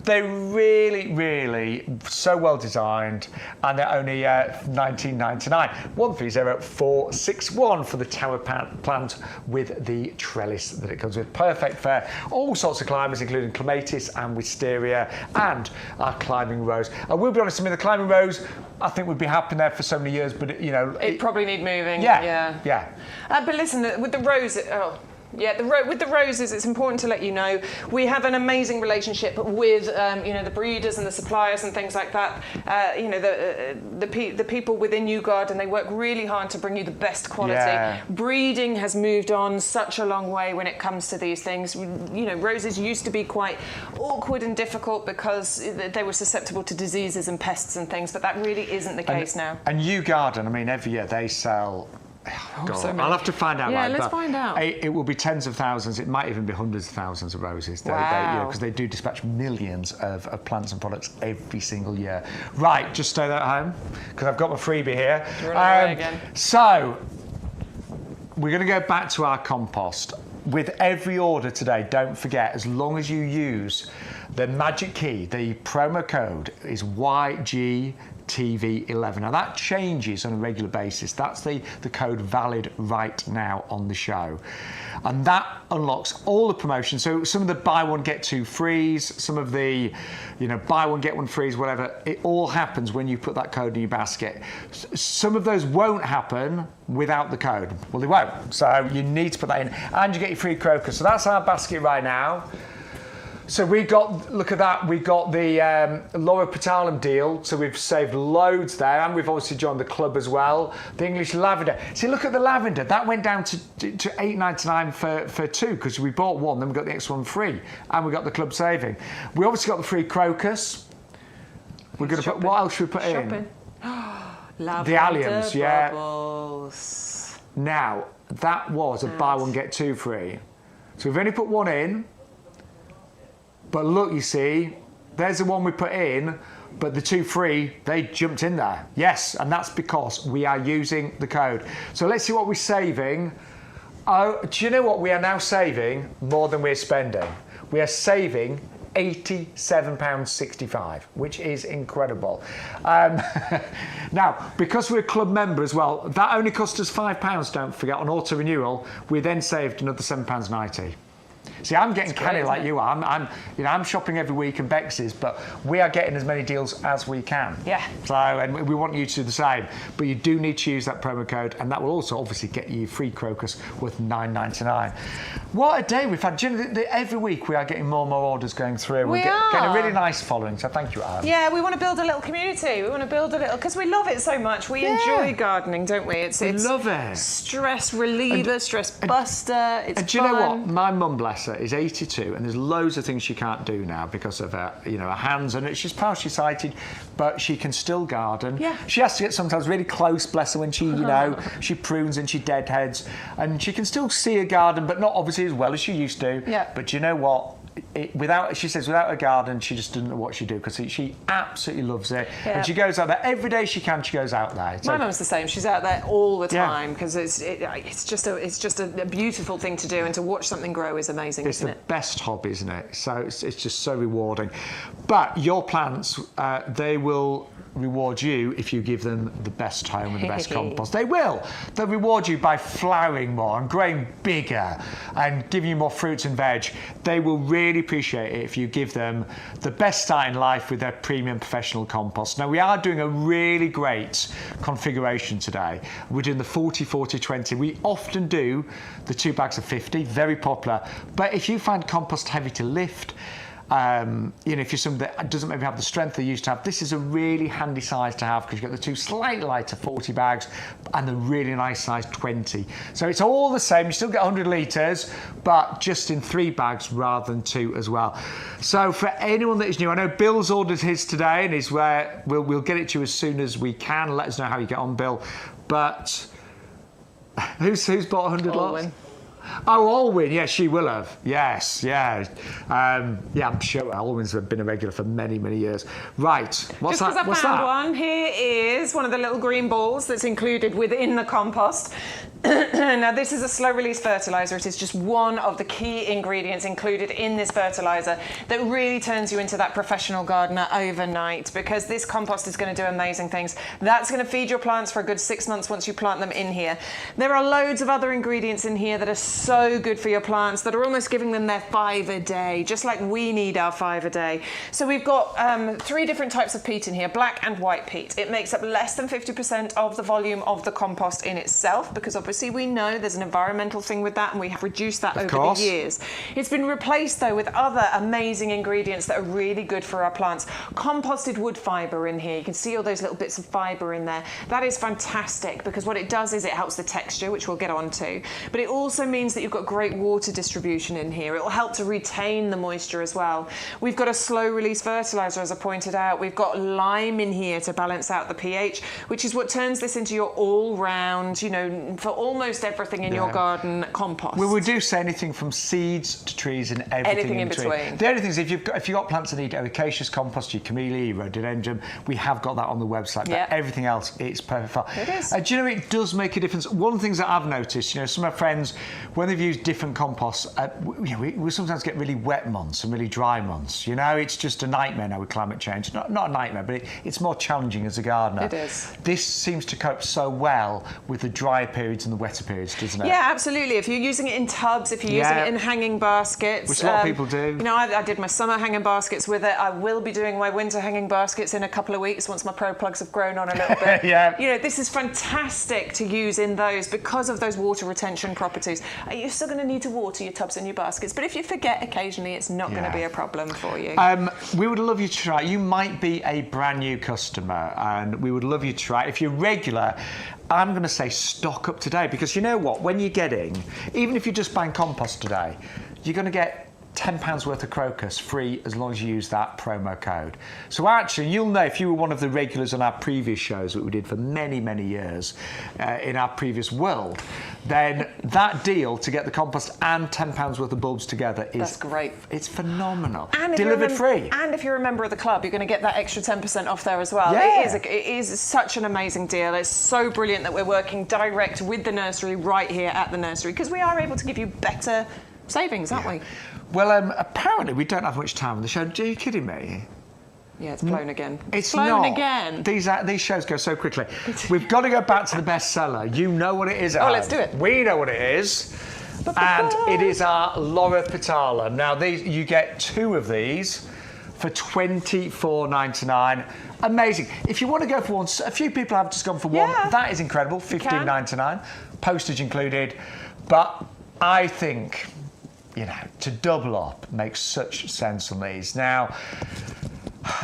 they're really, really so well designed, and they're only $19.99. 130461 for the tower plant with the trellis that it comes with. Perfect for all sorts of climbers, including clematis and wisteria, and our climbing rose. I will be honest, I mean, the climbing rose, I think would be happening there for so many years, but it probably need moving. Yeah. But listen, with the rose, with the roses, it's important to let you know we have an amazing relationship with the breeders and the suppliers and things like that. The people within YouGarden, they work really hard to bring you the best quality. Yeah. Breeding has moved on such a long way when it comes to these things. Roses used to be quite awkward and difficult because they were susceptible to diseases and pests and things, but that really isn't the case now. And YouGarden, I mean, every year they sell. So I'll have to find out. Yeah, let's find out. It will be tens of thousands. It might even be hundreds of thousands of roses. Wow. Because they do dispatch millions of plants and products every single year. Right, just stay there at home because I've got my freebie here. You're running away again. So we're going to go back to our compost. With every order today, don't forget, as long as you use the magic key, the promo code is YGTV11. Now that changes on a regular basis. That's the code valid right now on the show. And that unlocks all the promotions. So some of the buy one, get two frees, some of the, buy one, get one frees, whatever, it all happens when you put that code in your basket. Some of those won't happen without the code. Well, they won't. So you need to put that in. And you get your free crocus. So that's our basket right now. So look at that, we got the Laura Petalum deal, so we've saved loads there, and we've obviously joined the club as well. The English lavender. See, look at the lavender, that went down to $8.99 for two, because we bought one, then we got the extra one free, and we got the club saving. We obviously got the free crocus. We're going to put, what else should we put in? Lavender the alliums, bubbles. Now, that was a buy one, get two free. So we've only put one in. But look, you see, there's the one we put in, but the two free, they jumped in there. Yes, and that's because we are using the code. So let's see what we're saving. Oh, do you know what? We are now saving more than we're spending. We are saving £87.65, which is incredible. Now, because we're a club member as well, that only cost us £5, don't forget, on auto renewal. We then saved another £7.90. See, I'm getting canny like you are. I'm shopping every week in Bex's, but we are getting as many deals as we can. Yeah. So, and we want you to do the same. But you do need to use that promo code, and that will also obviously get you free crocus worth $9.99. What a day we've had. Do you know, every week we are getting more and more orders going through. We're getting a really nice following, so thank you, Anne. Yeah, we want to build a little community. We want to build a little, because we love it so much. We enjoy gardening, don't we? It's love it. Stress reliever, stress buster. It's fun. Do you know what? My mum, bless her, is 82, and there's loads of things she can't do now because of her, her hands, and she's partially sighted, but she can still garden. Yeah. She has to get sometimes really close, bless her, when she, she prunes and she deadheads, and she can still see a garden, but not obviously as well as she used to. Yeah. But do you know what? She says without a garden, she just doesn't know what she'd do, because she absolutely loves it. Yeah. And she goes out there every day she can. She goes out there. My mum's the same. She's out there all the time because it's just a beautiful thing to do, and to watch something grow is amazing. It's the best hobby, isn't it? So it's just so rewarding. But your plants, they will reward you if you give them the best home and the best compost. They will. They'll reward you by flowering more and growing bigger and giving you more fruits and veg. They will really appreciate it if you give them the best start in life with their premium professional compost. Now, we are doing a really great configuration today. We're doing the 40-40-20. We often do the 2 bags of 50, very popular. But if you find compost heavy to lift, if you're somebody that doesn't maybe have the strength they used to have, this is a really handy size to have, because you've got the two slightly lighter 40 bags and the really nice size 20. So it's all the same. You still get 100 litres, but just in 3 bags rather than 2 as well. So for anyone that is new, I know Bill's ordered his today, and we'll get it to you as soon as we can. Let us know how you get on, Bill. But Who's bought 100 lots? Alwyn. Oh, Alwyn, yes, she will have. Yes, yeah. I'm sure Alwyn's been a regular for many, many years. Right, what's Just that? because I found one, here is one of the little green balls that's included within the compost. Now, this is a slow-release fertiliser. It is just one of the key ingredients included in this fertiliser that really turns you into that professional gardener overnight, because this compost is going to do amazing things. That's going to feed your plants for a good 6 months once you plant them in here. There are loads of other ingredients in here that are so good for your plants that are almost giving them their 5 a day, just like we need our 5 a day. So we've got 3 different types of peat in here, black and white peat. It makes up less than 50% of the volume of the compost in itself, because obviously we know there's an environmental thing with that, and we have reduced that over the years. It's been replaced though with other amazing ingredients that are really good for our plants. Composted wood fibre in here. You can see all those little bits of fibre in there. That is fantastic, because what it does is it helps the texture, which we'll get on to, but it also means that you've got great water distribution in here. It will help to retain the moisture as well. We've got a slow release fertiliser, as I pointed out. We've got lime in here to balance out the pH, which is what turns this into your all-round, for almost everything in your garden compost. We would do say anything from seeds to trees and everything in between. The only thing is, if you've got plants that need ericaceous compost, your camellia, your rhododendron, we have got that on the website. But everything else, it's perfect for. It is. Do you know, it does make a difference. One of the things that I've noticed, some of my friends, when they've used different composts, we sometimes get really wet months and really dry months. It's just a nightmare now with climate change. Not a nightmare, but it's more challenging as a gardener. It is. This seems to cope so well with the drier periods and the wetter periods, doesn't it? Yeah, absolutely. If you're using it in tubs, if you're using it in hanging baskets. Which a lot of people do. I did my summer hanging baskets with it. I will be doing my winter hanging baskets in a couple of weeks once my pro plugs have grown on a little bit. This is fantastic to use in those because of those water retention properties. You're still going to need to water your tubs and your baskets, but if you forget occasionally, it's not going to be a problem for you. We would love you to try. You might be a brand new customer, and we would love you to try. If you're regular, I'm going to say stock up today, because you know what? When you're getting, even if you're just buying compost today, you're going to get £10 worth of crocus free as long as you use that promo code. So actually, you'll know if you were one of the regulars on our previous shows that we did for many, many years in our previous world, then that deal to get the compost and £10 worth of bulbs together is... That's great. It's phenomenal. And delivered free. And if you're a member of the club, you're going to get that extra 10% off there as well. Yeah. It is such an amazing deal. It's so brilliant that we're working direct with the nursery right here at the nursery, because we are able to give you better savings, aren't we? Well, apparently we don't have much time on the show. Are you kidding me? Yeah, it's blown again. It's blown not. again. These shows go so quickly. We've got to go back to the bestseller. You know what it is. Let's do it. We know what it is. And it is our Laura Petala. Now, you get 2 of these for $24.99. Amazing. If you want to go for one, a few people have just gone for one. That is incredible. $15.99. Postage included. But I think, to double up makes such sense on these. Now,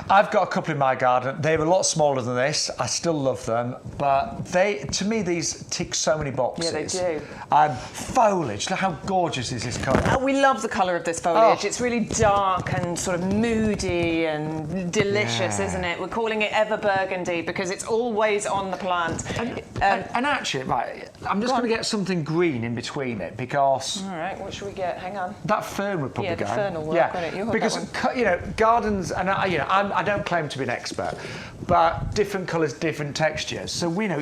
I've got a couple in my garden. They're a lot smaller than this. I still love them, but to me, these tick so many boxes. Yeah, they do. Foliage. Look how gorgeous is this colour. We love the colour of this foliage. It's really dark and sort of moody and delicious, isn't it? We're calling it ever burgundy because it's always on the plant. And actually, right, I'm just going to get something green in between it, because... All right, what should we get? Hang on. That fern would probably go. Yeah, the fern will work, won't it? You hold because that one. Gardens, and I don't claim to be an expert, but different colours, different textures. So we know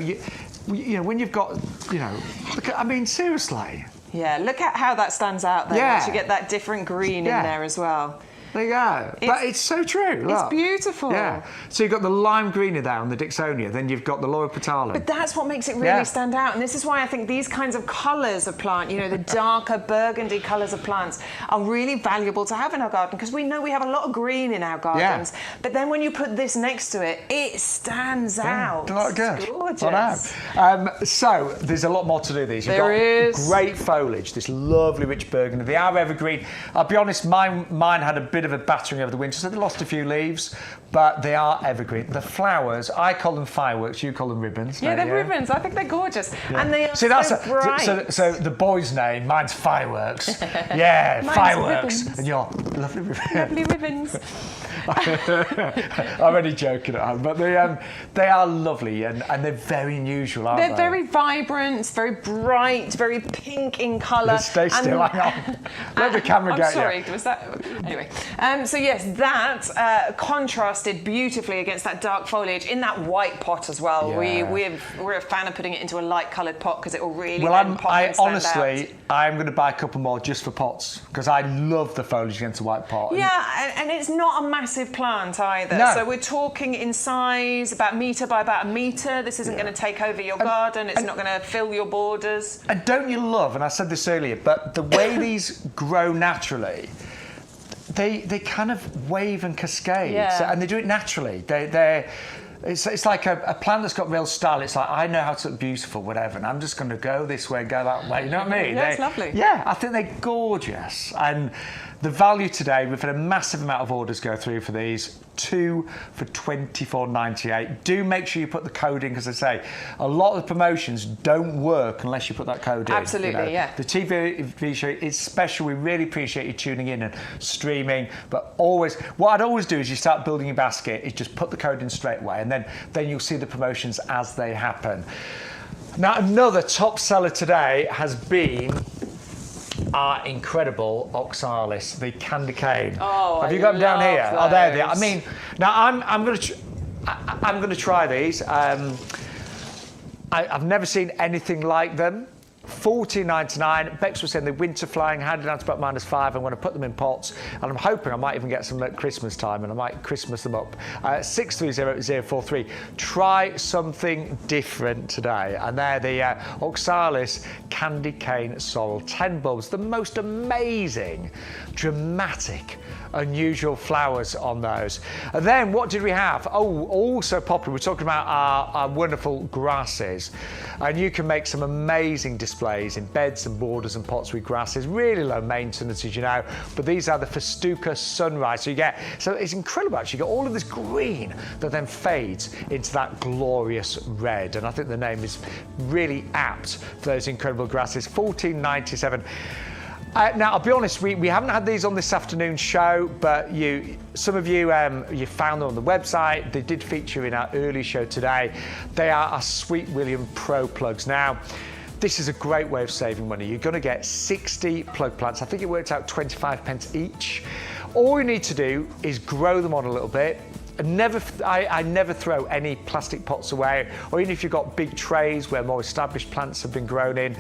when you've got look at, seriously. Yeah, look at how that stands out there. Yeah. You get that different green in there as well. There you go. But it's so true. Look. It's beautiful. Yeah. So you've got the lime green in there on the Dixonia, then you've got the Laura Petala. But that's what makes it really stand out. And this is why I think these kinds of colours of plant, the darker burgundy colours of plants, are really valuable to have in our garden, because we know we have a lot of green in our gardens. Yeah. But then when you put this next to it, it stands out. Good. It's gorgeous. So there's a lot more to do these. You've got great foliage, this lovely rich burgundy. They are evergreen. I'll be honest, mine had a bit of a battering over the winter, so they lost a few leaves, but they are evergreen. The flowers, I call them fireworks, you call them ribbons. Yeah, they're ribbons. I think they're gorgeous. Yeah. And they are bright. So the boy's name, mine's Fireworks. Yeah, mine's Fireworks. Ribbons. And you're lovely ribbons. Lovely ribbons. I'm only joking at home, but they are lovely and they're very unusual, aren't they? They're very vibrant, very bright, very pink in colour. Stay still, hang on. Let the camera get you. Sorry, was that... Anyway, so yes, that contrasted beautifully against that dark foliage in that white pot as well. Yeah. We're a fan of putting it into a light coloured pot because it will really pop and stand honestly, out. I'm going to buy a couple more just for pots because I love the foliage against a white pot. Yeah, and it's not a massive plant either. No. So we're talking in size, about metre by about a metre. This isn't going to take over your garden. It's not going to fill your borders. And don't you love, and I said this earlier, but the way these grow naturally, they kind of wave and cascade, and they do it naturally. It's like a plant that's got real style. It's like, I know how to look beautiful, whatever, and I'm just going to go this way, go that way. You know what I mean? Yeah, it's lovely. Yeah, I think they're gorgeous. And the value today, we've had a massive amount of orders go through for these. 2 for $24.98. Do make sure you put the code in because I say a lot of the promotions don't work unless you put that code in. Absolutely, yeah. The TV show is special. We really appreciate you tuning in and streaming. But always, what I'd always do is you start building your basket is just put the code in straight away, and then you'll see the promotions as they happen. Now, another top seller today has been our incredible oxalis, the candy cane. Oh, have you got them down here? those. Oh, there they are. I mean, now I'm going to try these. I've never seen anything like them. $14.99. Bex was saying the winter flying, handed down to about -5. I'm going to put them in pots, and I'm hoping I might even get some at Christmas time, and I might Christmas them up. 630043. Try something different today, and they're the oxalis candy cane sorrel. 10 bulbs, the most amazing, dramatic, unusual flowers on those. And then what did we have? Oh, also popular, we're talking about our wonderful grasses, and you can make some amazing displays in beds and borders and pots with grasses. Really low maintenance, as you know, but these are the Festuca Sunrise. So it's incredible actually. You got all of this green that then fades into that glorious red, and I think the name is really apt for those incredible grasses. $14.97. Now, I'll be honest, we haven't had these on this afternoon's show, but some of you found them on the website. They did feature in our early show today. They are our Sweet William Pro plugs. Now, this is a great way of saving money. You're going to get 60 plug plants. I think it worked out 25p each. All you need to do is grow them on a little bit. I never throw any plastic pots away, or even if you've got big trays where more established plants have been grown in,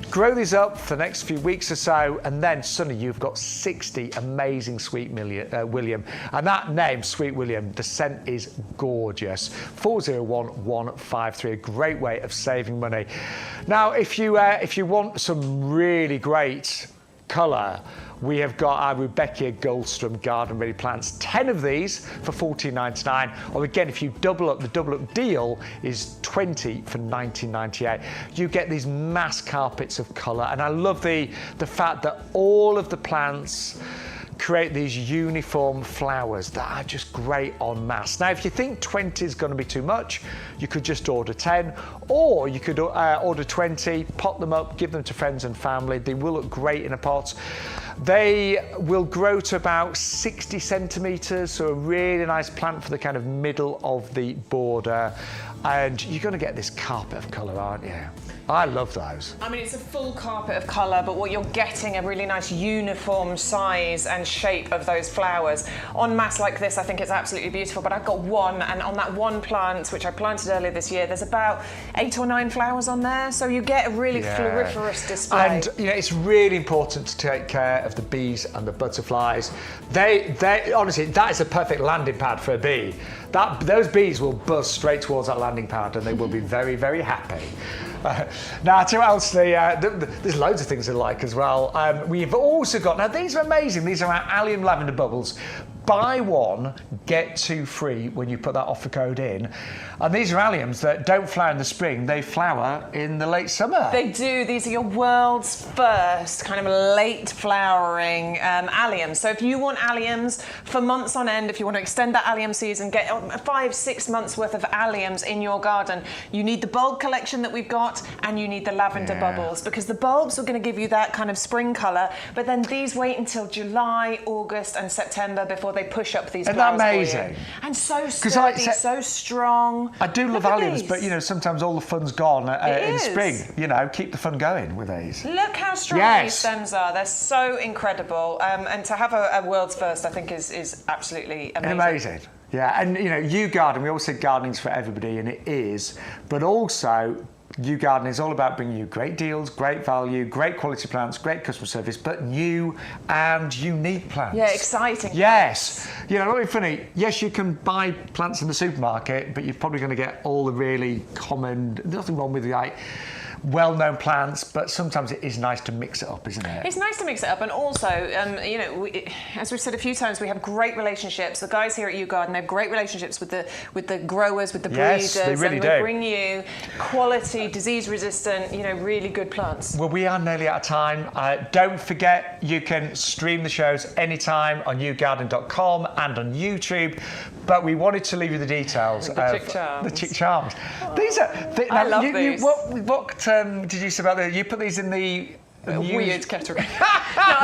grow these up for the next few weeks or so, and then suddenly you've got 60 amazing Sweet William. And that name, Sweet William, the scent is gorgeous. 401153, a great way of saving money. Now, if you want some really great colour, we have got our Rebecca Goldstrom garden ready plants. 10 of these for $14.99. Or again, if you double up, the double up deal is 20 for $19.98. You get these mass carpets of colour, and I love the fact that all of the plants create these uniform flowers that are just great en masse. Now, if you think 20 is going to be too much, you could just order 10, or you could order 20, pot them up, give them to friends and family. They will look great in a pot. They will grow to about 60 centimetres, so a really nice plant for the kind of middle of the border. And you're going to get this carpet of colour, aren't you? I love those. I mean, it's a full carpet of colour, but what you're getting a really nice uniform size and shape of those flowers. En masse like this, I think it's absolutely beautiful, but I've got one, and on that one plant, which I planted earlier this year, there's about 8 or 9 flowers on there, so you get a really floriferous display. And, it's really important to take care of the bees and the butterflies. They honestly, that is a perfect landing pad for a bee. Those bees will buzz straight towards that landing pad, and they will be very, very happy. Now, I'll tell you what else, there's loads of things I like as well. We've also got, now these are amazing, these are our allium lavender bubbles. Buy one, get 2 free when you put that offer code in. And these are alliums that don't flower in the spring, they flower in the late summer. They do. These are your world's first kind of late flowering alliums. So if you want alliums for months on end, if you want to extend that allium season, get 5-6 months worth of alliums in your garden, you need the bulb collection that we've got, and you need the lavender bubbles, because the bulbs are going to give you that kind of spring colour, but then these wait until July, August and September before they they push up these Isn't flowers that amazing? for you. And so sturdy, so strong. I do love alliums, but sometimes all the fun's gone in spring. Keep the fun going with these. Look how strong these stems are. They're so incredible. And to have a world's first, I think, is absolutely amazing. Amazing. Yeah, and YouGarden, we always say gardening's for everybody, and it is, but also YouGarden is all about bringing you great deals, great value, great quality plants, great customer service, but new and unique plants. Yeah, exciting. Yes. Not be funny. Yes, you can buy plants in the supermarket, but you're probably going to get all the really common, nothing wrong with well-known plants, but sometimes it is nice to mix it up, isn't it? It's nice to mix it up, and also, as we've said a few times, we have great relationships. The guys here at YouGarden, they have great relationships with the growers, with the breeders, they really and do. they bring you quality, disease-resistant, really good plants. Well, we are nearly out of time. Don't forget, you can stream the shows anytime on YouGarden.com and on YouTube. But we wanted to leave you the details of chick charms. The chick charms. Oh, these are. I love these. What did you say about you put these in the weird category?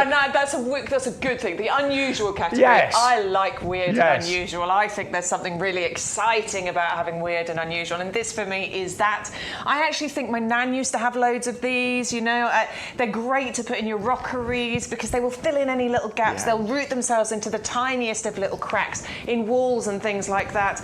no, that's a good thing. The unusual category. Yes. I like weird and unusual. I think there's something really exciting about having weird and unusual, and this for me is that. I actually think my nan used to have loads of these. They're great to put in your rockeries because they will fill in any little gaps. They'll root themselves into the tiniest of little cracks in walls and things like that.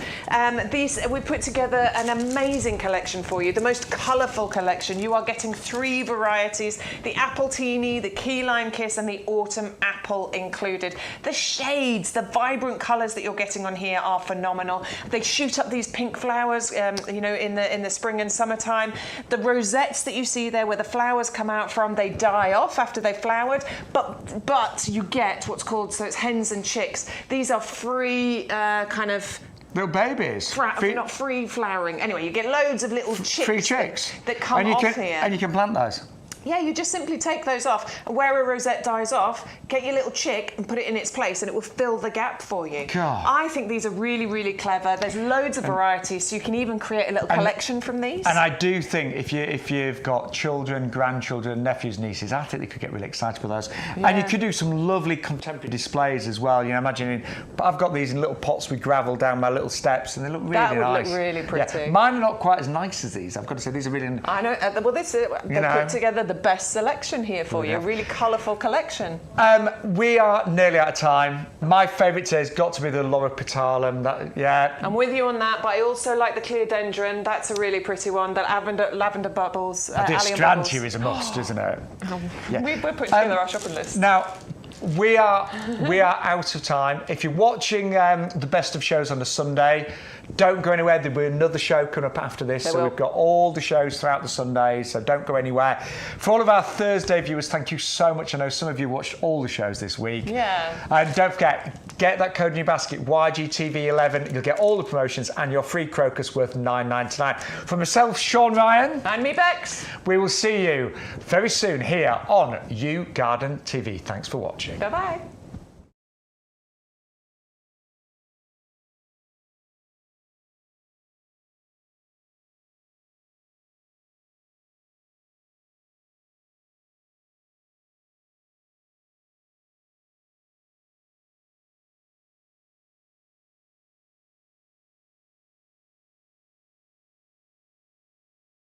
We put together an amazing collection for you, the most colourful collection. You are getting 3 varieties: the apple teeny, the key lime kiss, and the autumn apple included. The shades, the vibrant colours that you're getting on here are phenomenal. They shoot up these pink flowers, in the spring and summertime. The rosettes that you see there, where the flowers come out from, they die off after they've flowered. But you get what's called, so it's hens and chicks. These are free little babies. Not free flowering. Anyway, you get loads of little chicks. Free chicks that come off here. And you can plant those. Yeah, you just simply take those off, and where a rosette dies off, get your little chick and put it in its place, and it will fill the gap for you. God. I think these are really, really clever. There's loads of varieties, so you can even create a little collection from these. And I do think if you've got children, grandchildren, nephews, nieces, I think they could get really excited with those. Yeah. And you could do some lovely contemporary displays as well. But I've got these in little pots with gravel down my little steps, and they look really nice. That would look really pretty. Yeah. Mine are not quite as nice as these. I've got to say, these are really. I know. Well, they've put together the best selection here for you. A really colourful collection. We are nearly out of time. My favourite today has got to be the Loropetalum. I'm with you on that, but I also like the Cleodendron. That's a really pretty one. The lavender bubbles. This strand here is a must, isn't it? We're putting together our shopping list. Now, we are out of time. If you're watching the best of shows on a Sunday, don't go anywhere. There'll be another show coming up after this. We've got all the shows throughout the Sundays, so don't go anywhere. For all of our Thursday viewers, thank you so much. I know some of you watched all the shows this week. Yeah. And don't forget, get that code in your basket, YGTV11. You'll get all the promotions and your free crocus worth $9.99. From myself, Shaun Ryan. And me, Bex. We will see you very soon here on YouGarden TV. Thanks for watching. Bye-bye.